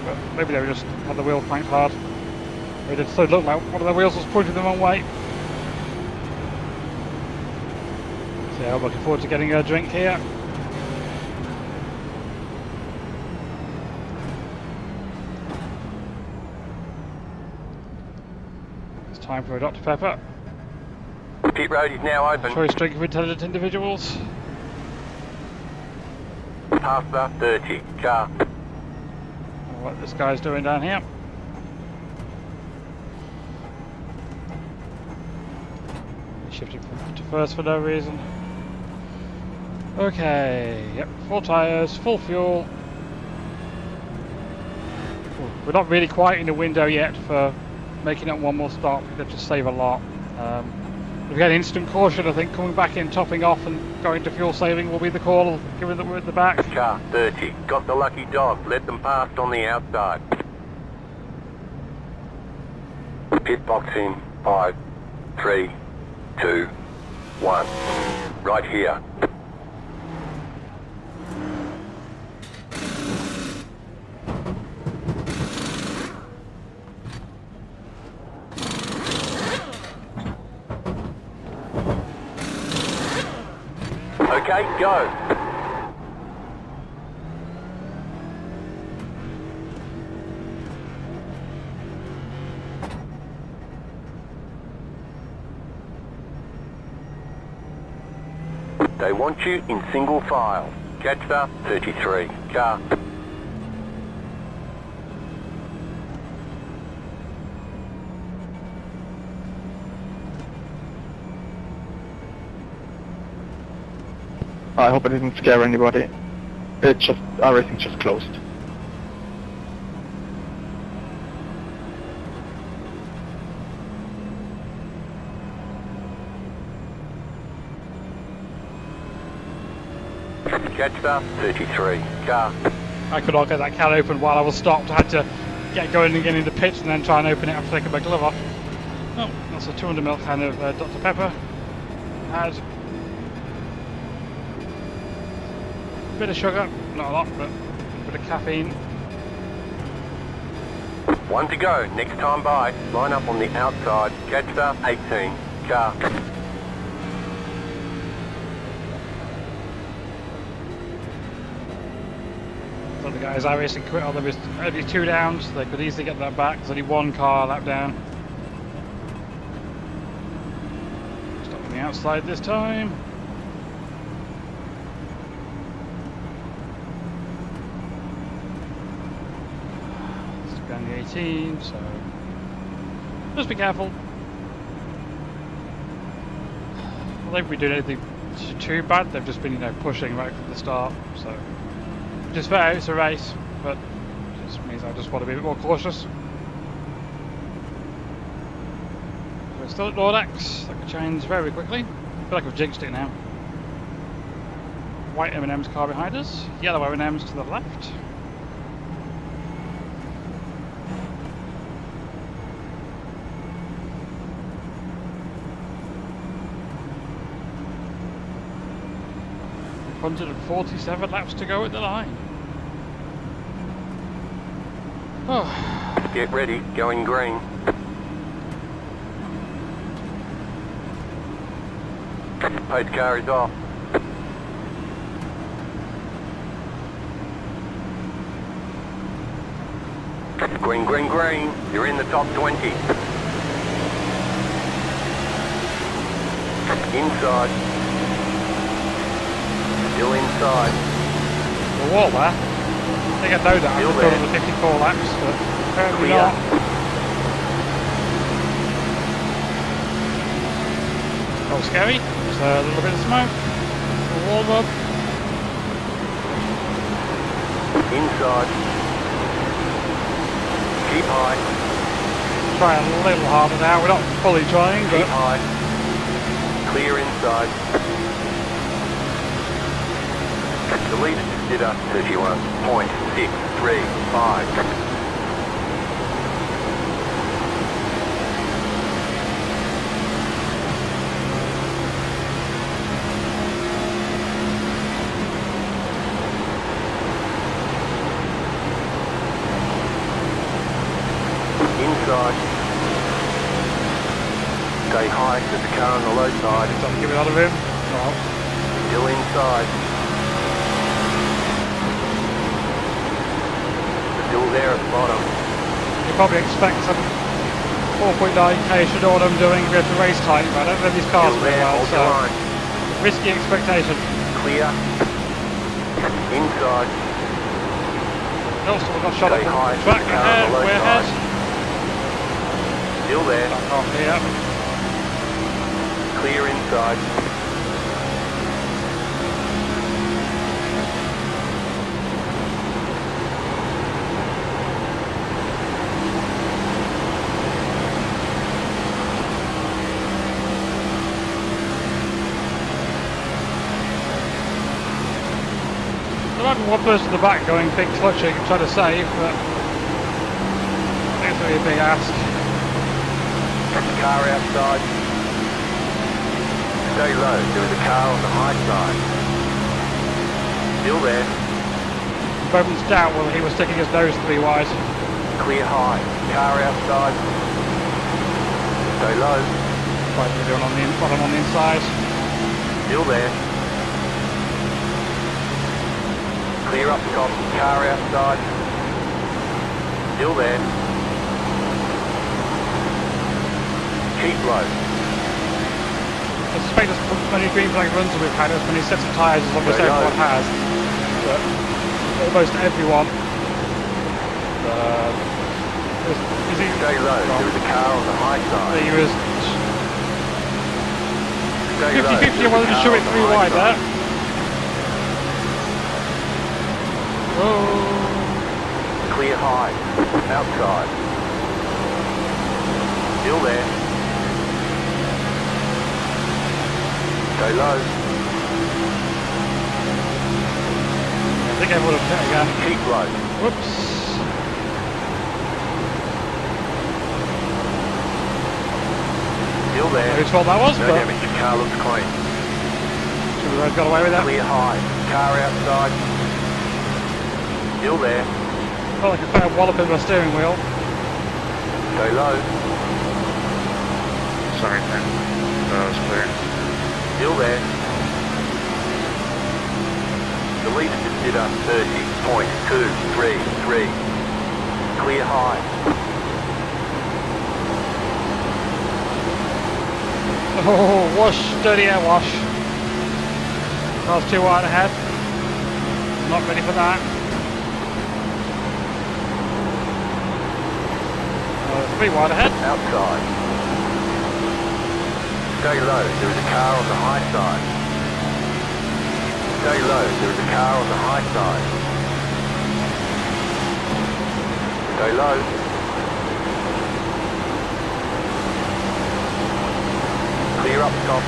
But maybe they just had the wheel cranked hard. It did so look like one of the wheels was pointing the wrong way. So yeah, I'm looking forward to getting a drink here. It's time for a Dr. Pepper. Pit road is now open. Choice drink for intelligent individuals. Past the 30, car. What this guy's doing down here. Shifting to first for no reason. Okay, yep, full tyres, full fuel. We're not really quite in the window yet for making it one more stop. That just save a lot. We've got instant caution. I think coming back in, topping off, and going to fuel saving will be the call, given that we're at the back. Car 30, got the lucky dog. Let them past on the outside. Pit box in 5, 3, 2, 1. Right here. Okay, go. They want you in single file. Catch the 33, car. I hope I didn't scare anybody. iRacing just closed. Catch the 33, car. I could not get that can open while I was stopped. I had to get going again in the pits and then try and open it after taking my glove off. Oh, that's a 200ml can of Dr. Pepper. Has a bit of sugar, not a lot, but a bit of caffeine. 1 to go, next time by. Line up on the outside. Catch the 18, car. So the guys iRacing quit on them is only 2 down, so they could easily get that back. There's only 1 car lap down. Stopping me outside this time. This is going the 18, so just be careful. Well, they've been doing anything too bad. They've just been, you know, pushing right from the start. So, which is fair. It's a race, but it just means I just want to be a bit more cautious. We're still at Nordax. That could change very quickly. I feel like I've jinxed it now. White M&M's car behind us. Yellow M&M's to the left. $147 laps to go at the line. Oh. Get ready, going green. Paid car is off. Green, green, green. You're in the top 20. Inside. Still inside. The wall there. I think I know that. I've done the 54 laps, but apparently Clear. not. Oh, scary. Just a little bit of smoke. A warm up. Inside. Keep high. Try a little harder now. We're not fully trying, Keep but high. Clear inside. The lead did up 31.635. Inside. Stay high to the car on the low side. don't give it out of him. Oh. Still inside. Still there at the bottom. You probably expect some 4.9k should know what I'm doing. We have to race tight, but I don't know these cars Still very there, well, hold so your line. risky expectation. Clear. Inside. Also, we got shot Stay at high the to track the car on ahead. the low We're side. ahead. Still there. Back off here. Clear inside. There might be one person in the back going big clutching, trying to save, but I think it's going to be a big ask. Car outside. Stay low. There is a car on the high side. Still there. Moment's doubt whether he was sticking his nose 3 wide. Clear high. Car outside. Stay low. Quite the one on the inside. Still there. Clear up top. Car outside. Still there. Keep low. I suspect as many green flag runs as we've had, as many sets of tyres as almost Very everyone low. has. But almost everyone. Is he? Stay low. There is a car on the high side. He was Stay low. 50-50. I There is a wanted to car show on it the 3 high wide side. there. Whoa. Clear high. Outside. Still there. Stay low. I think everyone will hit again. Keep low. Whoops. Still there. Whose fault that was, No but damage. The car looks clean. should have got away with that. Clear high. Car outside. Still there. Felt like a fair wallop in my steering wheel. Stay low. Sorry, man. That was clear. Still there. The leader just did up 30.233. Clear high. I Oh, wash, dirty air wash. Car's too wide ahead. Not ready for that. 3 wide ahead. Outside. Stay low, there is a car on the high side. Stay low, there is a car on the high side. Stay low. Clear up top.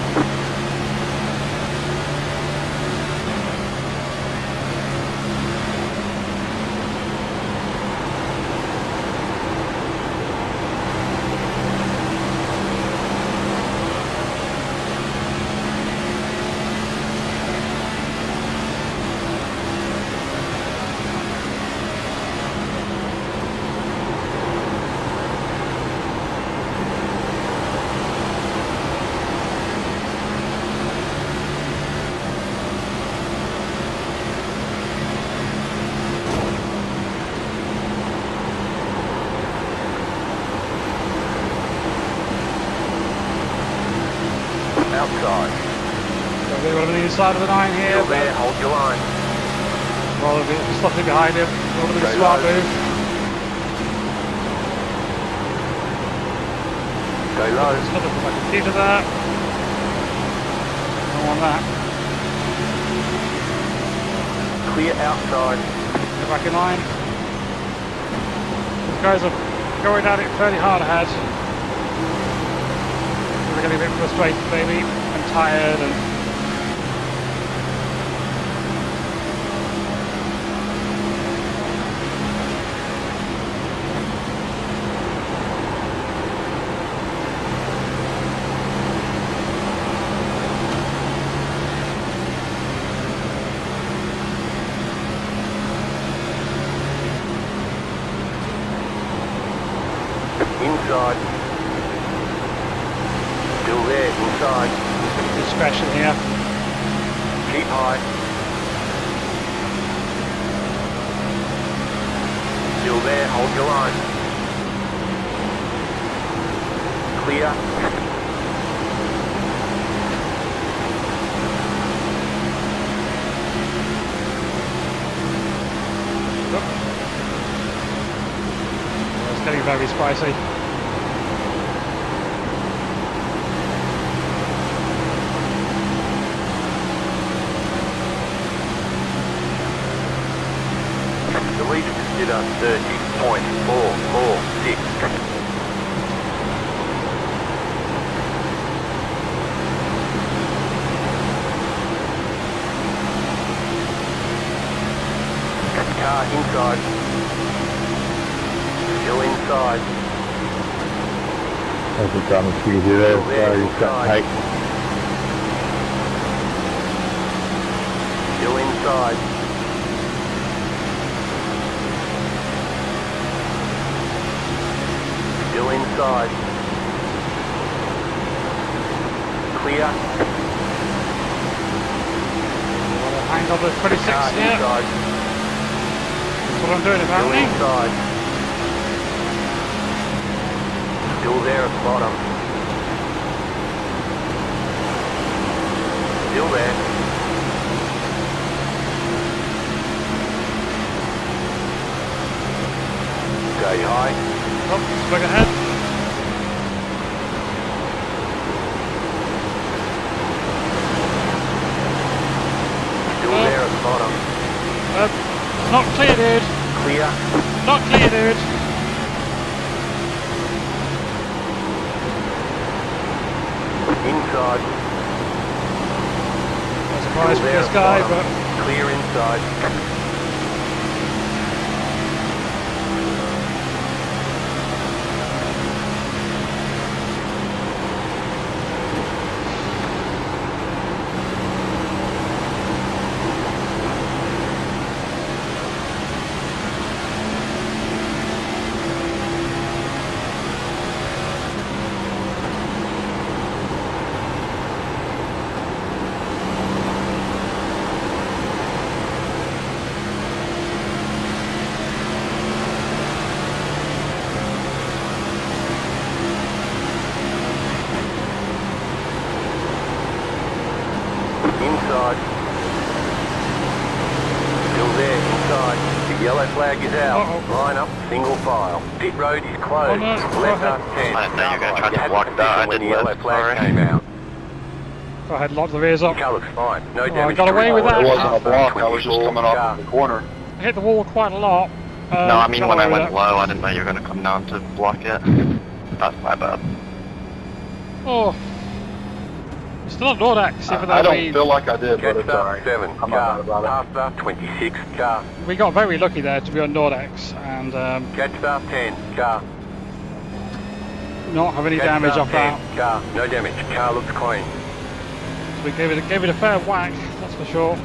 Outside. Got a bit on the inside of the 9 here. Still there, hold your line. Well, there's something behind him. Over the Stay smart low. move. Stay low. There's nothing from my computer there. Don't want that. Clear outside. Get back in line. These guys are going at it fairly hard ahead. We're getting a bit frustrated maybe, and tired and... Inside. Still there, inside. discretion here. Keep high. Still there, hold your line. Clear. It's getting very spicy. The lead consider 30.446. Car inside. Still inside. That's a dumb squeezy there. Still there, Sorry, he's got inside. tight. Still inside. Still inside. Clear. Hang on the 26 Car here. inside. That's what I'm doing Still apparently. inside. Still there at the bottom. Still there. Stay high. Oh, swing ahead. Still there at the bottom. Not clear, dude. Clear. Not clear, dude. Inside. No surprise Still for there this at the guy, bottom. but Clear inside. Yellow flag is out. Uh-oh. Line up, single file. Pit road is closed. Oh, no. Left Go up 10. I didn't know you were going to try You to had block the that. I position when the didn't yellow lift. flag Sorry. came out. Go ahead, lock the rears up. Car looks fine. No I damage. got to away with report. that. It wasn't a block, I was just coming off Car. of the corner. I hit the wall quite a lot. No, I mean got when I away with went that. low, I didn't know you were going to come down to block it. That's my bad. Oh. Still on Nordex, even I though don't feel like I did, but it's Jetstar alright. 7. I'm not mad about Car. Pasta 26. Car. we got very lucky there to be on Nordex and Jetstar 10. Car. not have any Jetstar damage off 10. that. Car. No damage. Car looks clean. So we gave it a fair whack, that's for sure.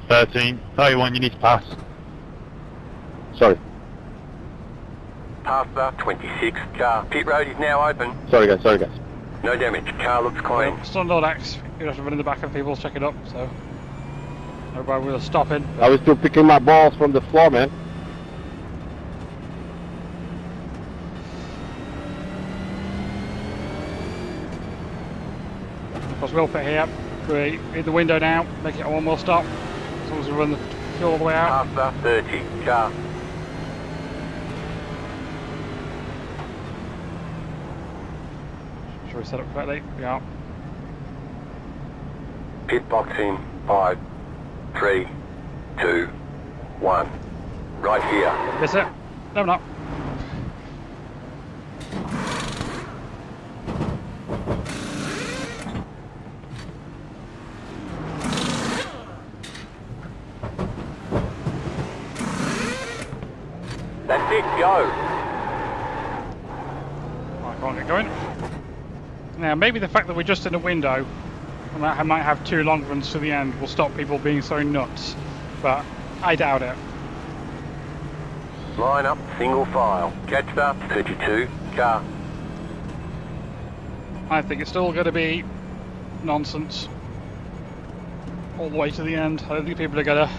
You need to pass. Sorry. Pasta 26. Car. Pit road is now open. Sorry guys. No damage. Car looks clean. Still on Nordex, you have to run in the back of people, check it up, so everybody was stopping. I was still picking my balls from the floor, man. Of course we'll pit here, we in the window now, make it one more stop, as long as we run the fuel all the way out. Pasta 30. Car. Should we set up correctly? Yeah. Pit box in 5, 3, 2, 1. Right here. That's it. No, not. That's it, go. I can't get going. Now, maybe the fact that we're just in a window, and I might have 2 long runs to the end, will stop people being so nuts, but I doubt it. Line up, single file. Jetstar 32. Car. I think it's still going to be nonsense all the way to the end. I don't think people are going to...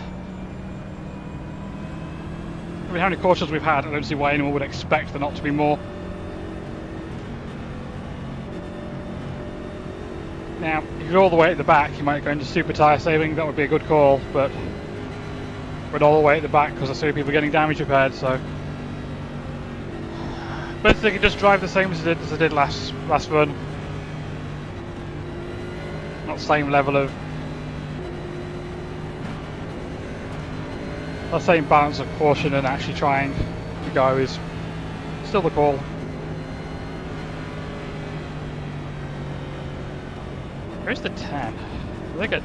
I mean, how many cautions we've had, I don't see why anyone would expect there not to be more. Now, if you're all the way at the back, you might go into super tyre saving, that would be a good call, but we're all the way at the back because I see people getting damage repaired, so... But they could just drive the same as I did last run. Not same level of... The same balance of caution and actually trying to go is still the call. Where's the 10? I think it...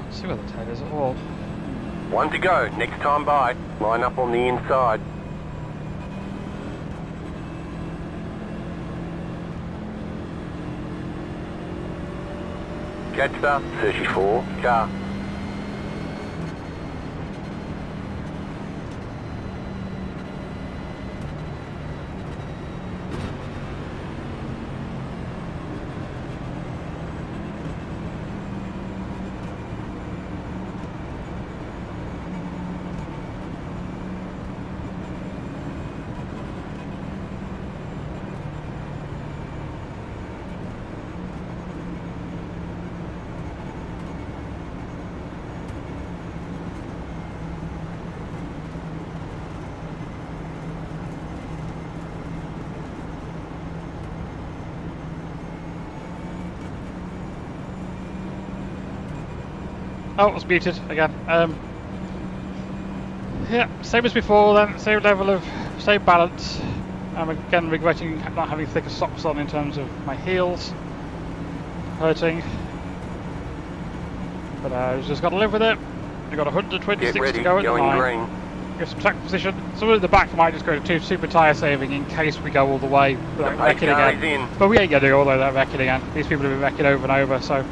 Let's see where the 10 is at all. 1 to go. Next time by. Line up on the inside. Jetstar 34. Car. Oh, it was muted again. Yeah, same as before then, same level of, same balance. I'm again regretting not having thicker socks on in terms of my heels. Hurting. But I've just got to live with it. We've got 126 Get ready. to go at the Going line. green. Get some track position. Someone at the back might just go to super tyre saving in case we go all the way The without pace wrecking car is again. in. But we ain't going to do all of that wrecking again. These people have been wrecking over and over, so...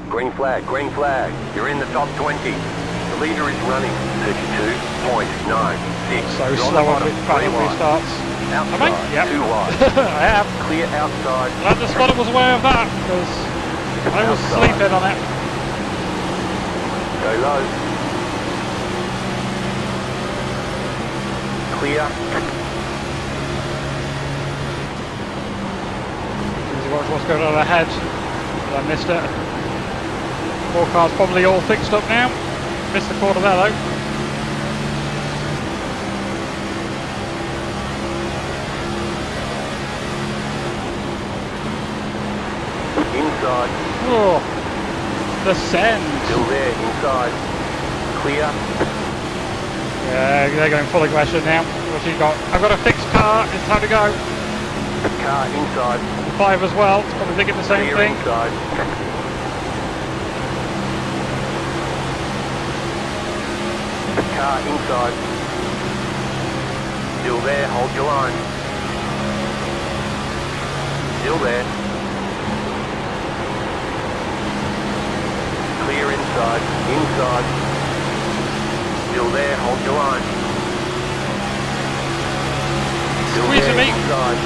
Green flag, green flag. You're in the top 20. The leader is running 32.96. So You're on slow the on bottom, the 3 wide. restarts. Am I? Outside, Yep. 2 wide. I am. Clear outside. Glad the spotter was aware of that, because I was Outside. sleeping on it. Go low. Clear. Easy watch what's going on ahead. But I missed it. 4 cars probably all fixed up now. Missed the corner there though. Inside. Oh, the send. Still there. Inside. Clear. Yeah, they're going full aggression now. What's he got? I've got a fixed car. It's time to go. Car inside. 5 as well. It's probably thinking the same Clear thing. inside. Car inside. Still there. Hold your line. Still there. Clear inside. Inside. Still there. Hold your line. Still Squeeze there. me. Inside.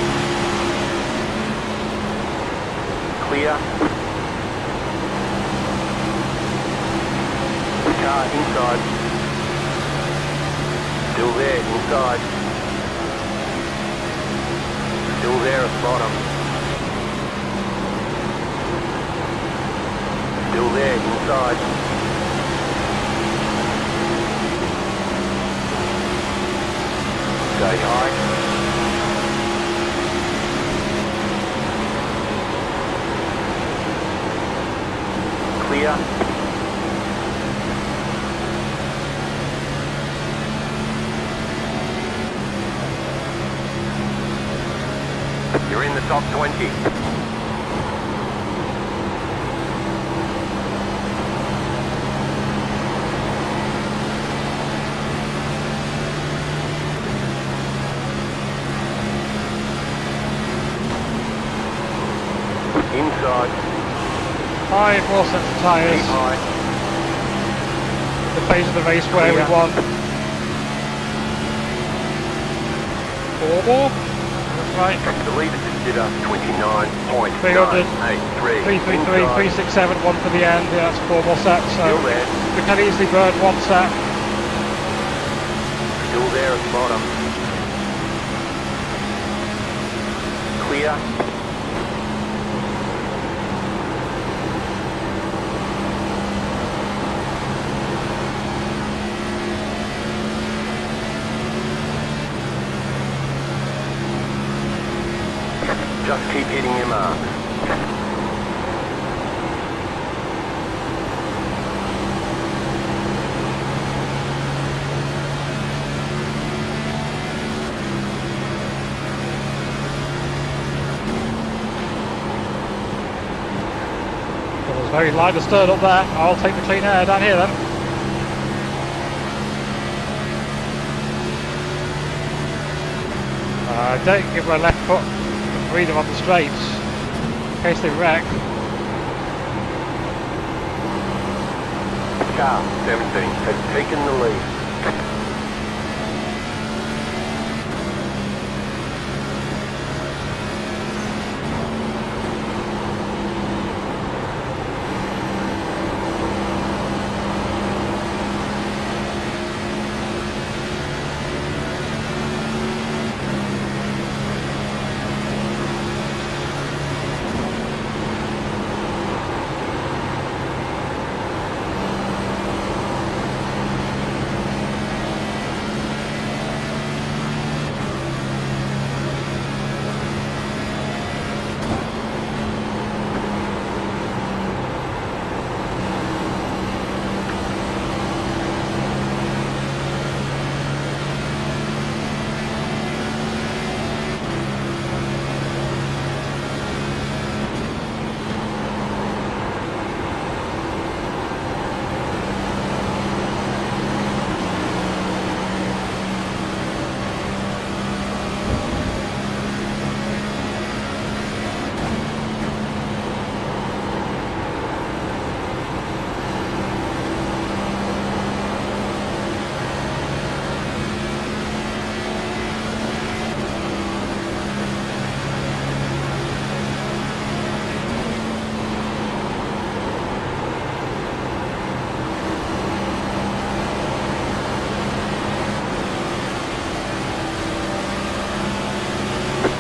Clear. Car inside. Still there. Inside. Still there at bottom. Still there. Inside. Stay high. Clear. You're in the top 20. Inside. 5 more sets of Keep tyres. high. The phase of the race where we Clear. won. 4 more. That's right. The leader consider 29.983. 333, Inside. 367, 1 for the end. Yeah, that's 4 more sets. So Still there. we can easily burn 1 set. Still there at the bottom. Clear. Just keep hitting your mark. It was very light astern up there. I'll take the clean air down here then. Don't give her a left foot freedom on the straights in case they wreck. Car 17 has taken the lead.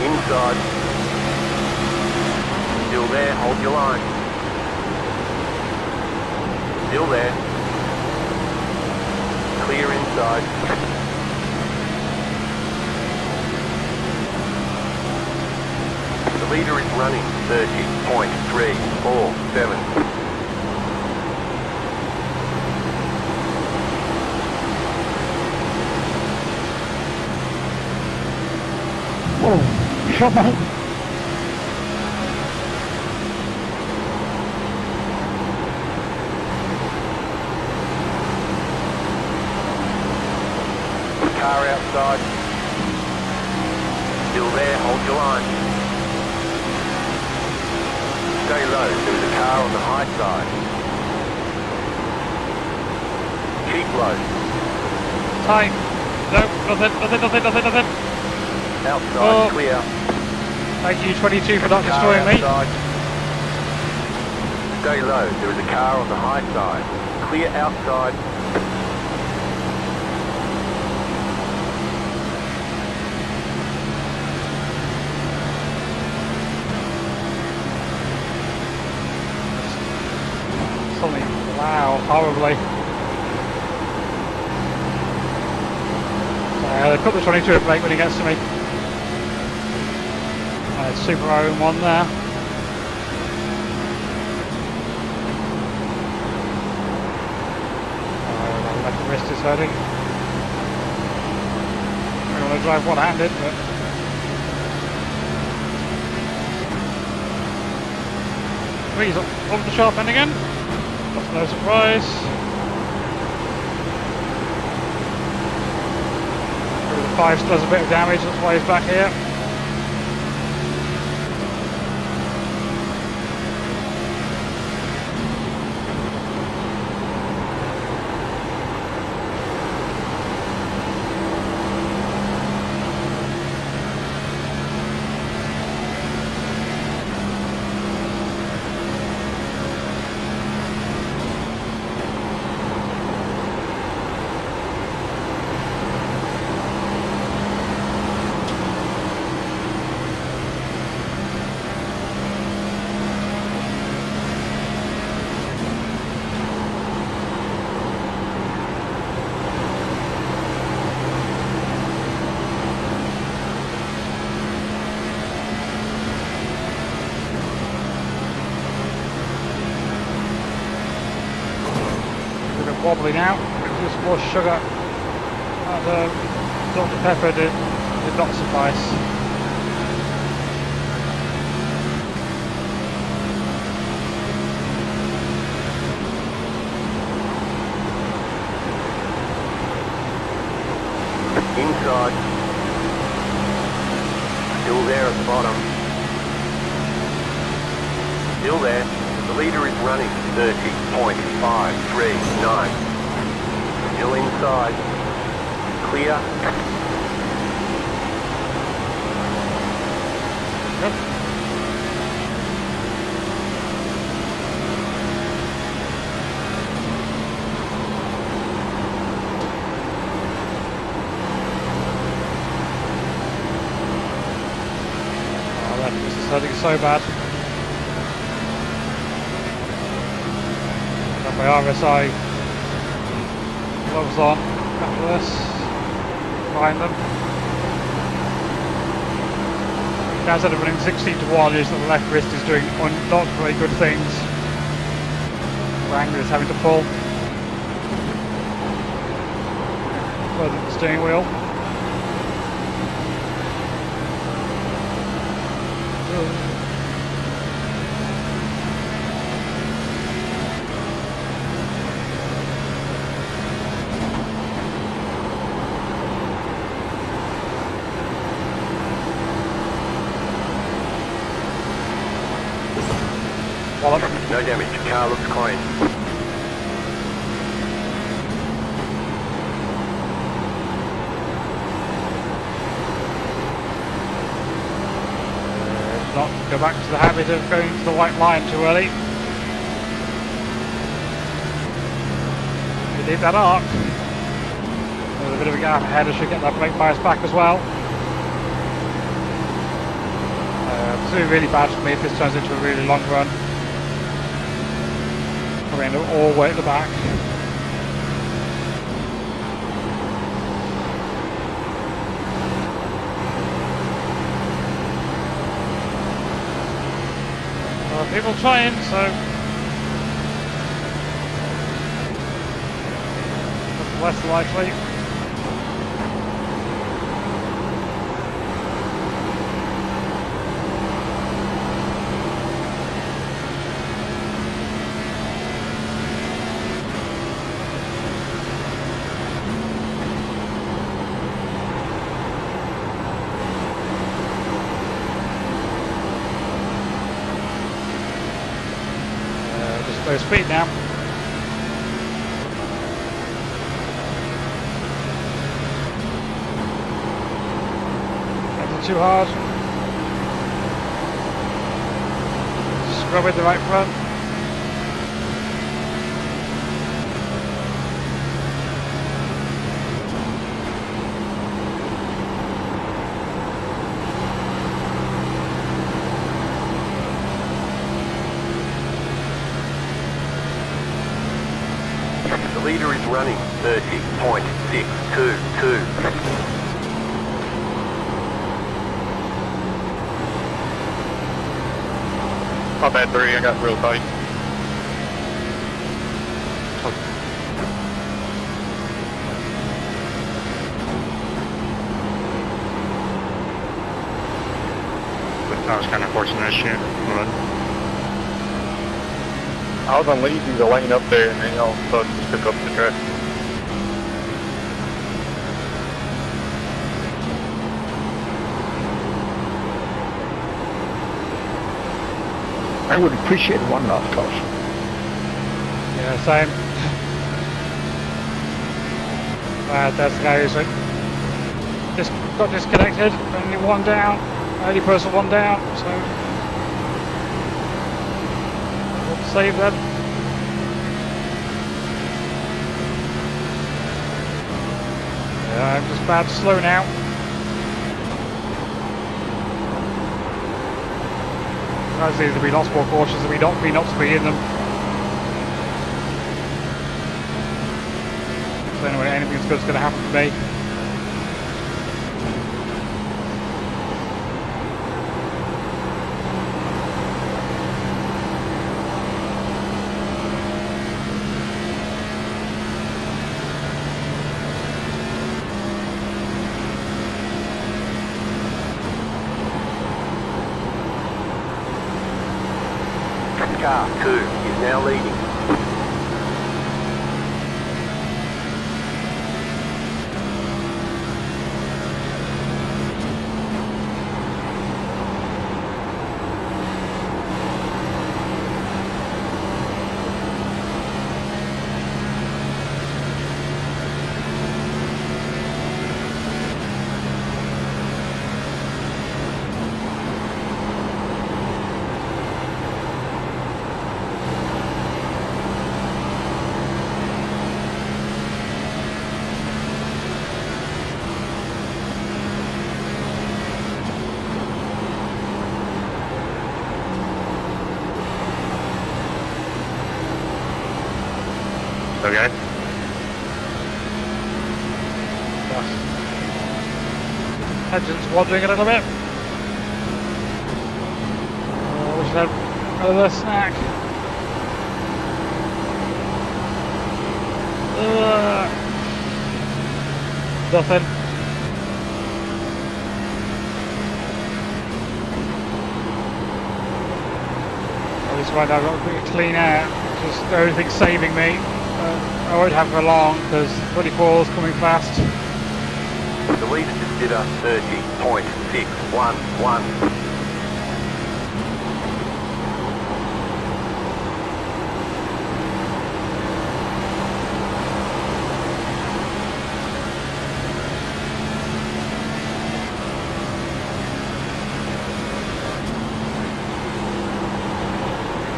Inside. Still there, hold your line. Still there. Clear inside. The leader is running 30.347. Oh, come on. Car outside. Still there, hold your line. Stay low, there's a car on the high side. Keep low. Tight. No, nothing. Outside, Oh. clear. Thank you, 22, for not Car destroying me. outside. Stay low, there is a car on the high side. Clear outside. Suddenly, wow, horribly. Cut the 22 at brake when he gets to me. Super Iron 1 there. My left wrist is hurting. I want to drive one-handed, but... Squeeze up over the sharp end again. That's no surprise. The 5 still has a bit of damage, that's why he's back here. Wobbly now, just more sugar. And Dr. Pepper did not suffice. Inside. Still there at the bottom. Still there. The leader is running 30.539. Still inside. Clear. Yep. Oh, that is hurting so bad. Got my RSI gloves on after this. Find them. Now instead of running 16 to 1, is that the left wrist is doing not very good things. Wrangler is having to pull further than the steering wheel. No damage. Car looks clean. Not go back to the habit of going to the white line too early. We did that arc. With a bit of a gap ahead, I should get that brake bias back as well. It's going to be really bad for me if this turns into a really long run. Probably end up all the way at the back. People trying, so that's less likely. Low speed now. That's too hard. Scrub with the right front. The leader is running 30.622. Not bad, 3, I got real tight. That was kind of fortunate shit. But I was on leaving the lane up there and then all of a sudden just took up the track. I would appreciate one last caution. Yeah, same. That's the guy who's just got disconnected, only one down, only person one down, so we'll save that. Yeah, I'm just bad slow now. Guys need to be lots more cautious than we not be to be in them. So anyway, anything good's going to happen to me. Car 2 is now leading. okay. Engine's wandering a little bit. We should have another snack. Nothing. At least right now I've got a bit of clean air, which is the only thing saving me. I won't have for long because 24 is coming fast. The leader consider 30.611.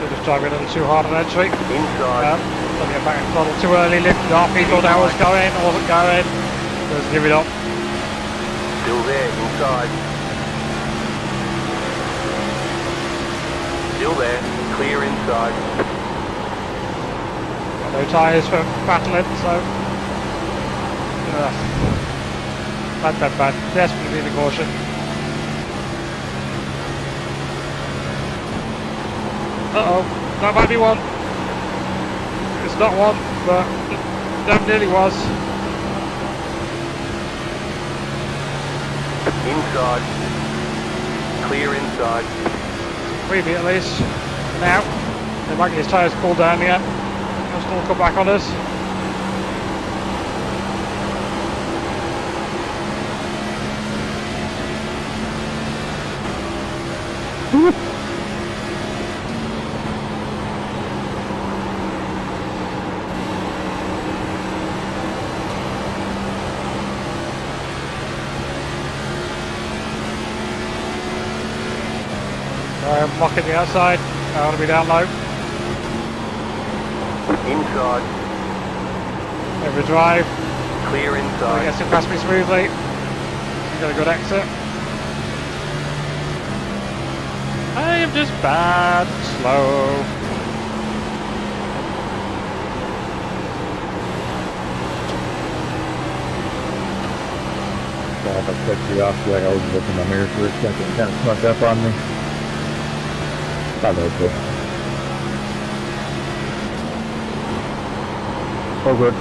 Just driving a little too hard on entry. Inside. Looking at back and throttle too early, lifted off. He thought that was going, wasn't going. Just give it up. Still there, inside. Clear inside. Got no tyres for battling, so... Bad. Desperately need a caution. Uh-oh, that might be one. It's not one, but that nearly was. Inside. Clear inside. Freebie at least. Now, they might get his tyres cooled down yet. He'll still come back on us. Blocking the outside. I want to be down low. Inside. Over drive. Clear I inside. guess he'll pass me smoothly. Got a good exit. I am just bad, slow. If I cut you off, like I was looking in the mirror for a second, kind of snuck up on me. Probably okay. Oh, good.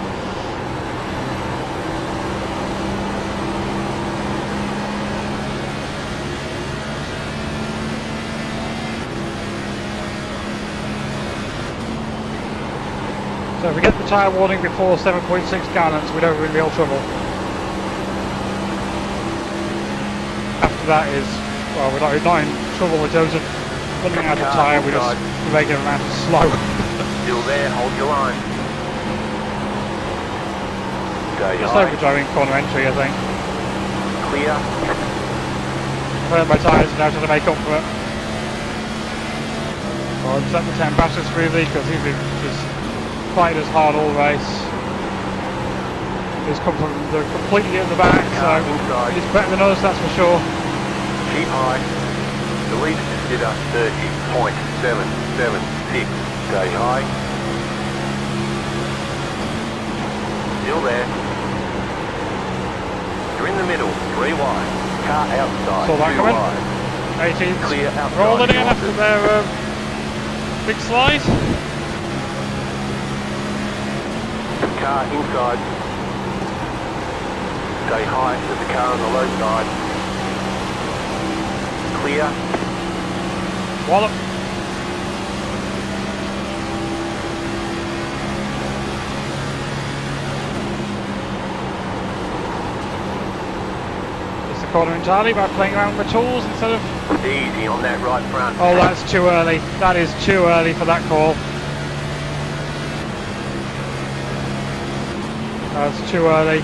So if we get the tyre warning before 7.6 gallons, we don't really real trouble. After that is, well, we're not in trouble in terms of running out of tyre, we're just making it around slow. Still there, hold your line. Stay Just high. overdriving corner entry, I think. Clear. I've hurt my tyres and now trying to make up for it. Well, I've set the 10 passes smoothly because he's been just fighting us hard all race. He's come from the completely in the back, so inside. he's better than us, that's for sure. Keep high. The lead consider 30.776. Stay high. Still there. You're in the middle, 3 wide. Car outside, Saw that 2 coming. wide. 18. Clear outside. Rolling in after Norton. their big slide. Car inside. Stay high with the car on the low side. Clear. Wallop. It's the corner entirely by playing around with the tools instead of... Easy on that right front. Oh, that's too early. That is too early for that call. That's too early.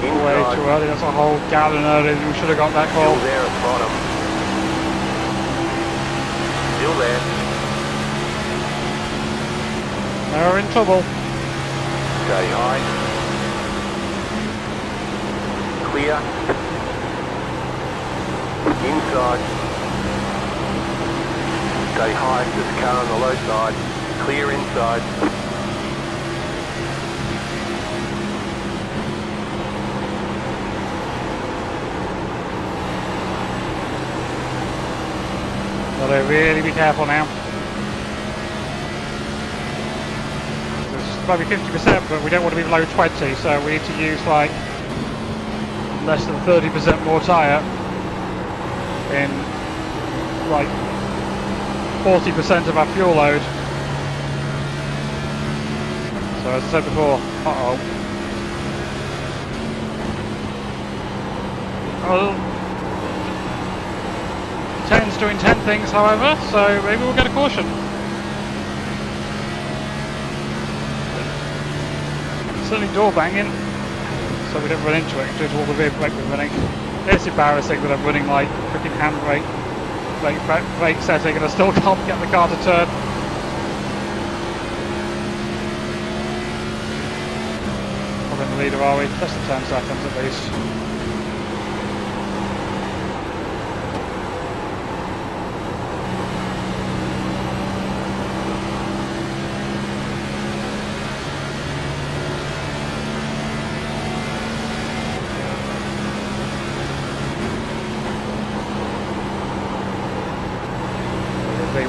Way Inside. too early. That's a whole gallon early. We should have got that Still call. there at bottom. Still there. They're in trouble. Stay high. Clear. Inside. Stay high with the car on the low side. Clear inside. Gotta really be careful now. It's probably 50%, but we don't want to be below 20, so we need to use like less than 30% more tyre in like 40% of our fuel load. So as I said before, Oh, 10's doing 10 things, however, so maybe we'll get a caution. Certainly door banging, so we don't run into it due to all the vehicle brake we're running. It's embarrassing that I'm running like freaking handbrake brake setting and I still can't get the car to turn. We're in the leader, are we? Less than 10 seconds at least.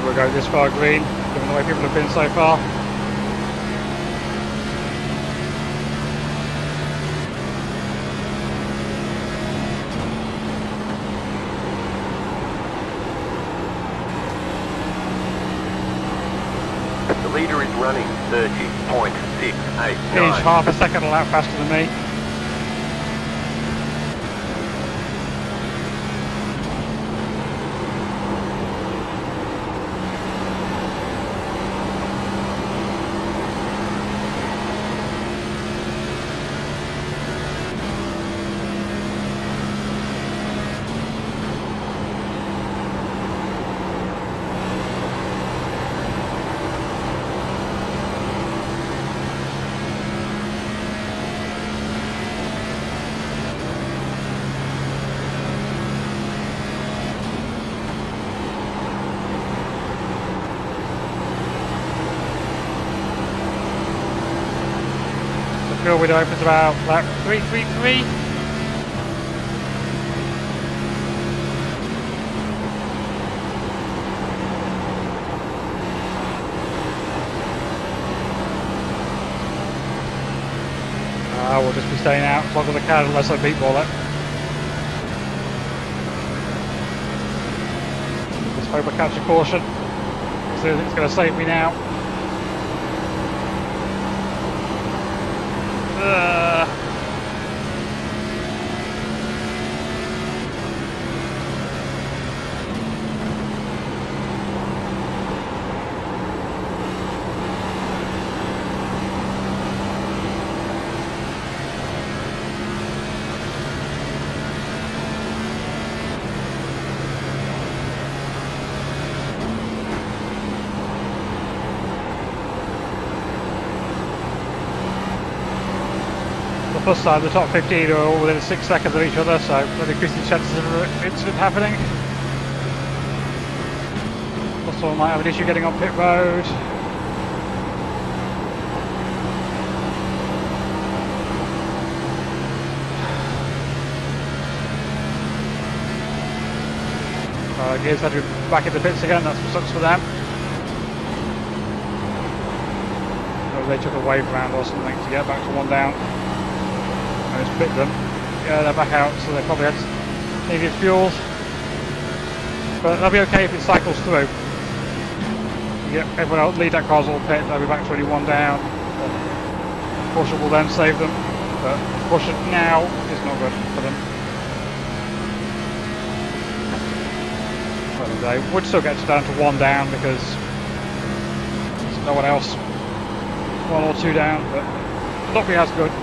we'll go this far green, given the way people have been so far. The leader is running 30.689. He's half a second a lap faster than me. Fuel window opens about lap 333. We'll just be staying out as long as I can unless I beat ball it. Just hope I catch a caution. See if it's going to save me now. Plus side, the top 15 are all within 6 seconds of each other, so that increases the chances of an incident happening. Plus someone might have an issue getting on pit road. Gears had to be back in the pits again, that's what sucks for them. Or they took a wave round or something to get back to one down. Just pit them. Yeah, they're back out, so they probably had needed fuel. But they'll be okay if it cycles through. You get everyone else, lead that car's all pit, they'll be back to 21 down. Caution will then save them, but caution now is not good for them. Well, they would still get down to 1 down because there's no one else 1 or 2 down, but not be as good.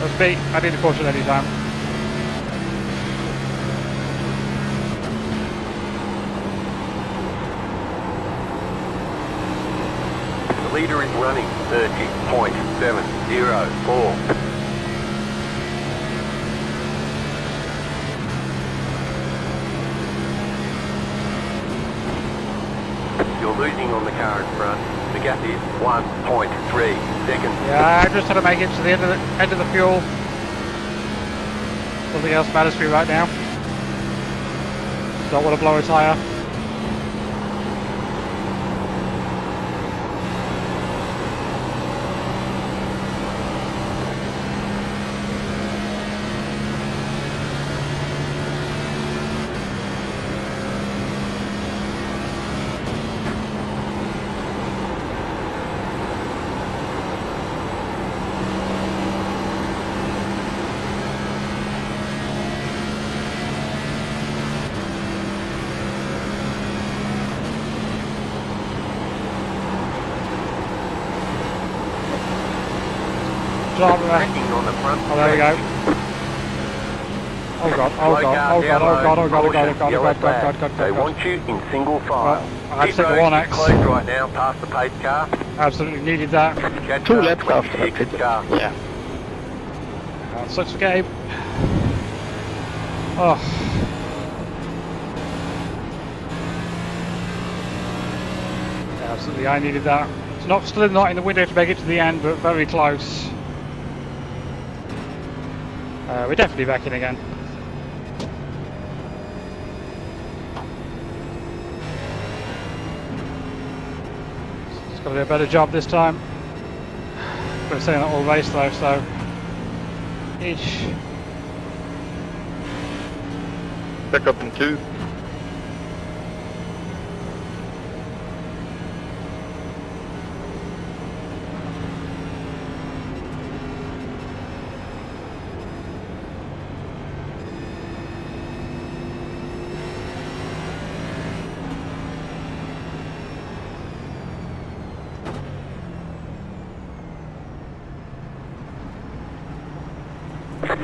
That's me. I need a caution anytime. The leader is running 30.704. You're losing on the car in front. The gap is 1.3 seconds. Yeah, I just had to make it to the end of the fuel. Nothing else matters for me right now. Don't want to blow a tyre. Tracking on the front. Oh, there we go. Oh god, oh god, oh god, oh god, oh god, oh god, oh god, oh god, They want you in single file. I had to take the 1X. Close right now, past the pace car. Absolutely needed that. Catch 2 up, laps after that 26 pit. car. Yeah. Such a game. Oh. Yeah, absolutely, I needed that. It's still not in the window to make it to the end, but very close. We're definitely back in again. Gotta do a better job this time. We're saying that all race though, so. Ish. Pick up in 2.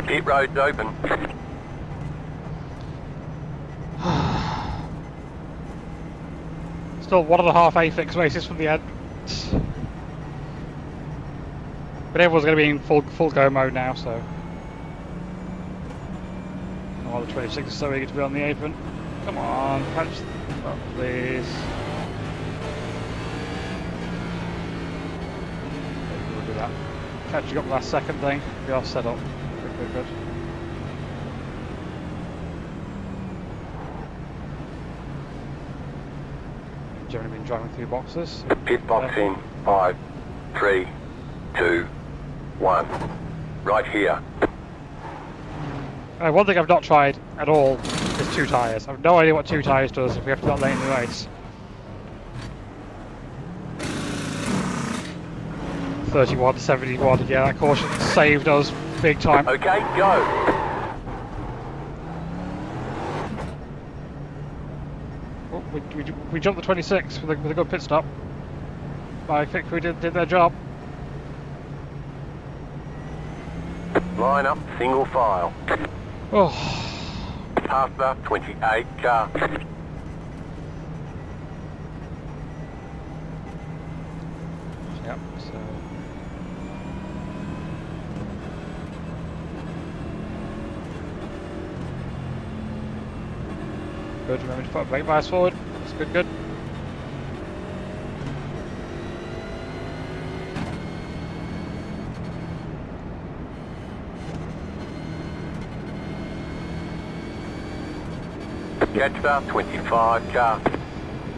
Pit road's open. Still 1.5 AFIX races from the end. But everyone's going to be in full go mode now, so. Oh, the 26 is so eager to be on the apron. Come on, catch up, please. We'll do that. Catching up last second thing. We are set up. Good. Generally been driving through boxes. Pit box in 5, 3, 2, 1. Right here. One thing I've not tried at all is 2 tyres. I have no idea what 2 tyres does if we have to that late in the race. 31.71, yeah, that caution saved us big time. Okay, go. Oh, we jumped the 26 with a good pit stop. I think we did their job. Line up, single file. Oh, Past the 28 car. yep. So. Good. Remember to put brake bias forward. That's good. Catch the 25 car.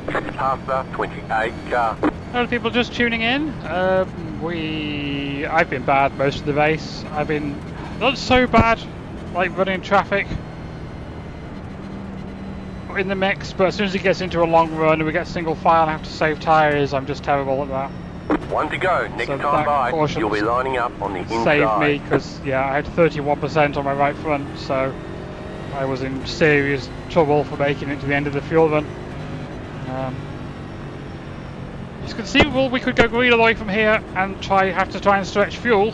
Past the 28 car. Hello people just tuning in. I've been bad most of the race. I've been not so bad like running traffic in the mix, but as soon as it gets into a long run and we get single file and have to save tyres, I'm just terrible at that. 1 to go. Next So time that by, caution you'll be lining up on the inside. Saved me because I had 31% on my right front, so I was in serious trouble for making it to the end of the fuel run. It's conceivable we could go green all the way from here and have to try and stretch fuel,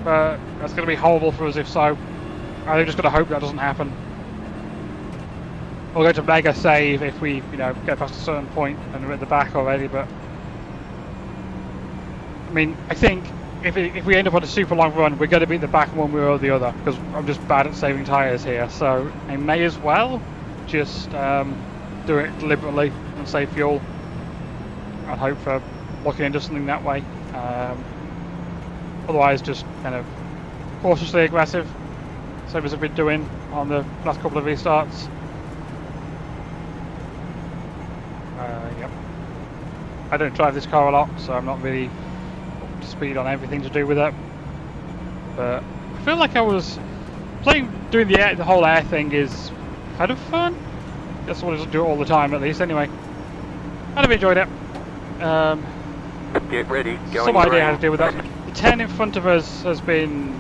but that's going to be horrible for us if so. I'm just going to hope that doesn't happen. We'll go to mega save if we, get past a certain point and we're at the back already. But I mean, I think if we end up on a super long run, we're going to be at the back one way or the other because I'm just bad at saving tyres here. So I may as well just do it deliberately and save fuel. I'd hope for looking into something that way. Otherwise, just kind of cautiously aggressive, same as I've been doing on the last couple of restarts. Yep. I don't drive this car a lot, so I'm not really up to speed on everything to do with it. But I feel like I was doing the whole air thing is kind of fun. That's what I do it all the time, at least. Anyway, kind of enjoyed it. Get ready. Going Some idea green. how to deal with that. The 10 in front of us has been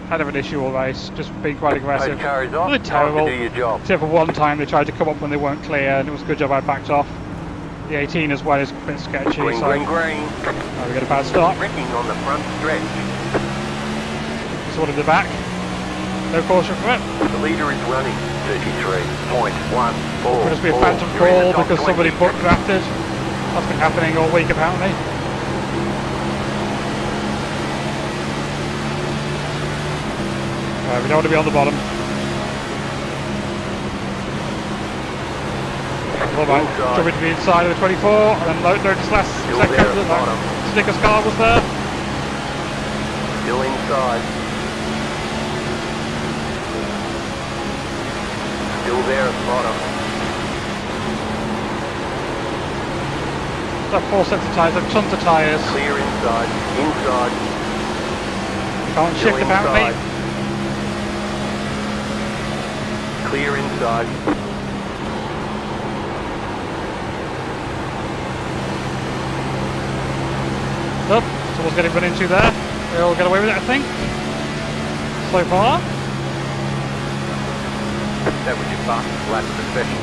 kind of an issue all race, just being quite aggressive. Those car is off. Really Time to terrible. do your job. Except for one time they tried to come up when they weren't clear, and it was a good job I backed off. The 18 as well is a bit sketchy, Green, so green. we got a bad start. Wrecking on the front stretch. Sort of the back. No caution for it. The leader is running 33.14. Could just be a phantom call because somebody book drafted. That's been happening all week apparently. We don't want to be on the bottom. Alright, jumping to the inside of the 24, and then notice last Still second there at the that bottom. Snickers car was there. Still inside. Still there at the bottom. Have 4 sets of tyres, have tons of tyres. Clear inside. Inside. Can't Still shift apparently. inside. Clear inside. Oh, someone's getting run into there. They'll get away with it, I think. So far. That was your fastest lap of the session.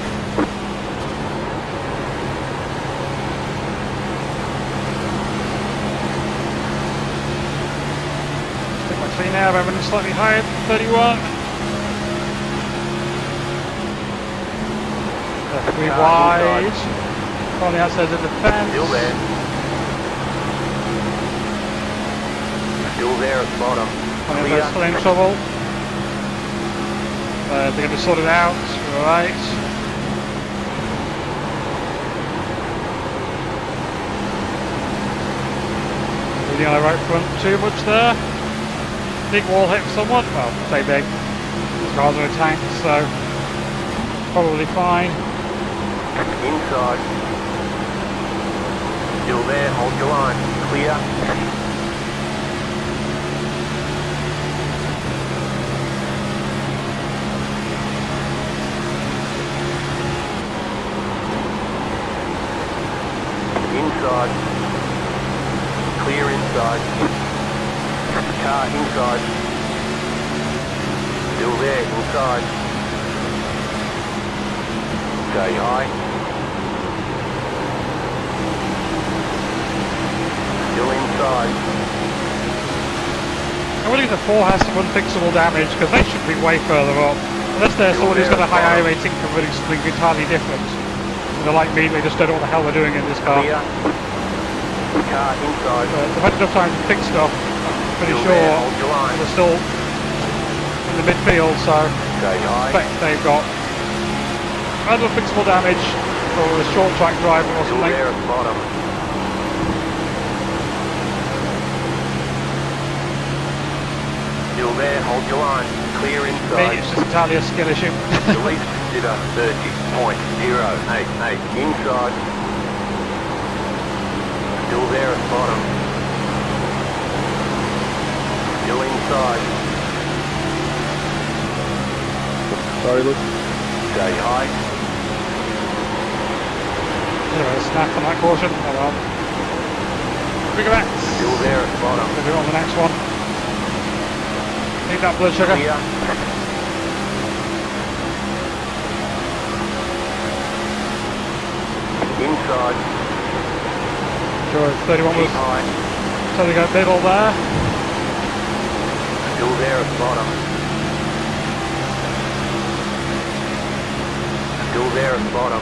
Take my clean air, I'm running slightly higher, 31. Left wheel wide. On the outside of the fence. Still there. Still there at the bottom. On the Clear. outside, still in trouble. They're going to sort it out, right. Leading on the right front too much there. Big wall hit someone, well, say big. These cars are a tank, so probably fine. Inside. Still there, hold your line. Clear. Inside. Clear inside. Car inside. Still there, inside. Stay high. Still inside. I wonder if the 4 has some unfixable damage, because they should be way further up. Unless there's someone who's got a high iRacing for running something entirely different. They're like me, they just don't know what the hell they're doing in this car. Clear. Car inside. They've had enough time to fix stuff. I'm pretty Still sure there, hold your line. they're still in the midfield, so Stay I high. expect they've got unfixable damage for a short track driver or Still something. there at the bottom. Still there, hold your line. Clear Me, inside. it's just entirely a skill issue. Release consider 30.088. Inside. Still there at the bottom. Still inside. Sorry, Luke. Stay high. Anyway, snap on that caution. Oh well. Bigger backs. Still there at the bottom. We'll do it on the next one. Need that blood sugar. Clear. Inside. Sure, 31 Keep was high. totally got middle there. Still there at the bottom. Still there at the bottom.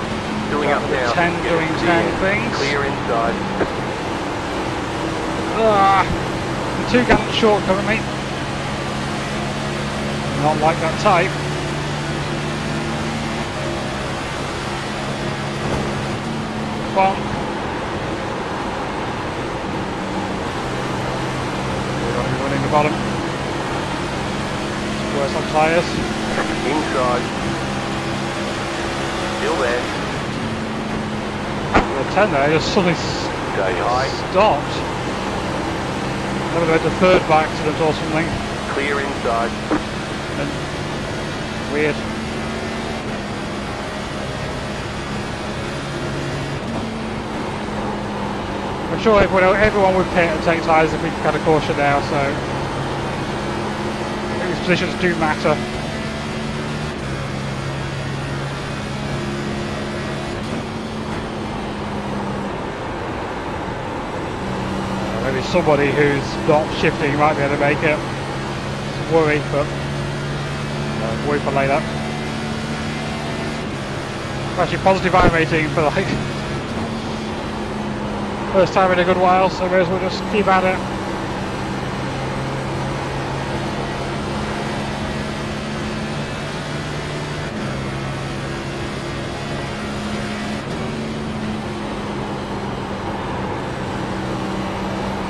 Doing up now. 10 Get doing it 10 clear. things. Clear inside. The 2 gallon short currently. Not like that type. Bonk. We're running the bottom. Worse on tyres. Inside. Still there. The 10 there just suddenly Stay high. stopped. I would have had the third by accident or something. Clear inside. Weird. I'm sure everyone would take tyres if we had a caution now, so these positions do matter. Maybe somebody who's not shifting might be able to make it. It's a worry, but worry for later. Actually, positive I rating for like first time in a good while, so may as well just keep at it.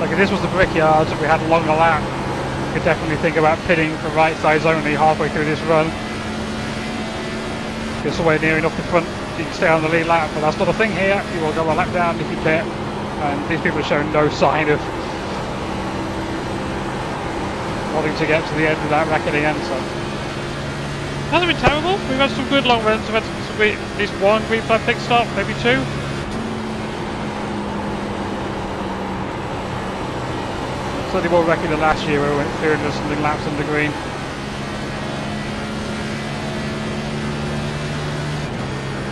Like if this was the Brickyard and we had a longer lap, we could definitely think about pitting for right sides only halfway through this run. Get somewhere near enough the front, you can stay on the lead lap, but that's not a thing here. You will go a lap down if you pit. and these people are showing no sign of wanting to get to the end of that wreck again, so hasn't been terrible. We've had some good long runs. We've had at least one green flag pit stop, maybe two. Slightly more wrecking than last year where we went 300 something laps under green.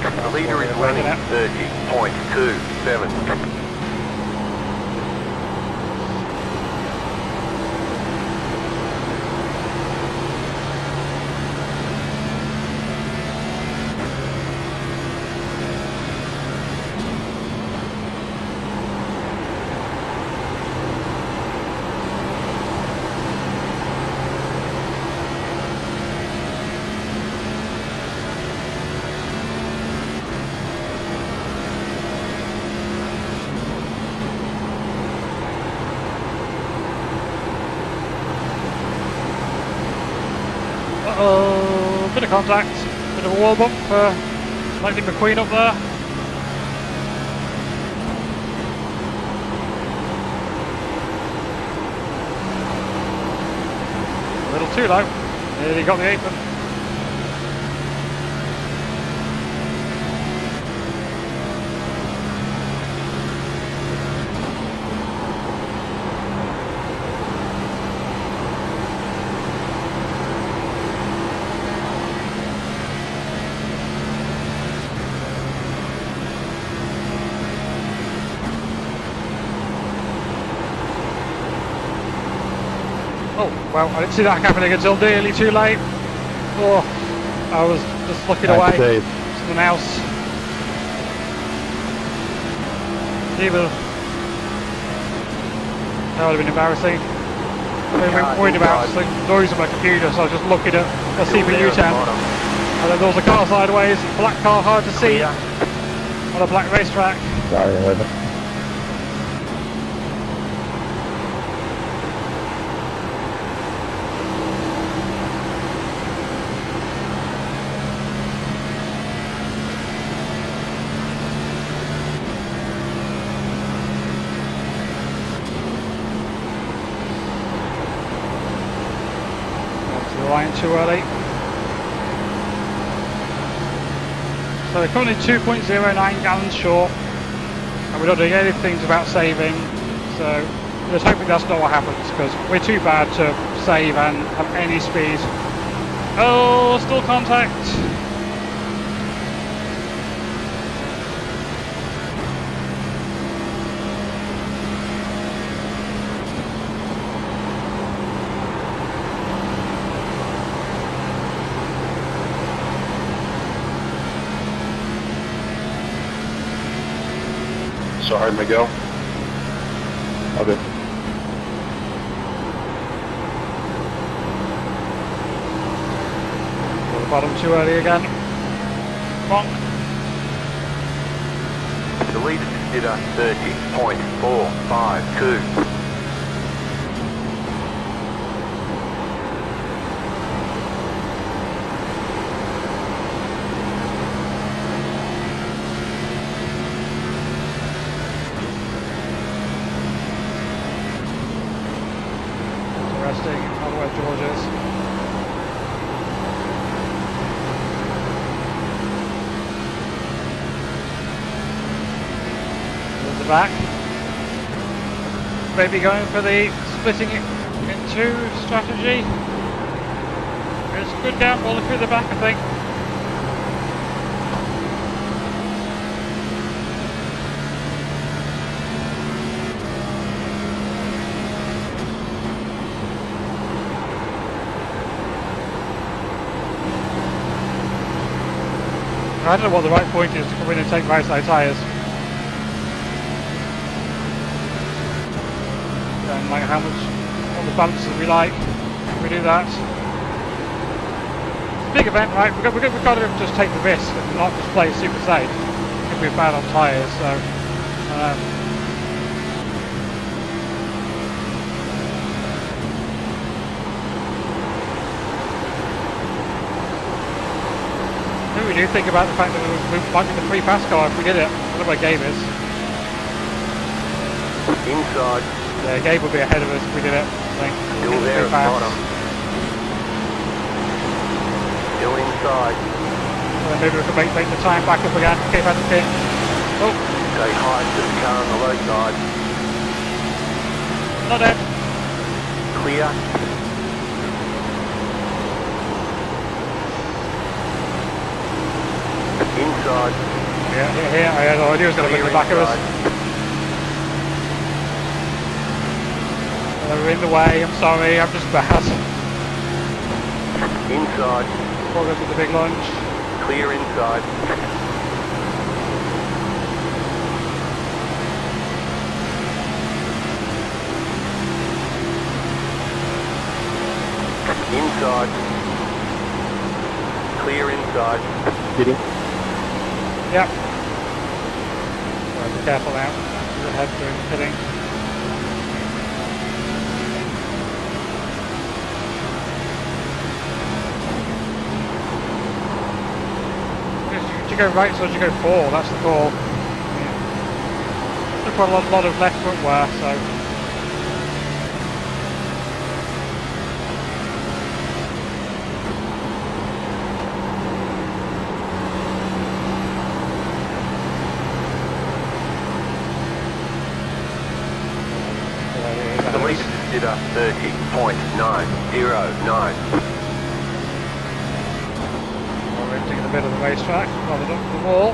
The leader is running 30.27. Uh-oh, bit of contact, bit of a warm up for Lightning McQueen up there. A little too low, nearly got the apron. Oh, well, I didn't see that happening until nearly too late. Oh, I was just looking away. Someone else. Even that would have been embarrassing. I was worried about the noise on my computer, so I was just looking at the CPU tab. And then there was a car sideways, black car, hard to see on a black racetrack. Sorry, I heard it. Line too early. So we're currently 2.09 gallons short, and we're not doing anything about saving, so let's hope that's not what happens, because we're too bad to save and have any speed. Oh, still contact. Sorry, Miguel. Okay. The bottom too early again. Bonk. The leader did a 30.452. Resting, all the way George's. There's the back. Maybe going for the splitting it in two strategy. It's a good gamble through the back, I think. I don't know what the right point is to come in and take right side tyres. And like how much, what the balances we like, we do that. It's a big event, right? We've got to just take the risk and not just play super safe if we're bad on tyres, so we do think about the fact that we might be the free pass car if we did it. I don't know where game is. Inside. Yeah, Gabe will be ahead of us if we did it. I think. Still It's there too at fast. bottom. Still inside. Maybe we can make the time back up again. Keep out the pit. Oh, Stay high to the car on the low side. not dead. Clear. Inside. Yeah, here. I had no idea he was going to bring the back of us. We're in the way. I'm sorry. I'm just bad. Inside. Before I go to the big lunge. Clear inside. Inside. Clear inside. Hitting. Yep. Right, be careful now. Your head doing the pitting. Did you go right or did you go four? That's the call. Yeah. There's quite a lot of left front wear, so. The leader did a 30.909. We're in the middle of the racetrack, rather than the wall.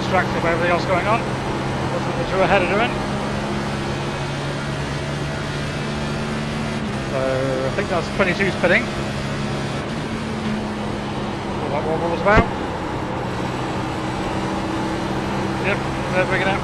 Distracted by everything else going on. What's the two ahead of doing? So I think that's 22 spinning. What that one was about. Yep, they're bringing it out.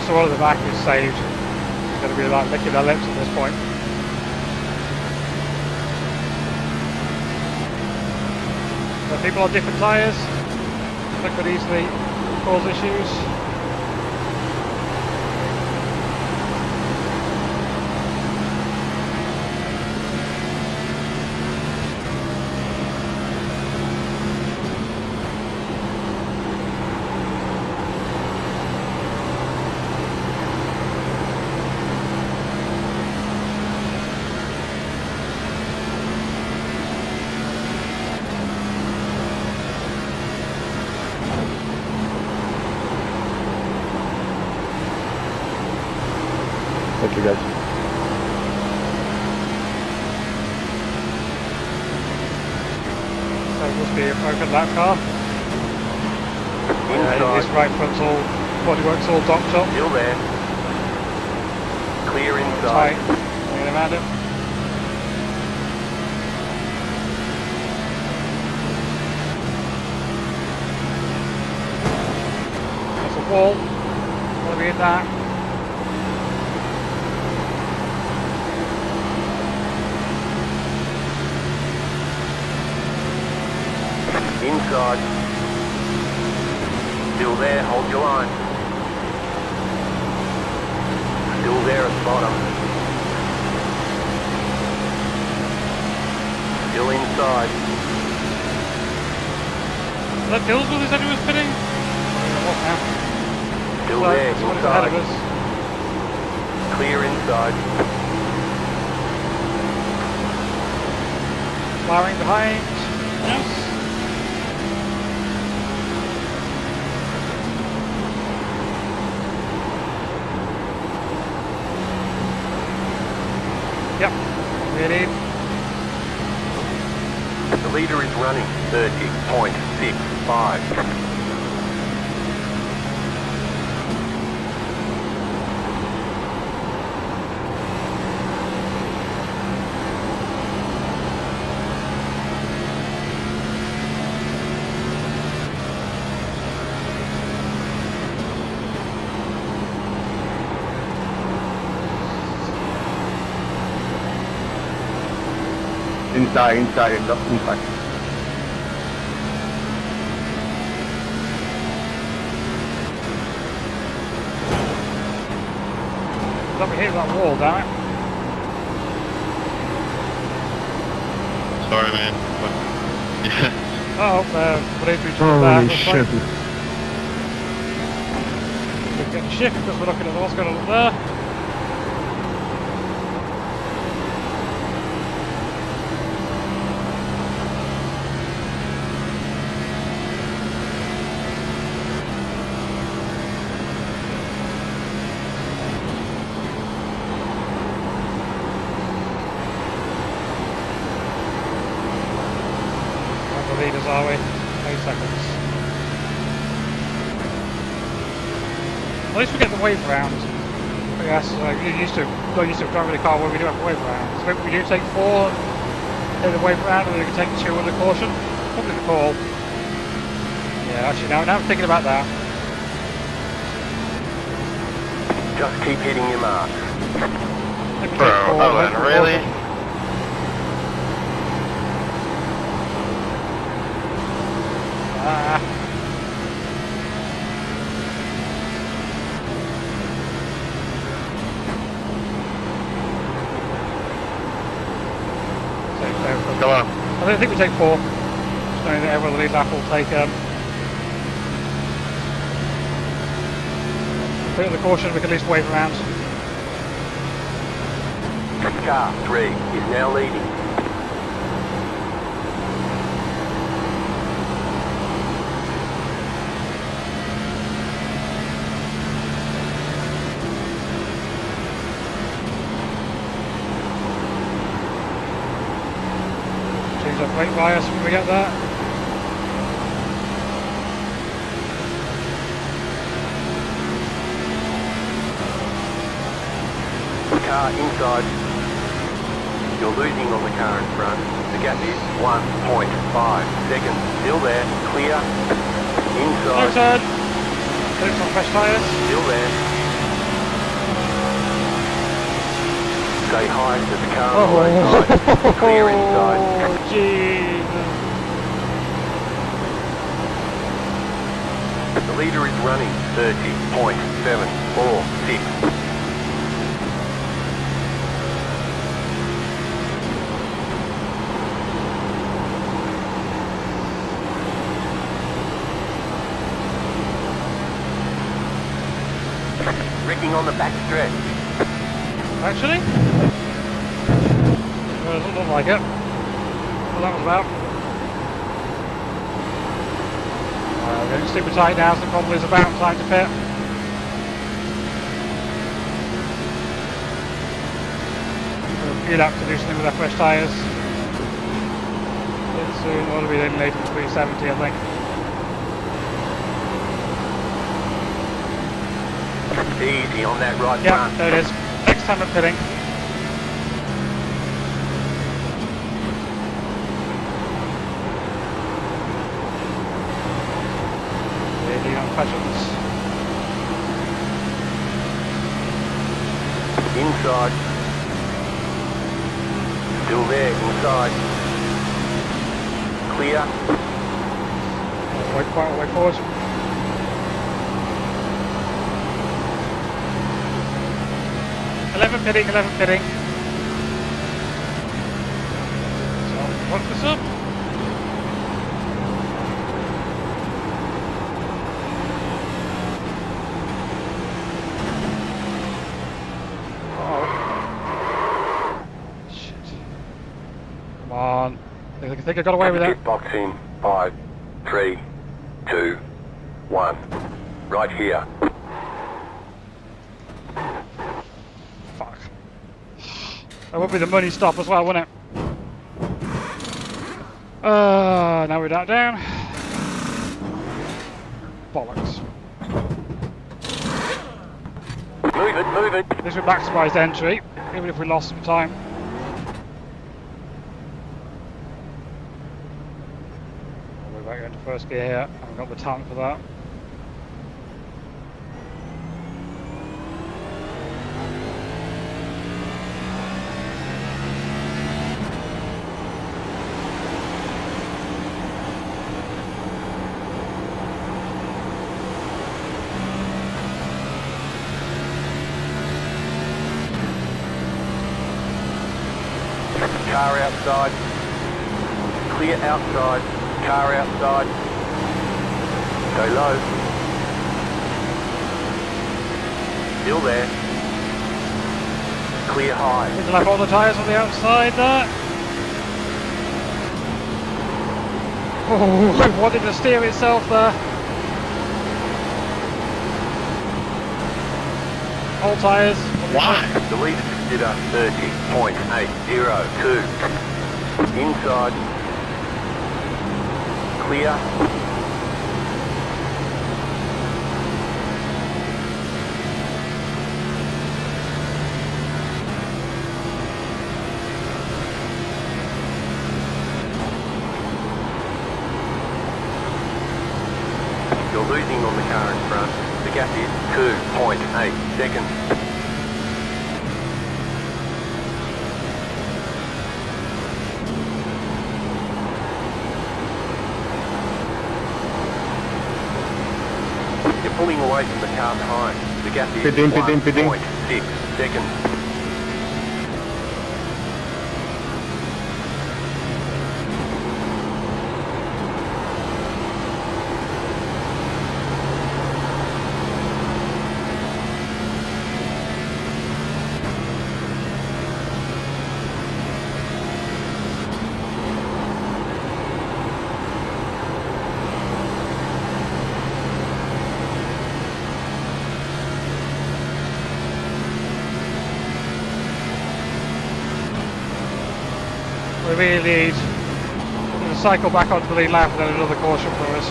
So all of the back is saved. It's going to be like licking their lips at this point. So people on different tyres, that could easily cause issues. Thank you guys. So it must be a broken lap car. This right front's all, bodywork's all docked up. Still there. Clear Tight. inside. Hanging around it. There's a wall. Want to be in that. Inside. Still there, hold your line. Still there at the bottom. Still inside. Is that Dillsville he said he was spinning? What now? Still So, there, someone's ahead of inside. us. Clear inside. Plowing behind. Yes. Yep. Really. The leader is running 30.65. inside and not inside. Don't be hitting that wall, damn it. Sorry, man. But, yeah. Oh, what is we just Holy there? shit. We're getting shift because we're looking at what's going on up there. Leaders are we? 8 seconds. At least we get the wave round. Yes, you used to drive the car when we do have a wave round. So maybe we do take 4 in the wave round, and then we can take 2 on the caution. Probably the call. Yeah, actually, now I'm thinking about that. Just keep hitting your mark. Maybe take Bro, 4, Owen, then really? caution. Ah. Come on. I don't think we take 4. Just knowing that everyone lead lap will take I think on the caution we can at least wave around. Car 3 is now leading. Change our brake bias when we get that. Car inside. You're losing on the car in front. The gap is 1.5 seconds. Still there. Clear. No Inside. turn. Fix on fresh tyres. Still there. Stay high to the car on the right side. Clear inside. Oh, Jesus. The leader is running 30.746. Wrecking on the back stretch. Actually? Well, it doesn't look like it. What that was about. We're getting super tight now, so it probably is about time to pit. A few laps to do something with our fresh tyres. Soon, ought to be in later than 370, I think. Easy on that right Yeah, front. there it is. Next time at pitting. Really on passions. Inside. Still there, inside. Clear. Quite a way forward. Eleven pitting. So, lock this up. Oh. Shit. Come on. I think I got away with that. Box in. 5, 3, 2, 1. Right here. Fuck. That would be the money stop as well, wouldn't it? Now we're down. Bollocks. Move it. At least we maximised entry, even if we lost some time. We're back into first gear here. I haven't got the talent for that. car outside. Clear outside, car outside. Go low. Still there. Clear high. He's left all the tyres on the outside there. Oh, it wanted to steer itself there. All tyres. Why? The leader consider 30.802. Inside. Clear. You're losing on the car in front. The gap is 2.8 seconds. You're pulling away from the car behind. The gap is 1.6 seconds. We really need to cycle back onto the lead lap and then another caution for us.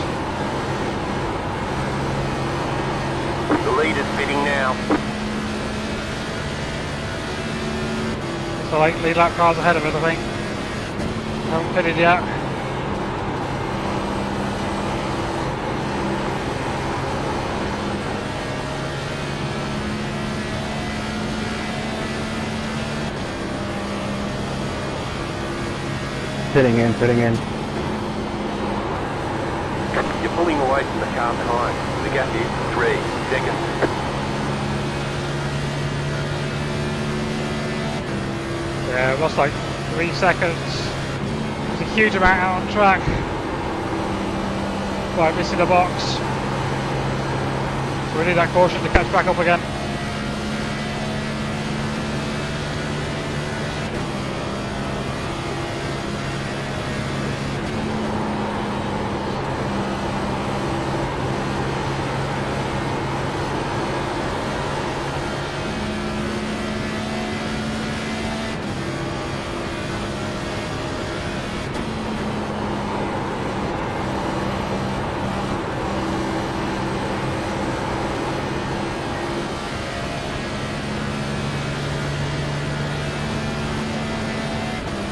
The leader's pitting now. So like lead lap cars ahead of us, I think. Haven't pitted yet. Fitting in. You're pulling away from the car behind. The gap is 3 seconds. Yeah, we lost like 3 seconds. There's a huge amount out on track. Right, missing the box. So we need that caution to catch back up again.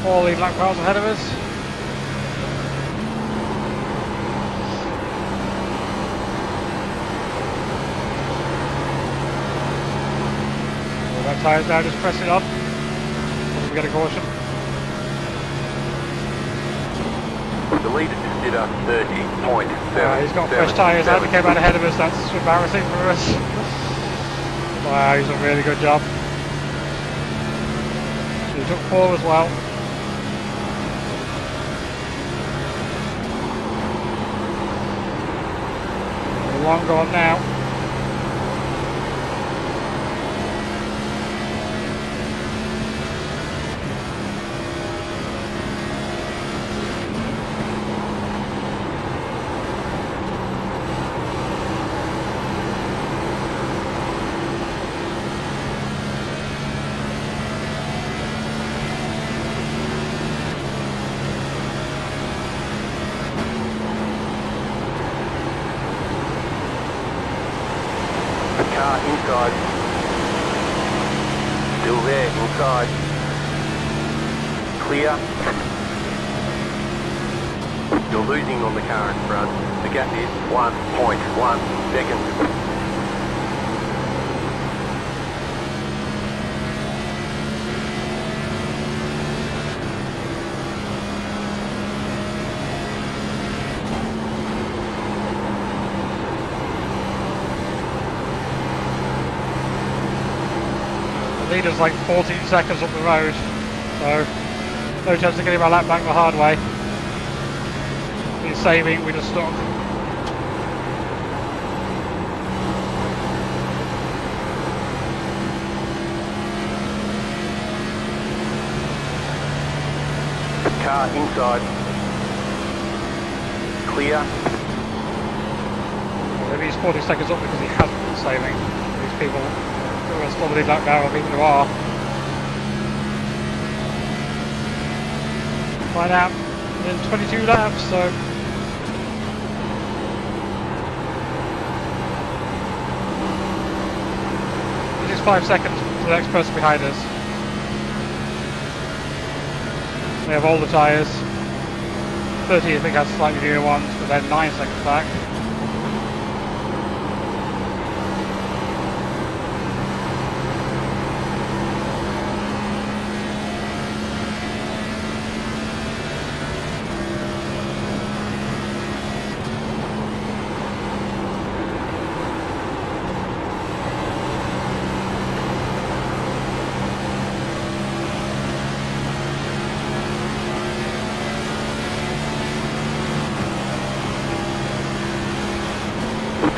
All lead lap cars ahead of us. All that tyres now, just press it on. We get a caution. The leader consider 30.7. He's got fresh tyres out, he came out ahead of us, that's embarrassing for us. Wow, he's done a really good job. He took 4 as well. Long gone now. Car inside. Still there, inside. Clear. You're losing on the car in front. The gap is 1.1 seconds. The leader's like 14 seconds up the road, so No chance of getting my lap back the hard way. He's saving, we just stopped. Car inside. Clear. Maybe he's 40 seconds up because he hasn't been saving. These people who are still leave that barrel, people who are. Find out in 22 laps, so it is 5 seconds to the next person behind us. We have all the tyres. 30 I think has slightly newer ones, but then 9 seconds back.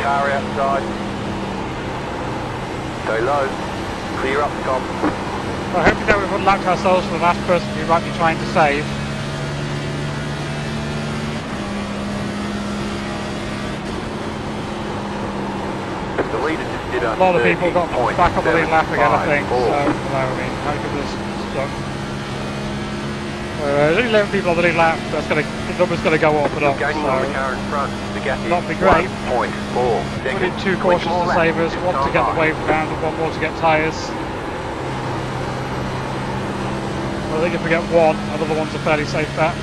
Car outside. Stay low. Clear up top. So I hope that we've unlocked ourselves for the last person who might be trying to save. The leader just did A lot of people got back on the lead lap again, I think. So, no, I mean, how could this stuck? There's only 11 people on the lead lap. That's gonna, the number's going to go up and up. Gaining So on the car in front. The gap is not be great. 1.4 we seconds. did 2 cautions to save us, one to get the wave round and one more to get tyres. I think if we get one, another one's a fairly safe bet.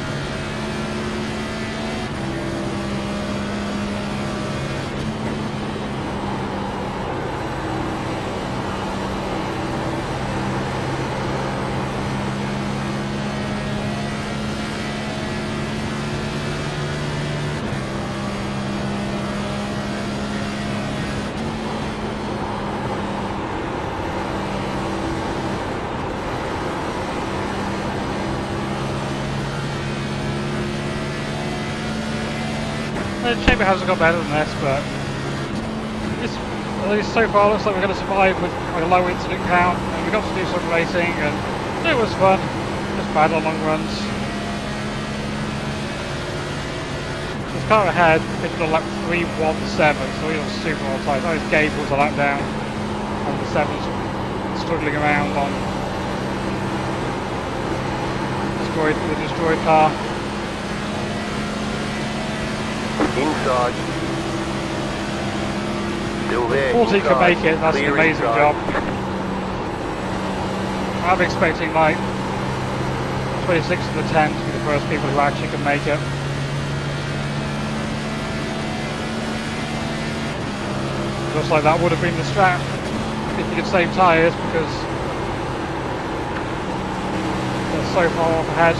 Shaper hasn't got better than this, but it's, at least so far looks like we're going to survive with a low incident count, and we got to do some racing, and it was fun. Just bad on long runs. This car ahead finished on lap 3:17, so he was super well tight. That was Gabe was a lap down, and the 7's struggling around on the destroyed car. Inside. Still there. 40 can inside. make it, that's an Clear amazing inside. job. I'm expecting like 26 of the 10 to be the first people who actually can make it. Looks like that would have been the strat if you could save tyres, because they're so far off ahead.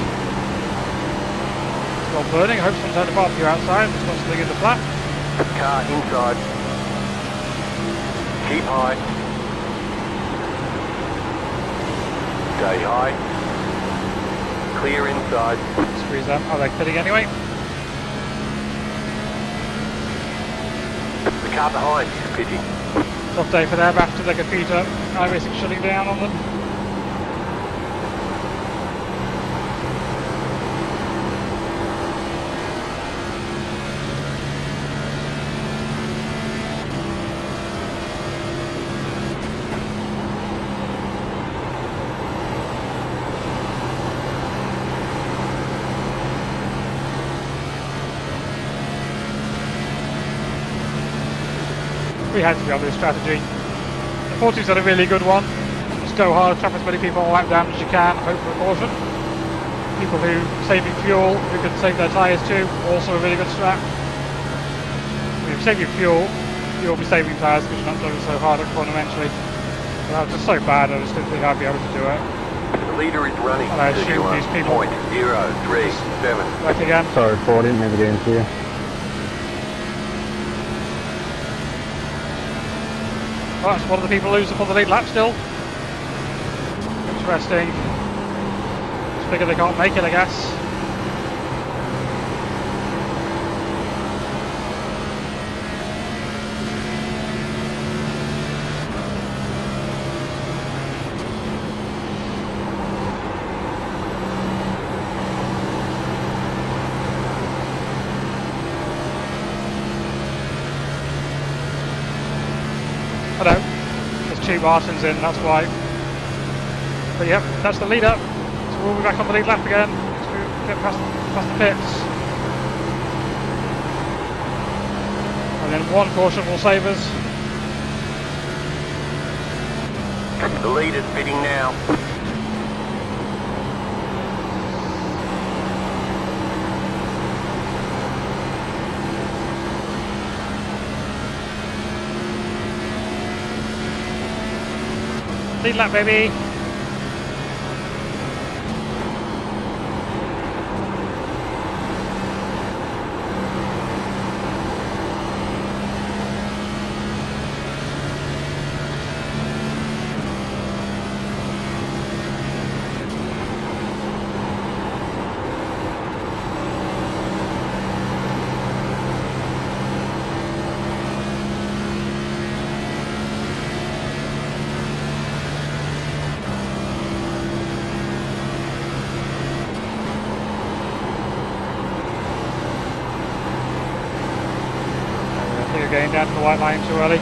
Well burning, I hope someone's had a barbecue outside, there's got something in the flat. Car inside. Keep high. Stay high. Clear inside. Squeeze them, are they fitting anyway? The car behind is pitching. Tough day for them after they get beat up. iRacing shutting down on them. We had to be on this strategy. The 40's had a really good one. Just go hard, trap as many people on lap down as you can, hope for a caution. People who saving fuel, who can save their tyres too, also a really good strat. If you save your fuel, you'll be saving tyres because you're not doing so hard at fundamentally. But that was just so bad, I just didn't think I'd be able to do it. The leader is running. And I assume these people 0.037. back again. Sorry, Ford, didn't have a game for you. Well, that's one of the people losing on the lead lap still. Interesting. figure they can't make it, I guess. I know, there's 2 Martins in, that's why. But yep, that's the lead up. So we'll be back on the lead lap again. So we get past the pits. And then 1 caution will save us. The leader's pitting now. Lead lap, baby. Getting down to the white line too early.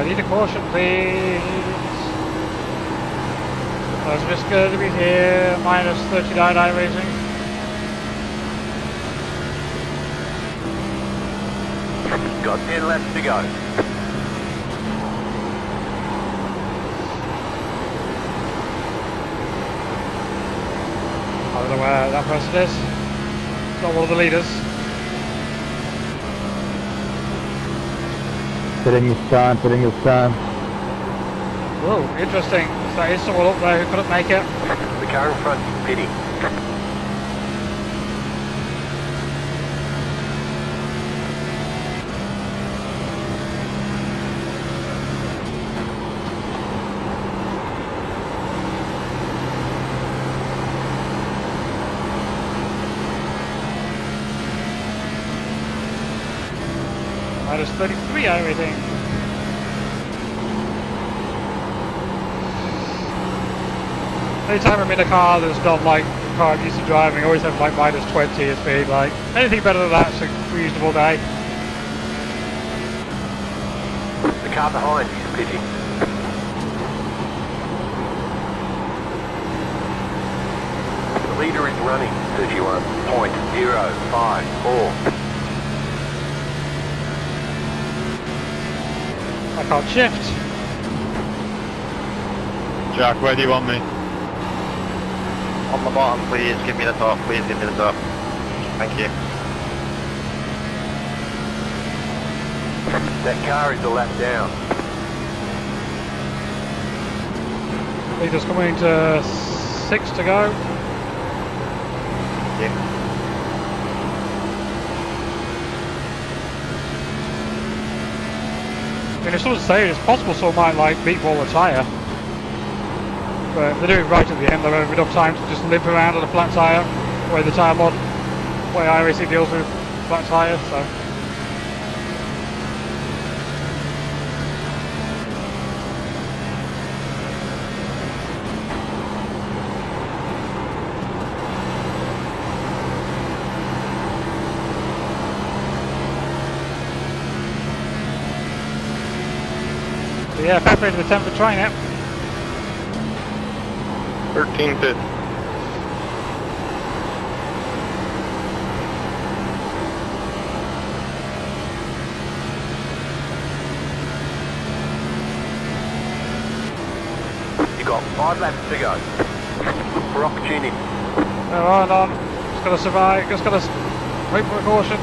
Need a caution, please. I was just going to be here, minus 39 iRacing. Got 10 laps to go. I don't know where that person is. It's not one of the leaders. Putting his time, putting his time. Whoa, interesting. So there is someone up there who couldn't make it. The car in front is pitting. Minus 33 everything. Anytime I'm in a car that's not like the car I'm used to driving, I always have like minus 20 as speed. Like anything better than that's a reasonable day. The car behind is pitting. The leader is running 31.054. I can't shift. Jack, where do you want me? On the bottom, please give me the top, please give me the top. Thank you. That car is a lap down. Leader's coming to 6 to go. Yeah. I mean, if someone's saying it's possible someone might like meatball a tyre. But if they do it right at the end, they'll have enough time to just limp around on a flat tyre, the way the tyre mod, the way iRacing deals with flat tyres, so. So yeah, fair play to the 10 for trying it. 13th. You got 5 laps to go. Look for opportunity. No, on. Just gotta survive, just gotta wait for a caution.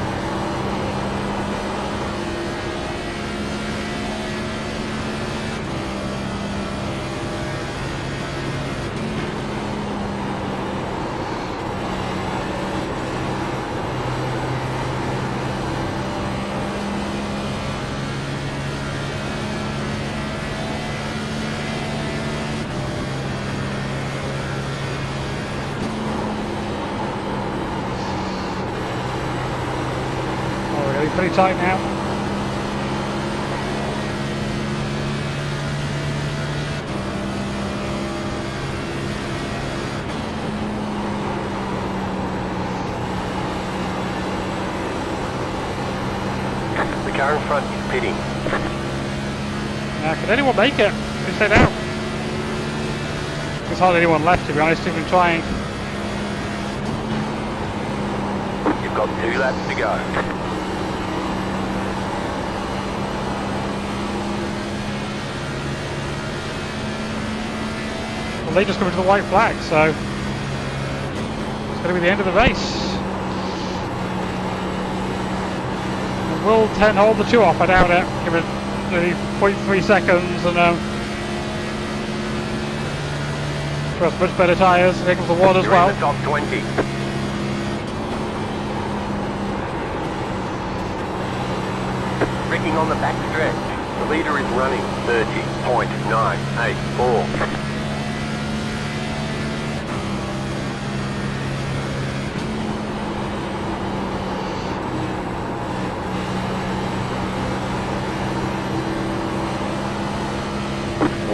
pretty tight now. The car in front is pitting. Can anyone make it? They stayed out. There's hardly anyone left, to be honest, even trying. You've got 2 laps to go. Well, they just come to the white flag, so it's going to be the end of the race. And will 10 hold the 2 off? I doubt it. Give it maybe 0.3 seconds and trust much better tyres. Here comes the 1 as You're well. in the top 20. Wrecking on the back stretch. The leader is running 30.984.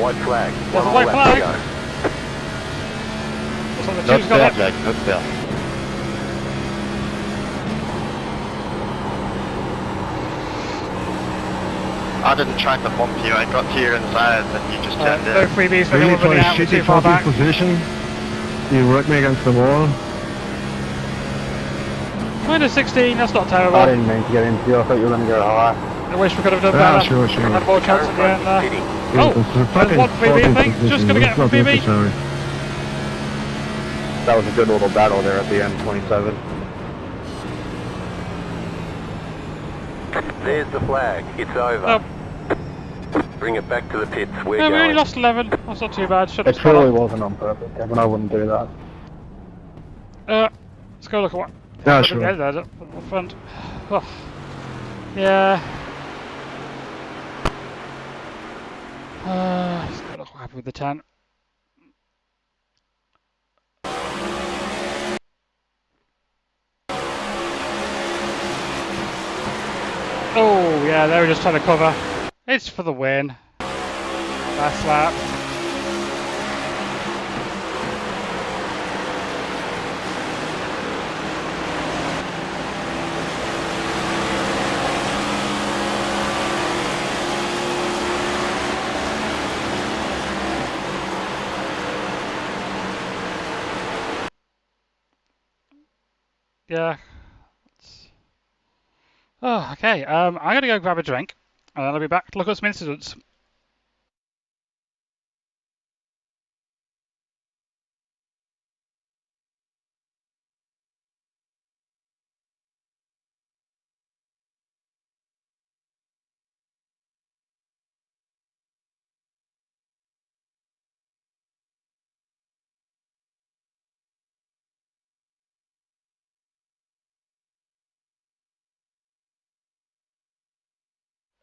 White flag. There's a One white more lap flag. to go. Looks like the Not two's gone fair, up. Jack, not fair. I didn't try to bump you, I got to your inside and you just turned No in. freebies for Really anyone for running a out, we're shitty too far back. fucking position. You wrecked me against the wall. Minus 16, that's not I terrible. didn't mean to get into you. I thought you were going to go higher. I wish we could have done Ah, better. sure, sure. Had more chance at the end there. Pitting. Oh, It's a there's fucking one freebie, I fucking think. Just position. going to get It's a not freebie. necessary. That was a good little battle there at the end, 27. There's the flag. It's over. Oh, Bring it back to the pits. We're no, we only going. lost 11. That's not too bad. Should have It truly spun wasn't on purpose, Kevin. I wouldn't do that. Let's go look at what. Yeah, what sure. did we get there, up front. Oh. Yeah. Let's go look what happened with the 10. Oh, yeah, they were just trying to cover. It's for the win. Last lap. Yeah. Oh, okay. I'm gonna go grab a drink, and then I'll be back to look at some incidents.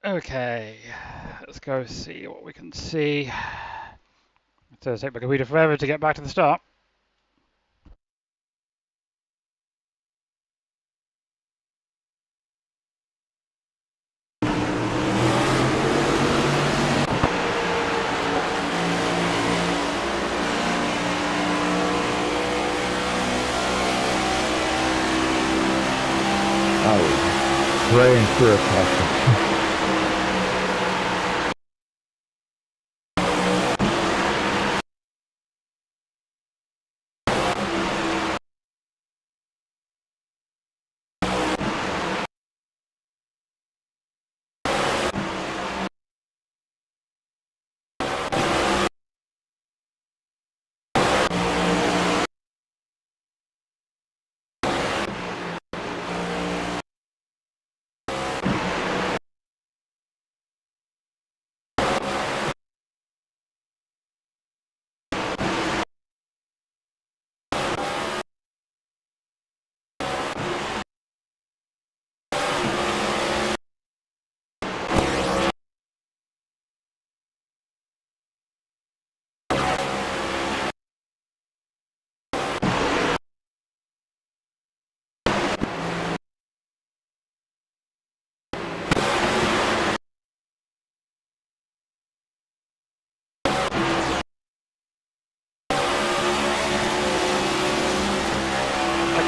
Okay, let's go see what we can see. It's going to take my computer forever to get back to the start. Oh, praying for a passion.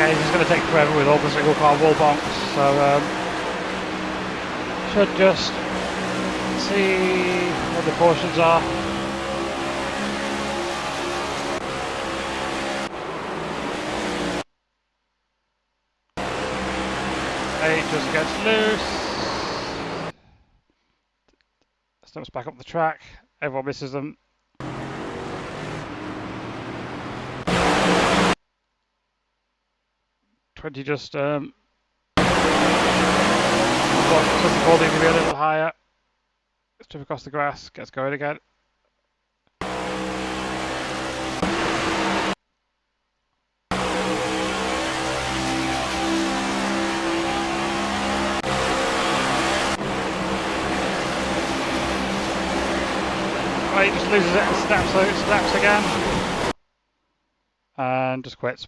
Okay, this is going to take forever with all the single car wall bonks, so should just see what the portions are. It just gets loose. Steps back up the track. Everyone misses them. Just holding to be a little higher. Strip across the grass, gets going again. Right, he just loses it and snaps again. And just quits.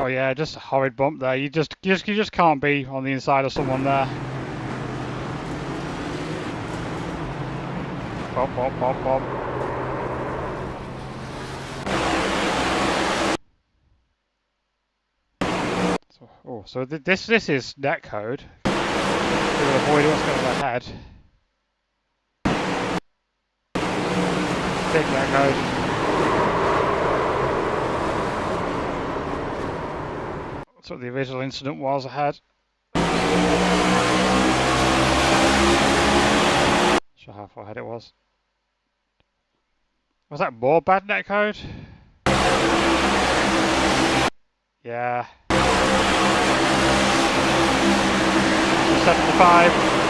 Oh yeah, just a horrid bump there. You just can't be on the inside of someone there. Pop, pop, pop, pop. So this is netcode. To avoid what's going on ahead. Big netcode. That's what the original incident was ahead. Not sure how far ahead it was. Was that more bad netcode? Yeah. 75.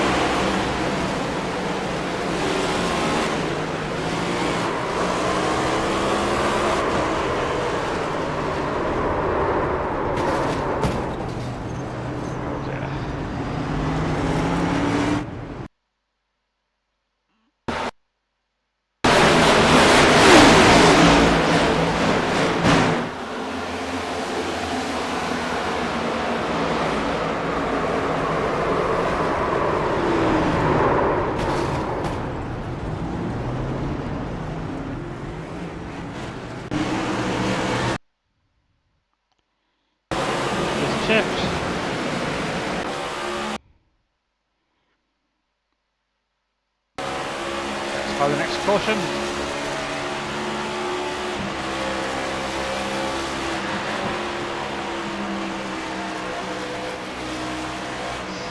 By the next caution.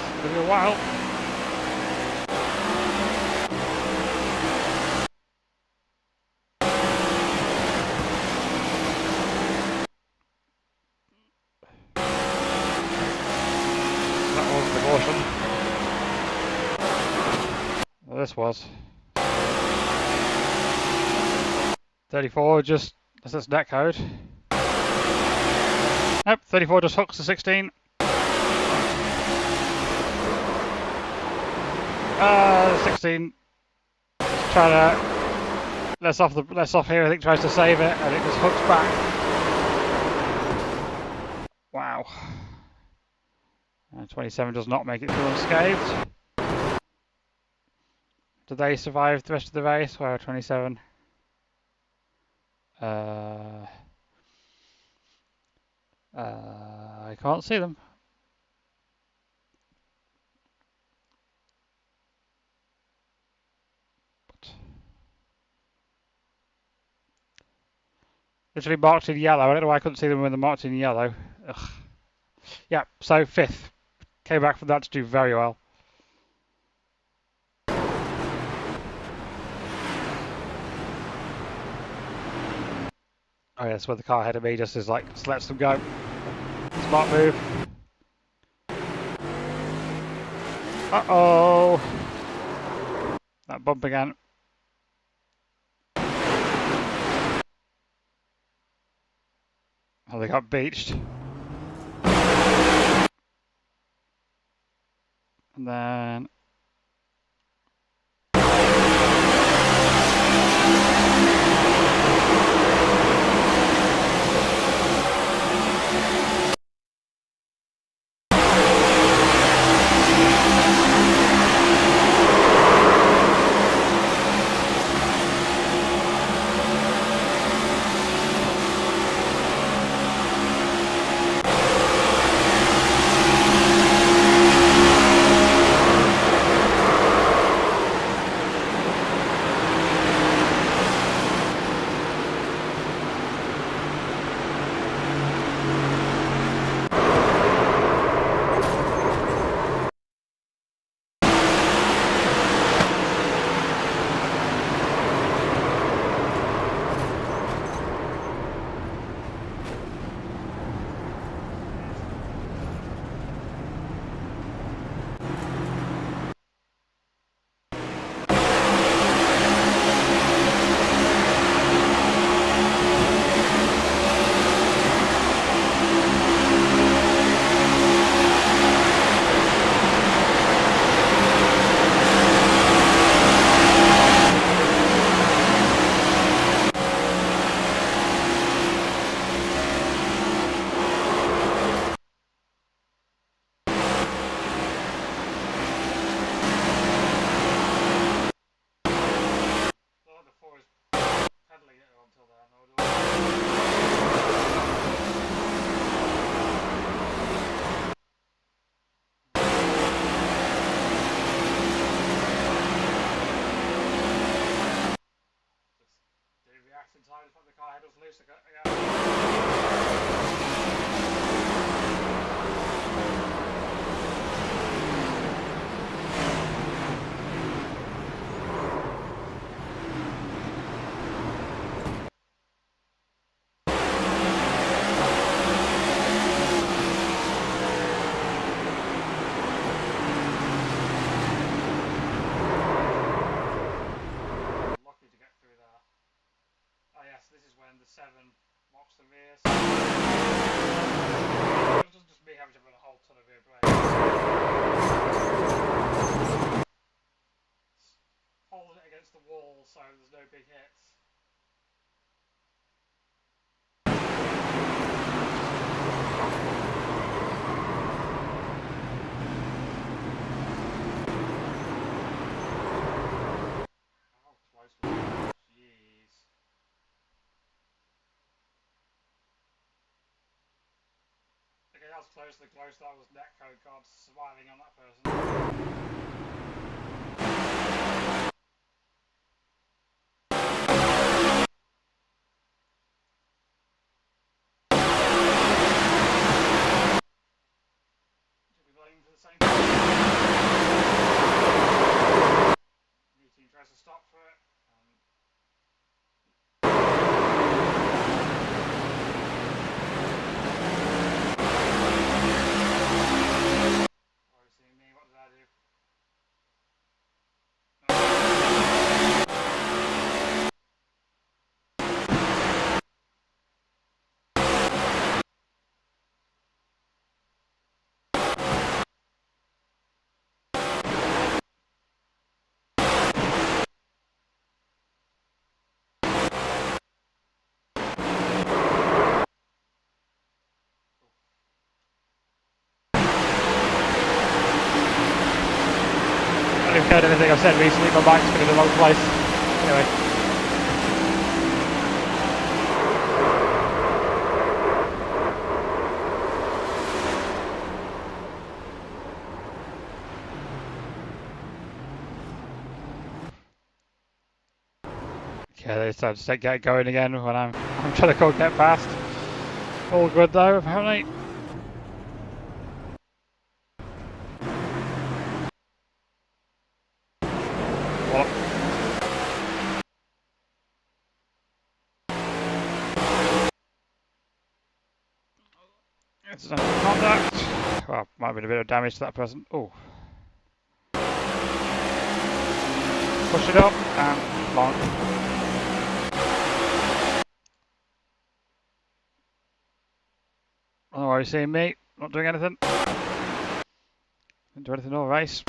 It's gonna be a while. That wasn't the caution. Well, this was. 34 just, that's net code. Nope, 34 just hooks to 16. 16. Trying to less off here. I think tries to save it, and it just hooks back. Wow. 27 does not make it through unscathed. Do they survive the rest of the race? Where 27? I can't see them. But literally marked in yellow. I don't know why I couldn't see them when they're marked in yellow. Ugh. Yeah, so 5th. Came back from that to do very well. Oh yeah, that's where the car ahead of me just is like, just lets them go. Smart move. Uh-oh. That bump again. Oh, they got beached. And then... Sometimes when the car handles loose, lucky to get through there. Oh yes, this is when the 7 mocks the rear. It doesn't just me having to run a whole ton of rear brakes. Holding it against the wall so there's no big hits. How close was that? Jeez. Okay, that was close. The close that was netcode God surviving on that person. For the same new team tries to stop for it. Obviously me, what did I do? I don't care anything I've said recently, my mic's been in the wrong place. Anyway. Okay, they decided to get going again when I'm trying to get past. All good though, apparently. What? It's not contact. Well, might have been a bit of damage to that person. Oh. Push it up and long. Oh, are you seeing me? Not doing anything. Didn't do anything all race.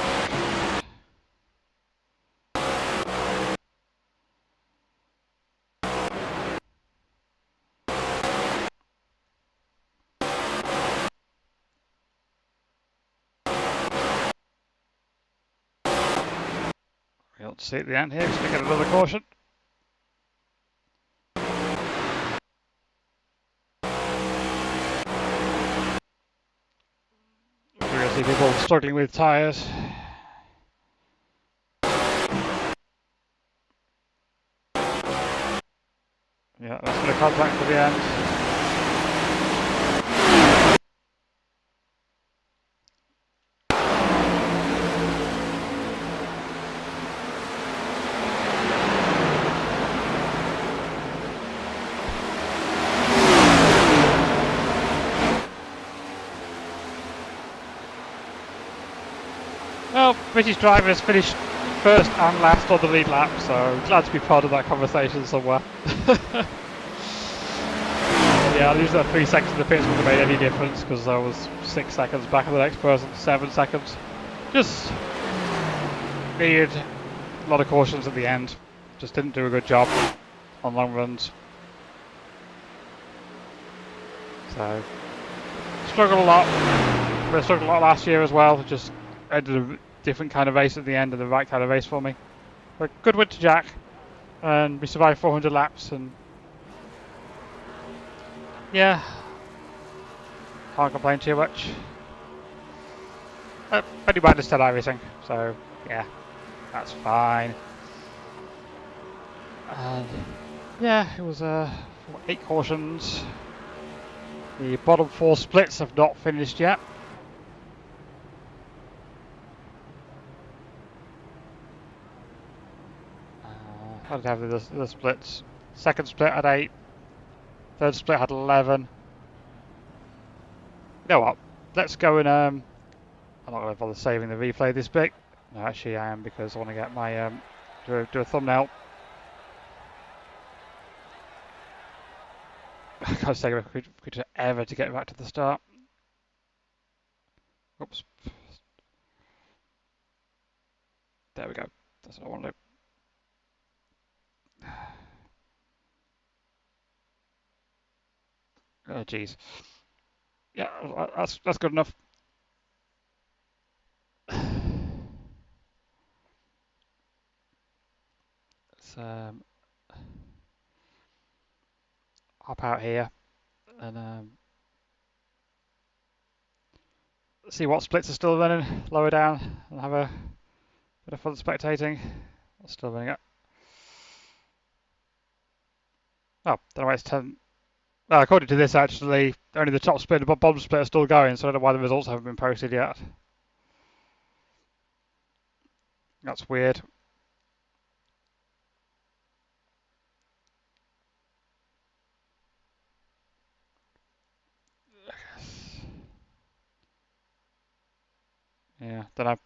We'll see at the end here, so we get another caution. We're going to see people struggling with tyres. Yeah, that's going to contact for the end. Well, British drivers finished first and last on the lead lap, so glad to be part of that conversation somewhere. Yeah, losing that 3 seconds in the pits wouldn't have made any difference because I was 6 seconds back of the next person, 7 seconds. Just needed a lot of cautions at the end. Just didn't do a good job on long runs. So, struggled a lot. I struggled a lot last year as well. Just ended a different kind of race at the end and the right kind of race for me. But good win to Jack, and we survived 400 laps, and yeah, can't complain too much. Pretty bad instead iRacing, so yeah, that's fine. And yeah, it was 8 cautions. The bottom 4 splits have not finished yet. I did have the splits. Second split had 8. Third split had 11. You know what? Let's go and I'm not going to bother saving the replay this bit. No, actually I am, because I want to get my do a thumbnail. I can't say if we could ever to get back to the start. Oops. There we go. That's what I want to do. Oh jeez. Yeah, that's good enough. Let's hop out here and see what splits are still running lower down and have a bit of fun spectating. What's still running up? Oh, don't know why it's 10. Well, according to this, actually, only the top split and the bottom split are still going, so I don't know why the results haven't been posted yet. That's weird. Yeah, don't know.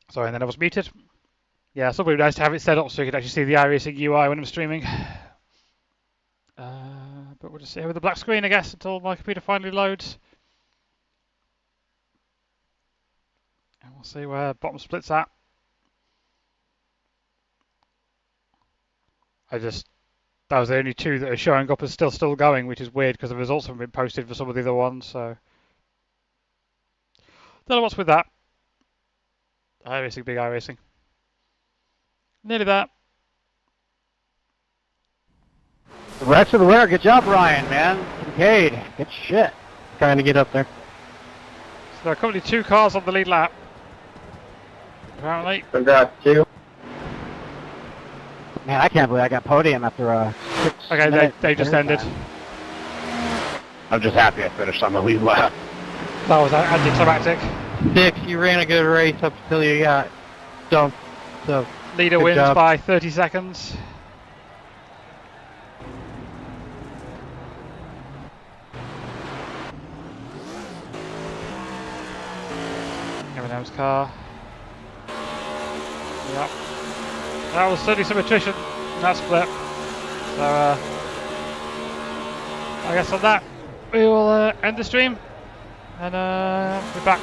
Sorry, and then I was muted. Yeah, it's probably nice to have it set up so you can actually see the iRacing UI when I'm streaming. But we'll just sit here with the black screen, I guess, until my computer finally loads. And we'll see where bottom split's at. That was the only 2 that are showing up as still going, which is weird because the results haven't been posted for some of the other ones, so don't know what's with that. iRacing, big iRacing. Nearly there. Congrats to the winner. Good job, Ryan, man. Kincaid. Good shit. Trying to get up there. There are currently 2 cars on the lead lap. Apparently. Congrats, you. Man, I can't believe I got podium after 6 Okay, minutes they just repair ended. time. I'm just happy I finished on the lead lap. That was anticlimactic. Dick, you ran a good race up until you got dumped. So, Leader good wins job. by 30 seconds. Eminem's car. Yep. That was certainly some attrition in that split. So, I guess on that, we will end the stream. And be back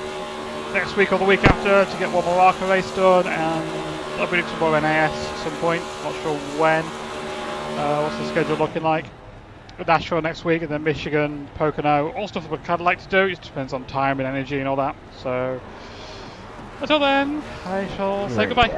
next week or the week after to get one more ARCA race done. And I'll be doing some more NAS at some point. Not sure when. What's the schedule looking like? Nashville next week, and then Michigan, Pocono. All stuff that we'd kind of like to do. It just depends on time and energy and all that. So, until then, I shall say goodbye.